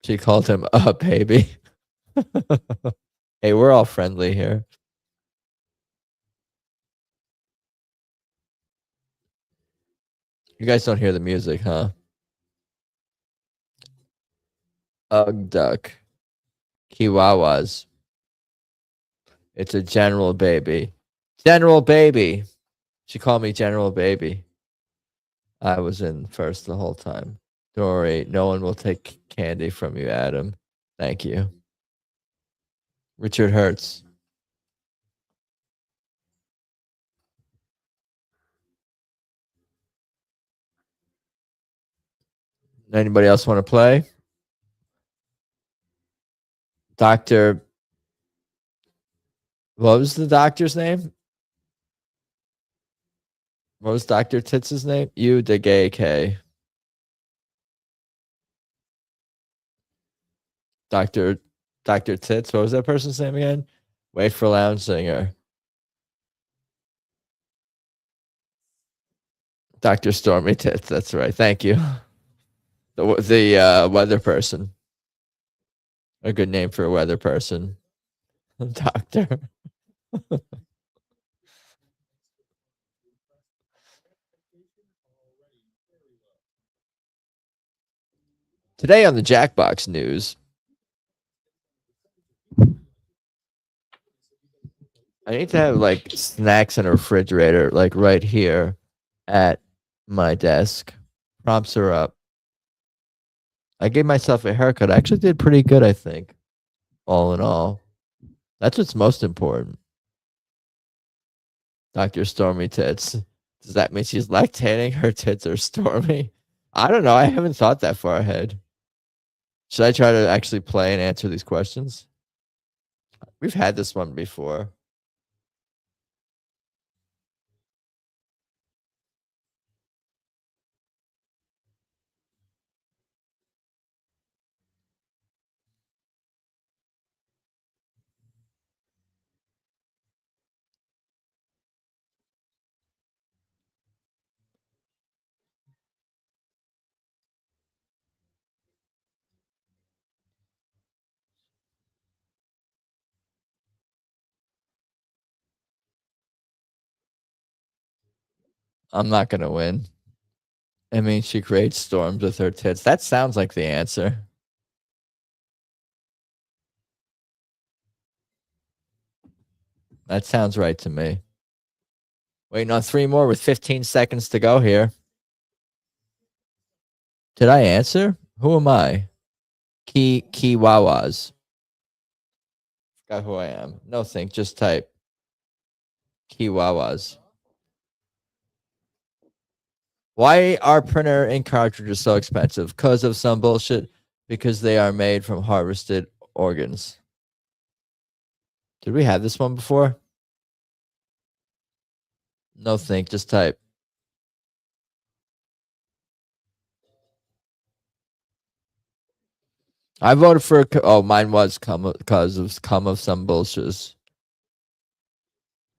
She called him a baby. Hey, we're all friendly here. You guys don't hear the music, huh? Ugg duck. Chihuahuas. It's a general baby. General baby. She called me General Baby. I was in first the whole time. Don't worry, no one will take candy from you, Adam. Thank you. Richard Hertz. Anybody else want to play? Dr. What was the doctor's name? What was Dr. Tits' name? You the gay K. Dr. Tits. What was that person's name again? Wait for Lounge Singer. Dr. Stormy Tits. That's right. Thank you. The weather person. A good name for a weather person. Doctor. Today on the Jackbox news, I need to have like snacks in a refrigerator, like right here at my desk. Prompts are up. I gave myself a haircut. I actually did pretty good, I think. All in all. That's what's most important. Dr. Stormy Tits. Does that mean she's lactating? Her tits are stormy? I don't know. I haven't thought that far ahead. Should I try to actually play and answer these questions? We've had this one before. I'm not going to win. I mean, she creates storms with her tits. That sounds like the answer. That sounds right to me. Waiting on 3 more with 15 seconds to go here. Did I answer? Who am I? Kiwawas. Forgot who I am. No think, just type. Kiwawas. Why are printer ink cartridges so expensive? Because of some bullshit. Because they are made from harvested organs. Did we have this one before? No think, just type. I voted for. Oh, mine was because of some bullshit.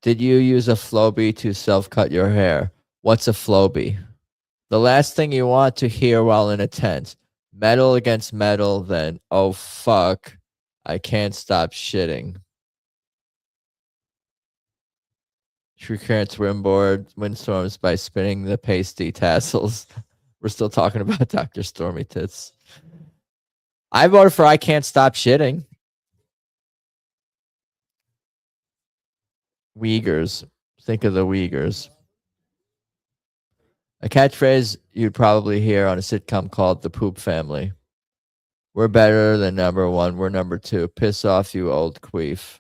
Did you use a Flowbee to self-cut your hair? What's a Flowbee? The last thing you want to hear while in a tent. Metal against metal, then, oh fuck, I can't stop shitting. Current swimboard, windstorms by spinning the pasty tassels. We're still talking about Dr. Stormy Tits. I voted for I can't stop shitting. Uyghurs. Think of the Uyghurs. A catchphrase you'd probably hear on a sitcom called The Poop Family. We're better than number 1. We're number 2. Piss off, you old queef.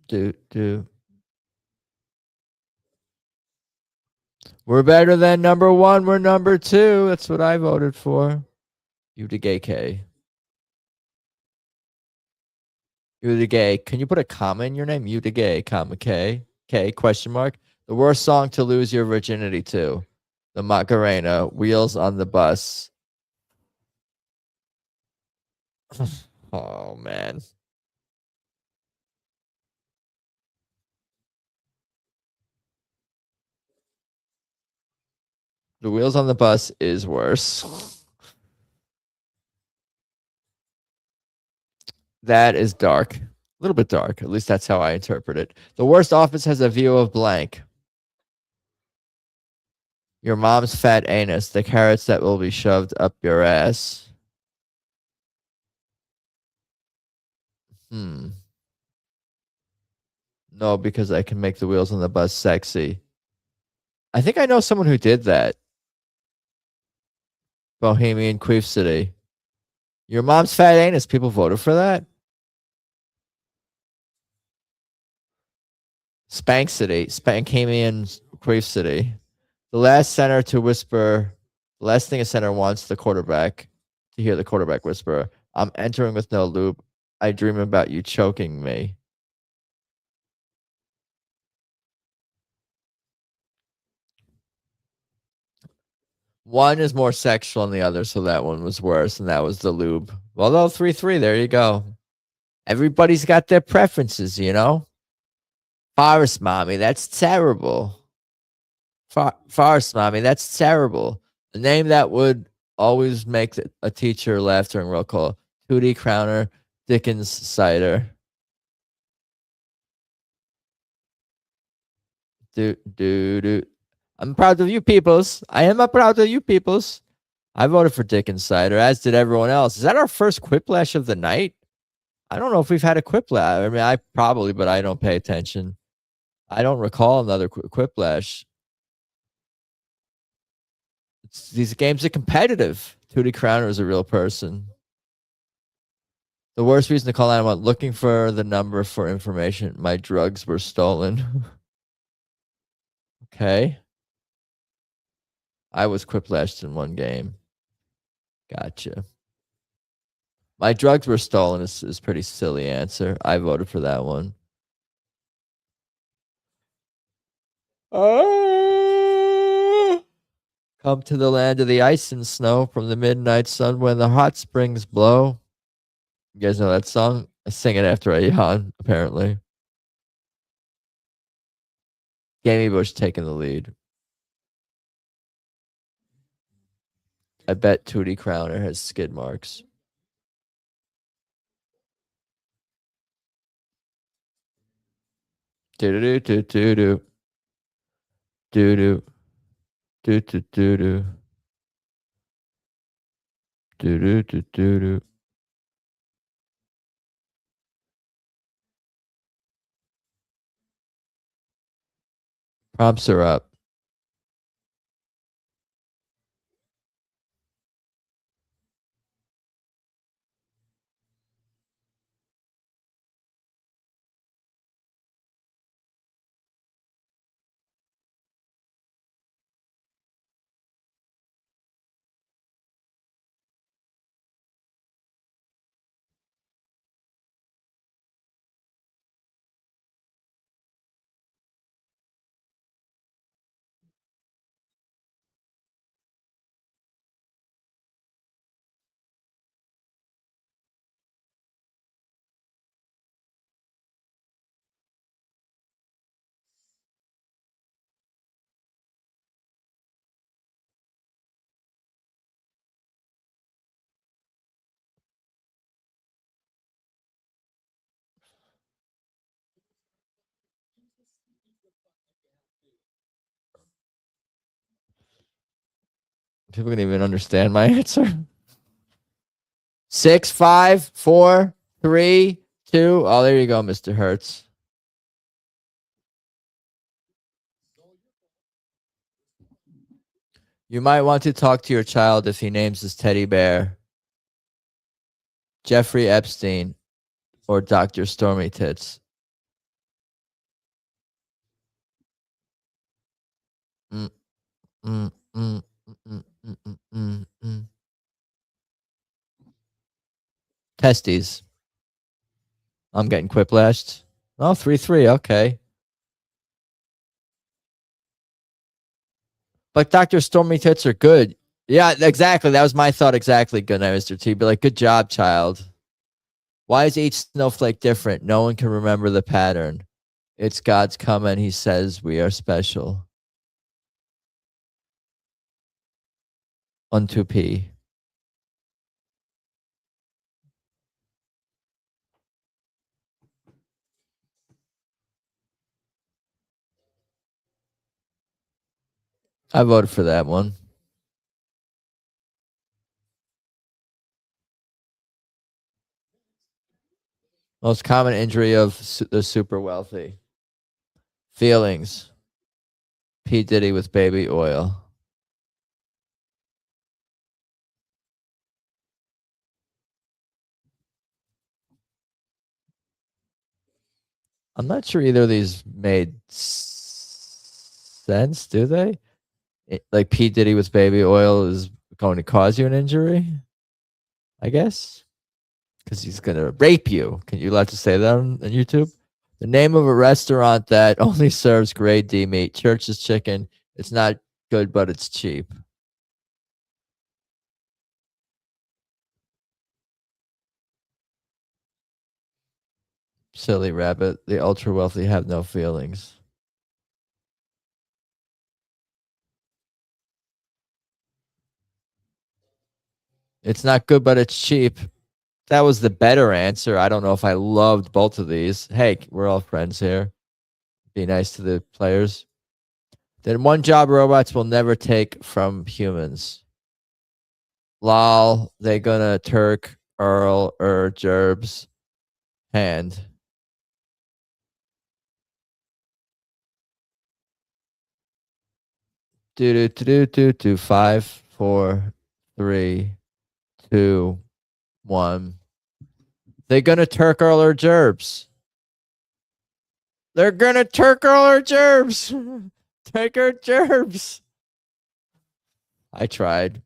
Do. We're better than number 1. We're number 2. That's what I voted for. You the gay K. You the gay. Can you put a comma in your name? You the gay, comma K. K, question mark. The worst song to lose your virginity to. The Macarena. Wheels on the Bus. Oh, man. The Wheels on the Bus is worse. That is dark. A little bit dark. At least that's how I interpret it. The worst office has a view of blank. Your mom's fat anus. The carrots that will be shoved up your ass. No, because I can make the wheels on the bus sexy. I think I know someone who did that. Bohemian Queef City. Your mom's fat anus. People voted for that? Spank City. Spankamian Queef City. The last center to whisper. The last thing a center wants the quarterback to hear the quarterback whisper. I'm entering with no lube. I dream about you choking me. One is more sexual than the other, so that one was worse, and that was the lube. Although 3-3, there you go. Everybody's got their preferences, you know? Forest Mommy, that's terrible. Forest Mommy, that's terrible. The name that would always make a teacher laugh during roll call. Tootie Crowner, Dickens Cider. Do. I'm proud of you peoples. I am proud of you peoples. I voted for Dickens Cider, as did everyone else. Is that our first Quiplash of the night? I don't know if we've had a Quiplash. I mean, I probably, but I don't pay attention. I don't recall another Quiplash. These games are competitive. Tootie Crowner is a real person. The worst reason to call 911, looking for the number for information. My drugs were stolen. Okay. I was Quiplashed in one game. Gotcha. My drugs were stolen is pretty silly answer. I voted for that one. Come to the land of the ice and snow from the midnight sun when the hot springs blow. You guys know that song? I sing it after I yawn, apparently. Gamey Bush taking the lead. I bet Tootie Crowner has skid marks. Do-do-do-do-do-do. Do-do. Do-do-do-do. Do-do-do-do-do. Prompts are up. People can even understand my answer. 6, 5, 4, 3, 2. Oh, there you go, Mr. Hertz. You might want to talk to your child if he names his teddy bear Jeffrey Epstein or Dr. Stormy Tits. mm, mm, mm, mm, mm, mm, mm, mm. Testes. I'm getting quiplashed. Oh, 3-3. Okay. But Dr. Stormy Tits are good. Yeah, exactly. That was my thought exactly. Good night, Mr. T. Be like, good job, child. Why is each snowflake different? No one can remember the pattern. It's God's comment. He says we are special. On 2P. I voted for that one. Most common injury of the super wealthy. Feelings. P. Diddy with baby oil. I'm not sure either of these made sense, do they? Like P. Diddy with baby oil is going to cause you an injury, I guess, because he's going to rape you. Can you allowed to say that on YouTube? The name of a restaurant that only serves grade D meat. Church's Chicken. It's not good, but it's cheap. Silly rabbit. The ultra wealthy have no feelings. It's not good, but it's cheap. That was the better answer. I don't know if I loved both of these. Hey, we're all friends here. Be nice to the players. Then one job robots will never take from humans. Lol, they gonna Turk, Earl, Gerbs, hand. Do 5, 4, 3, 2, 1. They gonna Turk, Earl, Gerbs. They're gonna Turk, Earl, Gerbs. Take her Gerbs. I tried.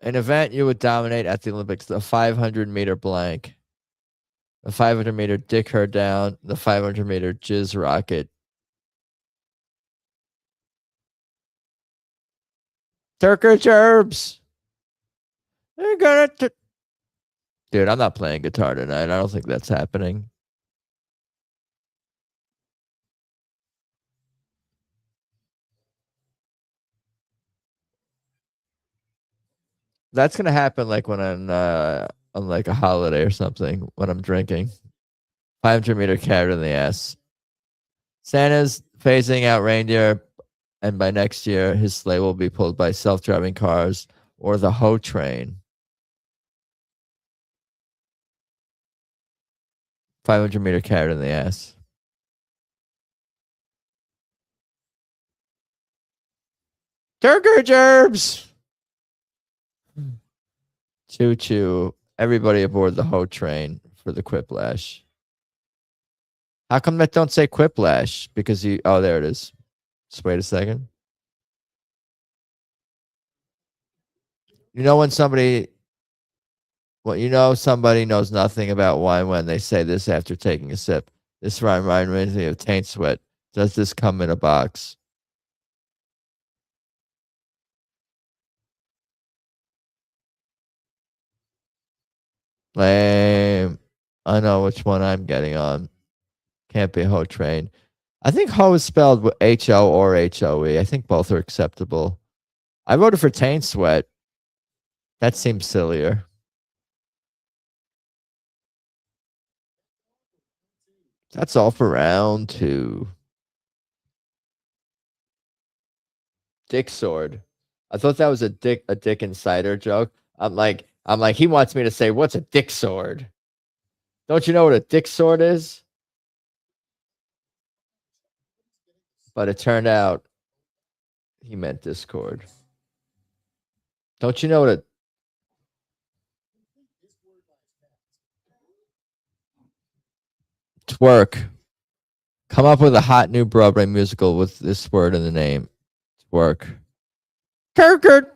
An event you would dominate at the Olympics, the 500-meter blank. The 500-meter dick her down. The 500-meter jizz rocket. Turker Gerbs. They're gonna. Dude, I'm not playing guitar tonight. I don't think that's happening. That's gonna happen like when I'm on like a holiday or something when I'm drinking. 500-meter carrot in the ass. Santa's phasing out reindeer, and by next year, his sleigh will be pulled by self-driving cars or the hoe train. 500-meter carrot in the ass. Turker Gerbs. Choo choo. Everybody aboard the hoe train for the Quiplash. How come that don't say Quiplash? Because you, oh, there it is. Just wait a second. You know when somebody, well, you know somebody knows nothing about wine when they say this after taking a sip. This reminds me of Taint Sweat. Does this come in a box? Lame. I know which one I'm getting on. Can't be hoe train. I think hoe is spelled with H-O or H-O-E. I think both are acceptable. I voted for Taint Sweat. That seems sillier. That's all for round 2. Dick sword. I thought that was a Dick Insider joke. I'm like, he wants me to say, what's a dick sword? Don't you know what a dick sword is? But it turned out he meant Discord. Don't you know what a twerk? Come up with a hot new Broadway musical with this word in the name. Twerk. Kirkert.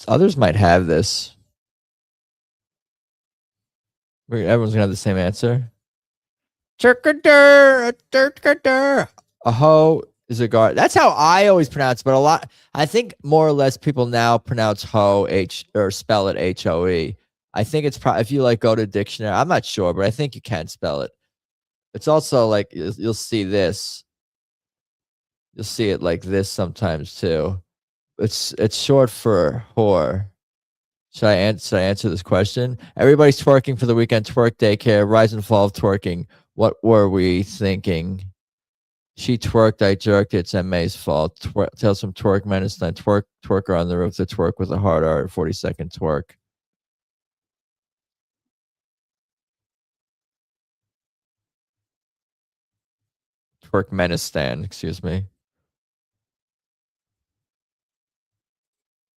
Others might have this. Everyone's gonna have the same answer. A hoe is a guard. That's how I always pronounce it, but I think more or less people now pronounce hoe or spell it HOE. I think it's probably, if you like go to dictionary, I'm not sure, but I think you can spell it. It's also like, you'll see this. You'll see it like this sometimes too. It's short for whore. Should I answer this question? Everybody's twerking for the weekend. Twerk daycare. Rise and fall of twerking. What were we thinking? She twerked. I jerked. It's MA's fault. Tell some twerk menace. Then twerker on the roof. The twerk with a hard R. 40-second twerk. Twerk menace stand. Excuse me.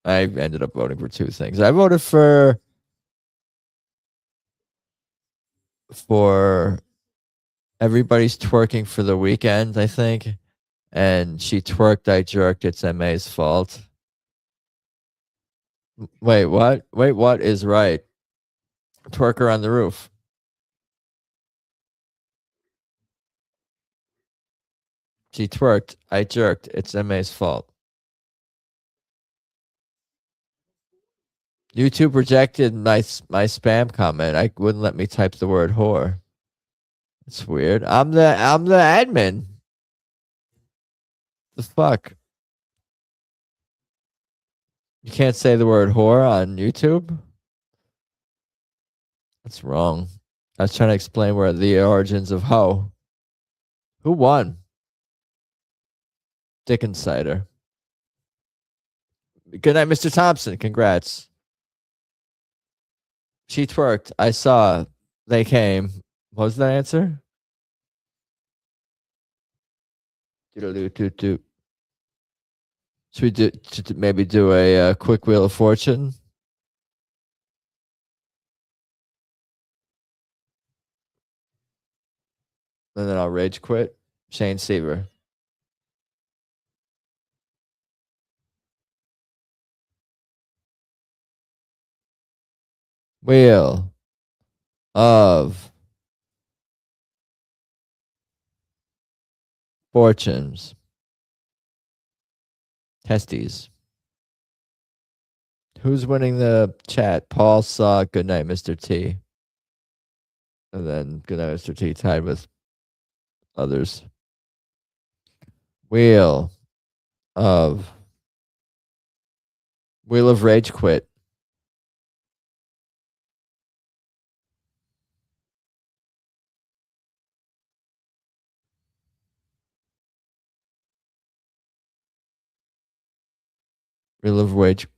I ended up voting for two things. I voted for everybody's twerking for the weekend, I think. And she twerked, I jerked, it's MA's fault. Wait, what? Wait, what is right? Twerker on the roof. She twerked, I jerked, it's MA's fault. YouTube rejected my spam comment. I wouldn't let me type the word whore. It's weird. I'm the admin. The fuck? You can't say the word whore on YouTube? That's wrong. I was trying to explain where the origins of hoe. Who won? Dick Insider. Good night, Mr. Thompson. Congrats. She twerked. I saw. They came. What was that answer? Should we maybe do a quick wheel of fortune? And then I'll rage quit. Shane Seaver. Wheel of fortunes. Testes. Who's winning the chat? Paul saw good night, Mr. T. And then good night, Mr. T tied with others. Wheel of rage quit. Wheel of rage.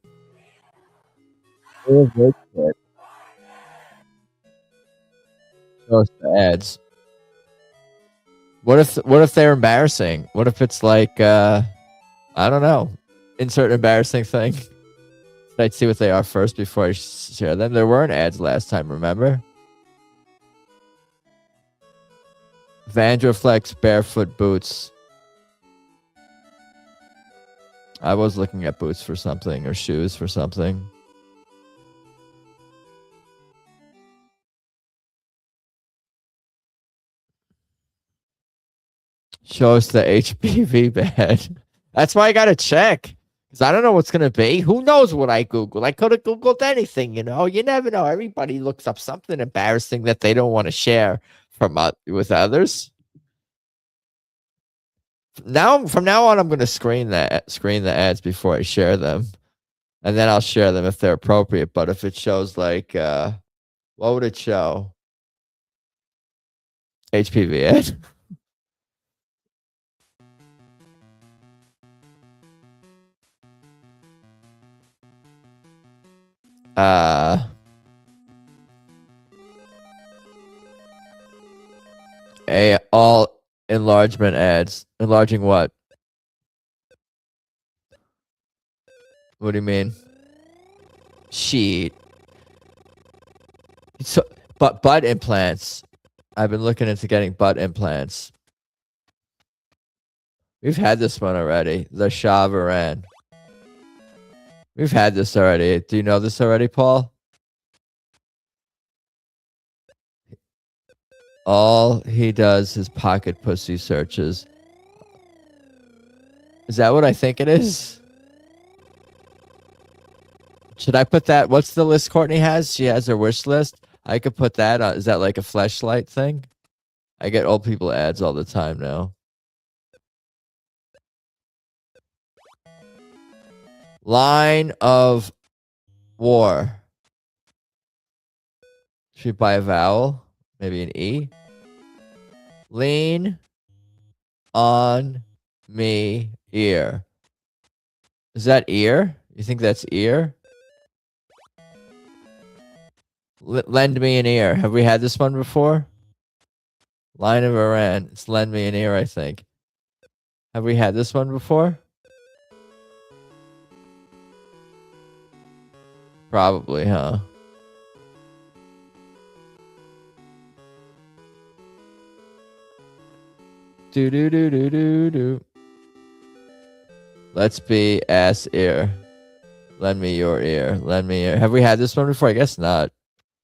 Wheel of rage quit. Those ads. What if they're embarrassing? What if it's like I don't know. Insert an embarrassing thing. I'd see what they are first before I share them. There weren't ads last time, remember? Vanderflex barefoot boots. I was looking at boots for something or shoes for something. Show us the HPV bed. That's why I gotta check. Because I don't know what's gonna be. Who knows what I Googled? I could have Googled anything, you know. You never know. Everybody looks up something embarrassing that they don't want to share with others. from now on, I'm going to screen the ads before I share them, and then I'll share them if they're appropriate. But if it shows like, what would it show? HPV ad. All enlargement ads. Enlarging what? What do you mean? Sheet. So, but butt implants. I've been looking into getting butt implants. We've had this one already. The Shavaran. We've had this already. Do you know this already, Paul? All he does is pocket pussy searches. Is that what I think it is? Should I put that? What's the list Courtney has? She has her wish list. I could put that on. Is that like a fleshlight thing? I get old people ads all the time now. Line of war. Should we buy a vowel? Maybe an E. Lean on me ear. Is that ear? You think that's ear? Lend me an ear. Have we had this one before? Line of Iran. It's lend me an ear, I think. Have we had this one before? Probably, huh? Do. Let's be ass ear. Lend me your ear. Lend me ear. Have we had this one before? I guess not.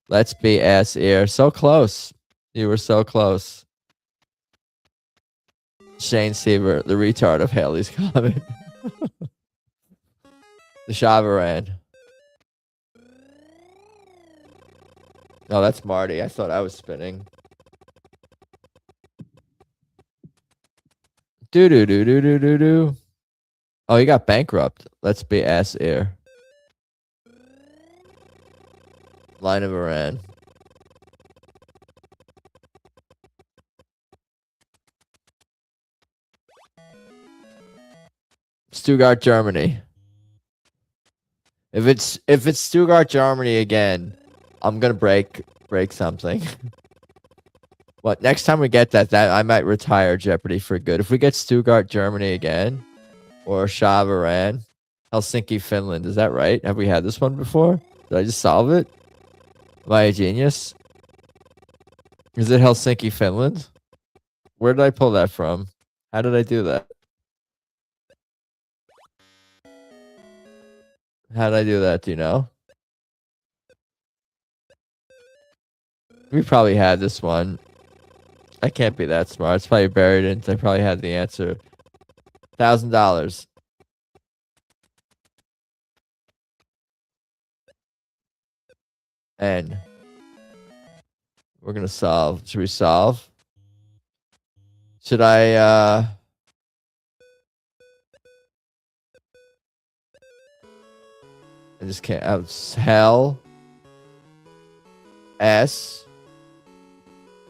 Let's be ass ear. So close. You were so close. Shane Seaver, the retard of Haley's comment. The Shavaran. No, that's Marty. I thought I was spinning. Do. Oh, he got bankrupt. Let's be ass ear. Line of Iran. Stuttgart, Germany. If it's Stuttgart, Germany again, I'm gonna break something. What, next time we get that I might retire Jeopardy for good. If we get Stuttgart, Germany again, or Shavaran, Helsinki, Finland, is that right? Have we had this one before? Did I just solve it? Am I a genius? Is it Helsinki, Finland? Where did I pull that from? How did I do that? How did I do that? Do you know? We probably had this one. I can't be that smart. It's probably buried in. I probably had the answer. $1,000. And we're gonna solve. Should we solve? Should I I just can't. Hell S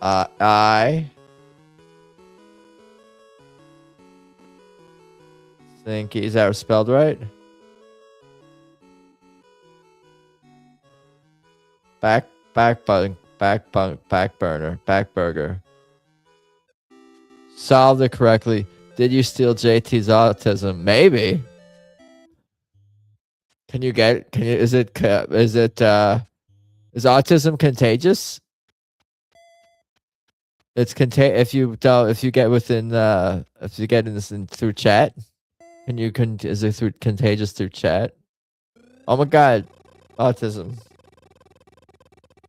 I think, is that spelled right? Backburger. Solved it correctly. Did you steal JT's autism? Maybe. Is autism contagious? It's if you get in this through chat, is it contagious through chat? Oh my god, autism.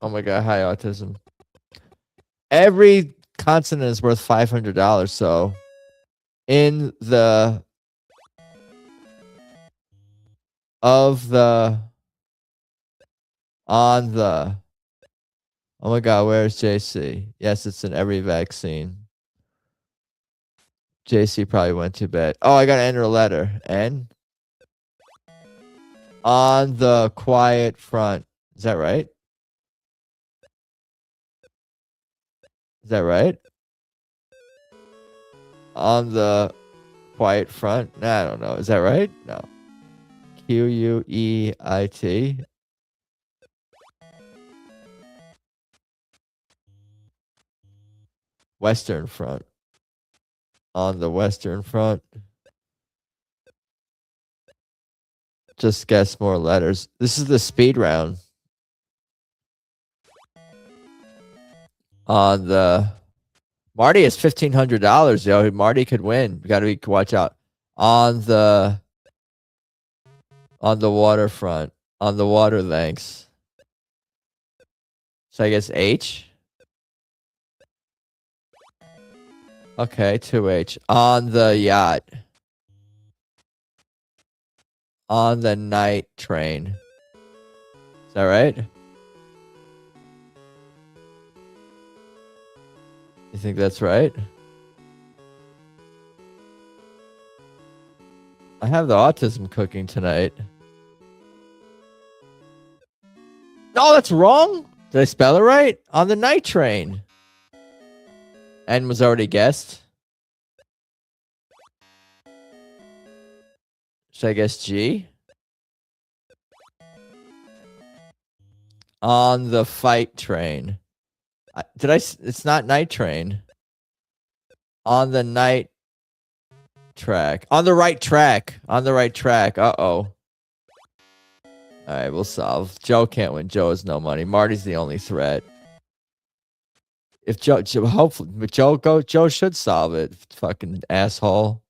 Oh my god, hi autism. Every consonant is worth $500, so in the of the on the oh my god, where's JC? Yes, it's in every vaccine. JC probably went to bed. Oh, I gotta enter a letter. N. On the quiet front. Is that right? Is that right? On the quiet front? Nah, I don't know. Is that right? No. Queit. Western front. On the western front. Just guess more letters. This is the speed round. On the Marty is $1,500, yo. Marty could win. We gotta watch out. On the waterfront. On the water lengths. So I guess H. Okay, 2H. On the yacht. On the night train. Is that right? You think that's right? I have the autism cooking tonight. No, that's wrong. Did I spell it right? On the night train. N was already guessed. Should I guess G? On the fight train. It's not night train. On the night track. On the right track. On the right track. Uh-oh. All right, we'll solve. Joe can't win. Joe has no money. Marty's the only threat. If Joe hopefully, but Joe should solve it. Fucking asshole.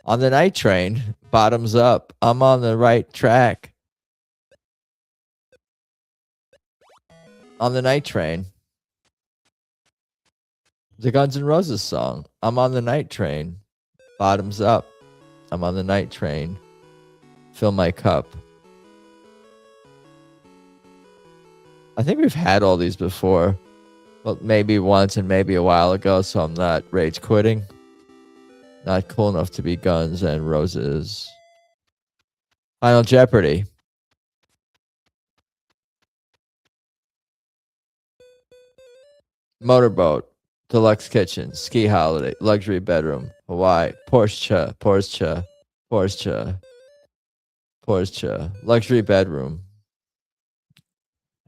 On the night train. Bottoms up. I'm on the right track. On the night train. The Guns N' Roses song. I'm on the night train. Bottoms up. I'm on the night train. Fill my cup. I think we've had all these before. Well, maybe once and maybe a while ago, so I'm not rage quitting. Not cool enough to be Guns N' Roses. Final Jeopardy. Motorboat. Deluxe kitchen. Ski holiday. Luxury bedroom. Hawaii. Porsche. Porsche. Porsche. Porsche. Luxury bedroom.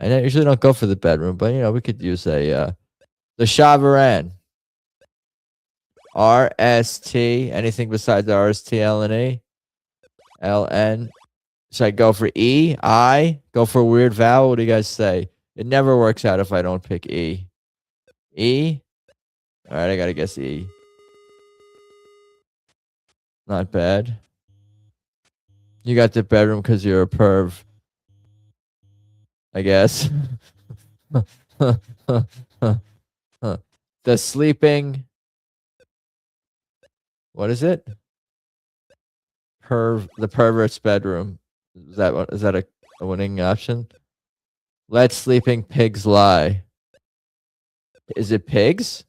I usually don't go for the bedroom, but, we could use the Chavaran. RST. Anything besides the RST, LN? LN. Should I go for E? I? Go for a weird vowel? What do you guys say? It never works out if I don't pick E. E? All right, I gotta guess E. Not bad. You got the bedroom because you're a perv. I guess. The sleeping. What is it? The pervert's bedroom. Is that a winning option? Let sleeping pigs lie. Is it pigs?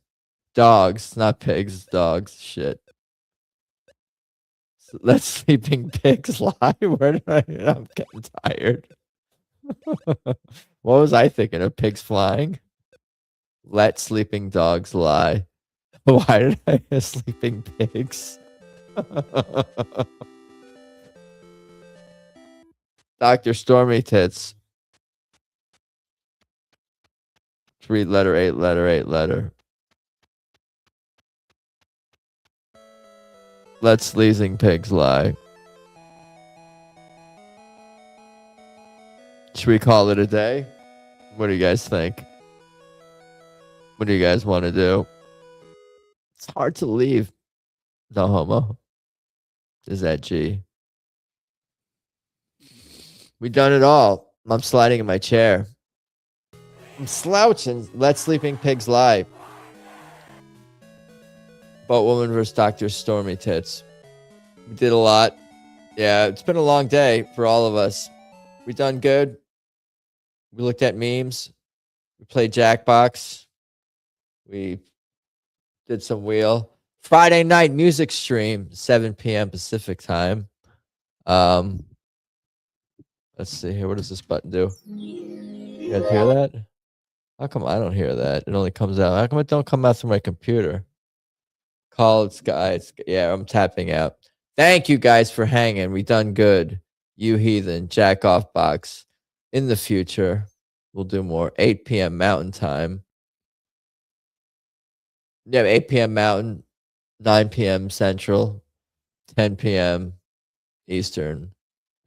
Dogs, not pigs, dogs. Shit. Let sleeping pigs lie. Where did I'm getting tired. What was I thinking of? Pigs flying? Let sleeping dogs lie. Why did I hear sleeping pigs? Dr. Stormy Tits. Read letter 8, letter 8, letter. Let sleazing pigs lie. Should we call it a day? What do you guys think? What do you guys want to do? It's hard to leave. No homo. Is that G? We done it all. I'm sliding in my chair. I'm slouching. Let sleeping pigs lie. Boatwoman versus Dr. Stormy Tits. We did a lot. Yeah, it's been a long day for all of us. We done good. We looked at memes. We played Jackbox. We did some wheel. Friday night music stream, 7 p.m. Pacific time. Let's see here. What does this button do? You guys hear that? How come I don't hear that? It only comes out. How come it don't come out through my computer? Call it guys. Yeah, I'm tapping out. Thank you guys for hanging. We done good. You heathen. Jackbox. In the future, we'll do more. 8 p.m. Mountain time. Yeah, 8 p.m. Mountain, 9 p.m. Central, 10 p.m. Eastern.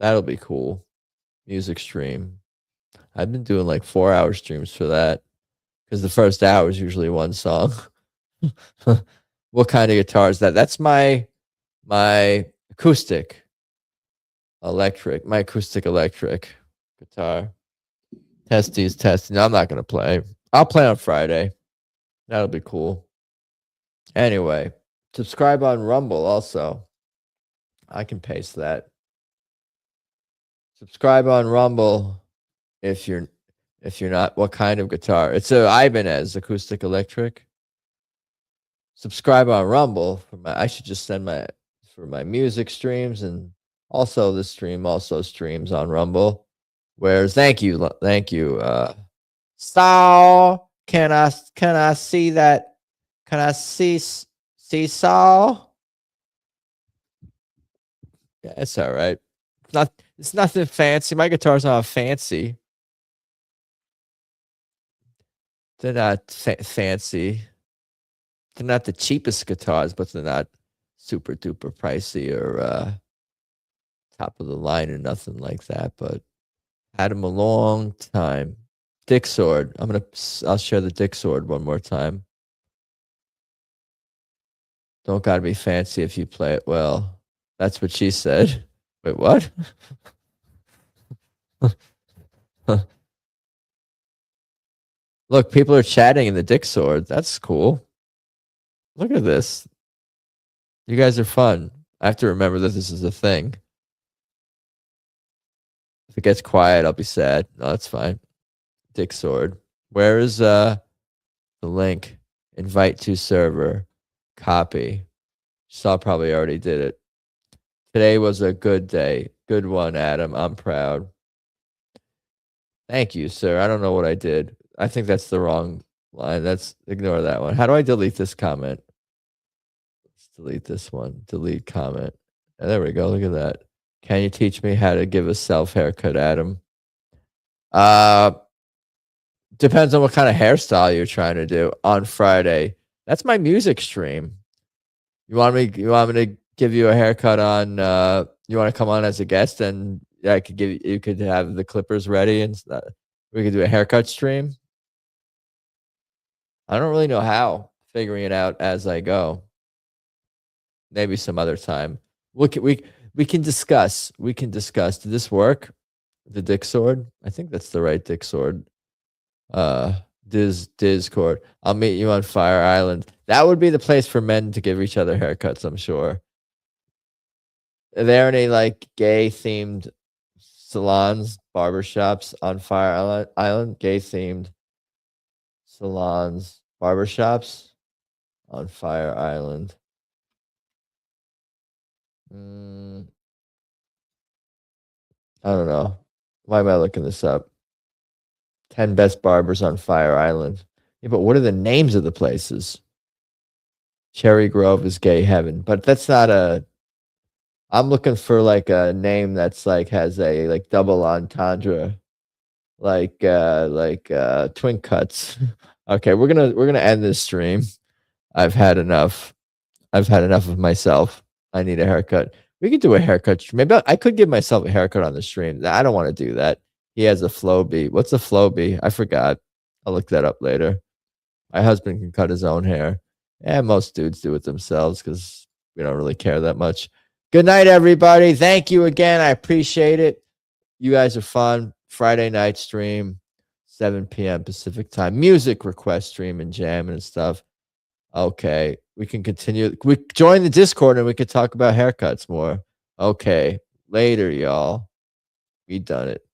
That'll be cool. Music stream. I've been doing like 4-hour streams for that because the first hour is usually one song. What kind of guitar is that? That's my acoustic electric guitar. Testing. No, I'm not gonna play. I'll play on Friday. That'll be cool. Anyway, subscribe on Rumble also. I can paste that. Subscribe on Rumble if you're not. What kind of guitar? It's a Ibanez acoustic electric. Subscribe on Rumble for my. I should just send for my music streams, and also the stream also streams on Rumble. Whereas thank you. Saul, can I see that? Can I see Saul? Yeah, it's all right. It's nothing fancy. My guitar's not fancy. They're not fancy. They're not the cheapest guitars, but they're not super duper pricey or top of the line or nothing like that. But had them a long time. Dick Sword. I'll share the Dick Sword one more time. Don't gotta be fancy if you play it well. That's what she said. Wait, what? Look, people are chatting in the Dick Sword. That's cool. Look at this. You guys are fun. I have to remember that this is a thing. If it gets quiet, I'll be sad. No, that's fine. Dick Sword. Where is the link? Invite to server. Copy. Saw probably already did it. Today was a good day. Good one, Adam. I'm proud. Thank you, sir. I don't know what I did. I think that's the wrong line. Ignore that one. How do I delete this comment? Let's delete this one. Delete comment. And there we go. Look at that. Can you teach me how to give a self haircut, Adam? Depends on what kind of hairstyle you're trying to do on Friday. That's my music stream. You want me to give you a haircut on you want to come on as a guest, and you could have the clippers ready and we could do a haircut stream. I don't really know how. Figuring it out as I go. Maybe some other time. We can discuss. Did this work? The Dick Sword? I think that's the right Dick Sword. Discord. I'll meet you on Fire Island. That would be the place for men to give each other haircuts, I'm sure. Are there any like gay themed salons, barbershops on Fire Island? Gay themed salons, barbershops on Fire Island. I don't know. Why am I looking this up? 10 best barbers on Fire Island. Yeah, but what are the names of the places? Cherry Grove is gay heaven, but that's not a. I'm looking for like a name that's like has a like double entendre, like Twin Cuts. Okay, we're gonna end this stream. I've had enough. I've had enough of myself. I need a haircut. We could do a haircut. Maybe I could give myself a haircut on the stream. I don't want to do that. He has a flow bee. What's a flow bee? I forgot. I'll look that up later. My husband can cut his own hair. Yeah, most dudes do it themselves because we don't really care that much. Good night, everybody. Thank you again. I appreciate it. You guys are fun. Friday night stream, 7 p.m. Pacific time. Music request stream and jam and stuff. Okay, we can continue. We join the Discord and we could talk about haircuts more. Okay, later, y'all. We done it.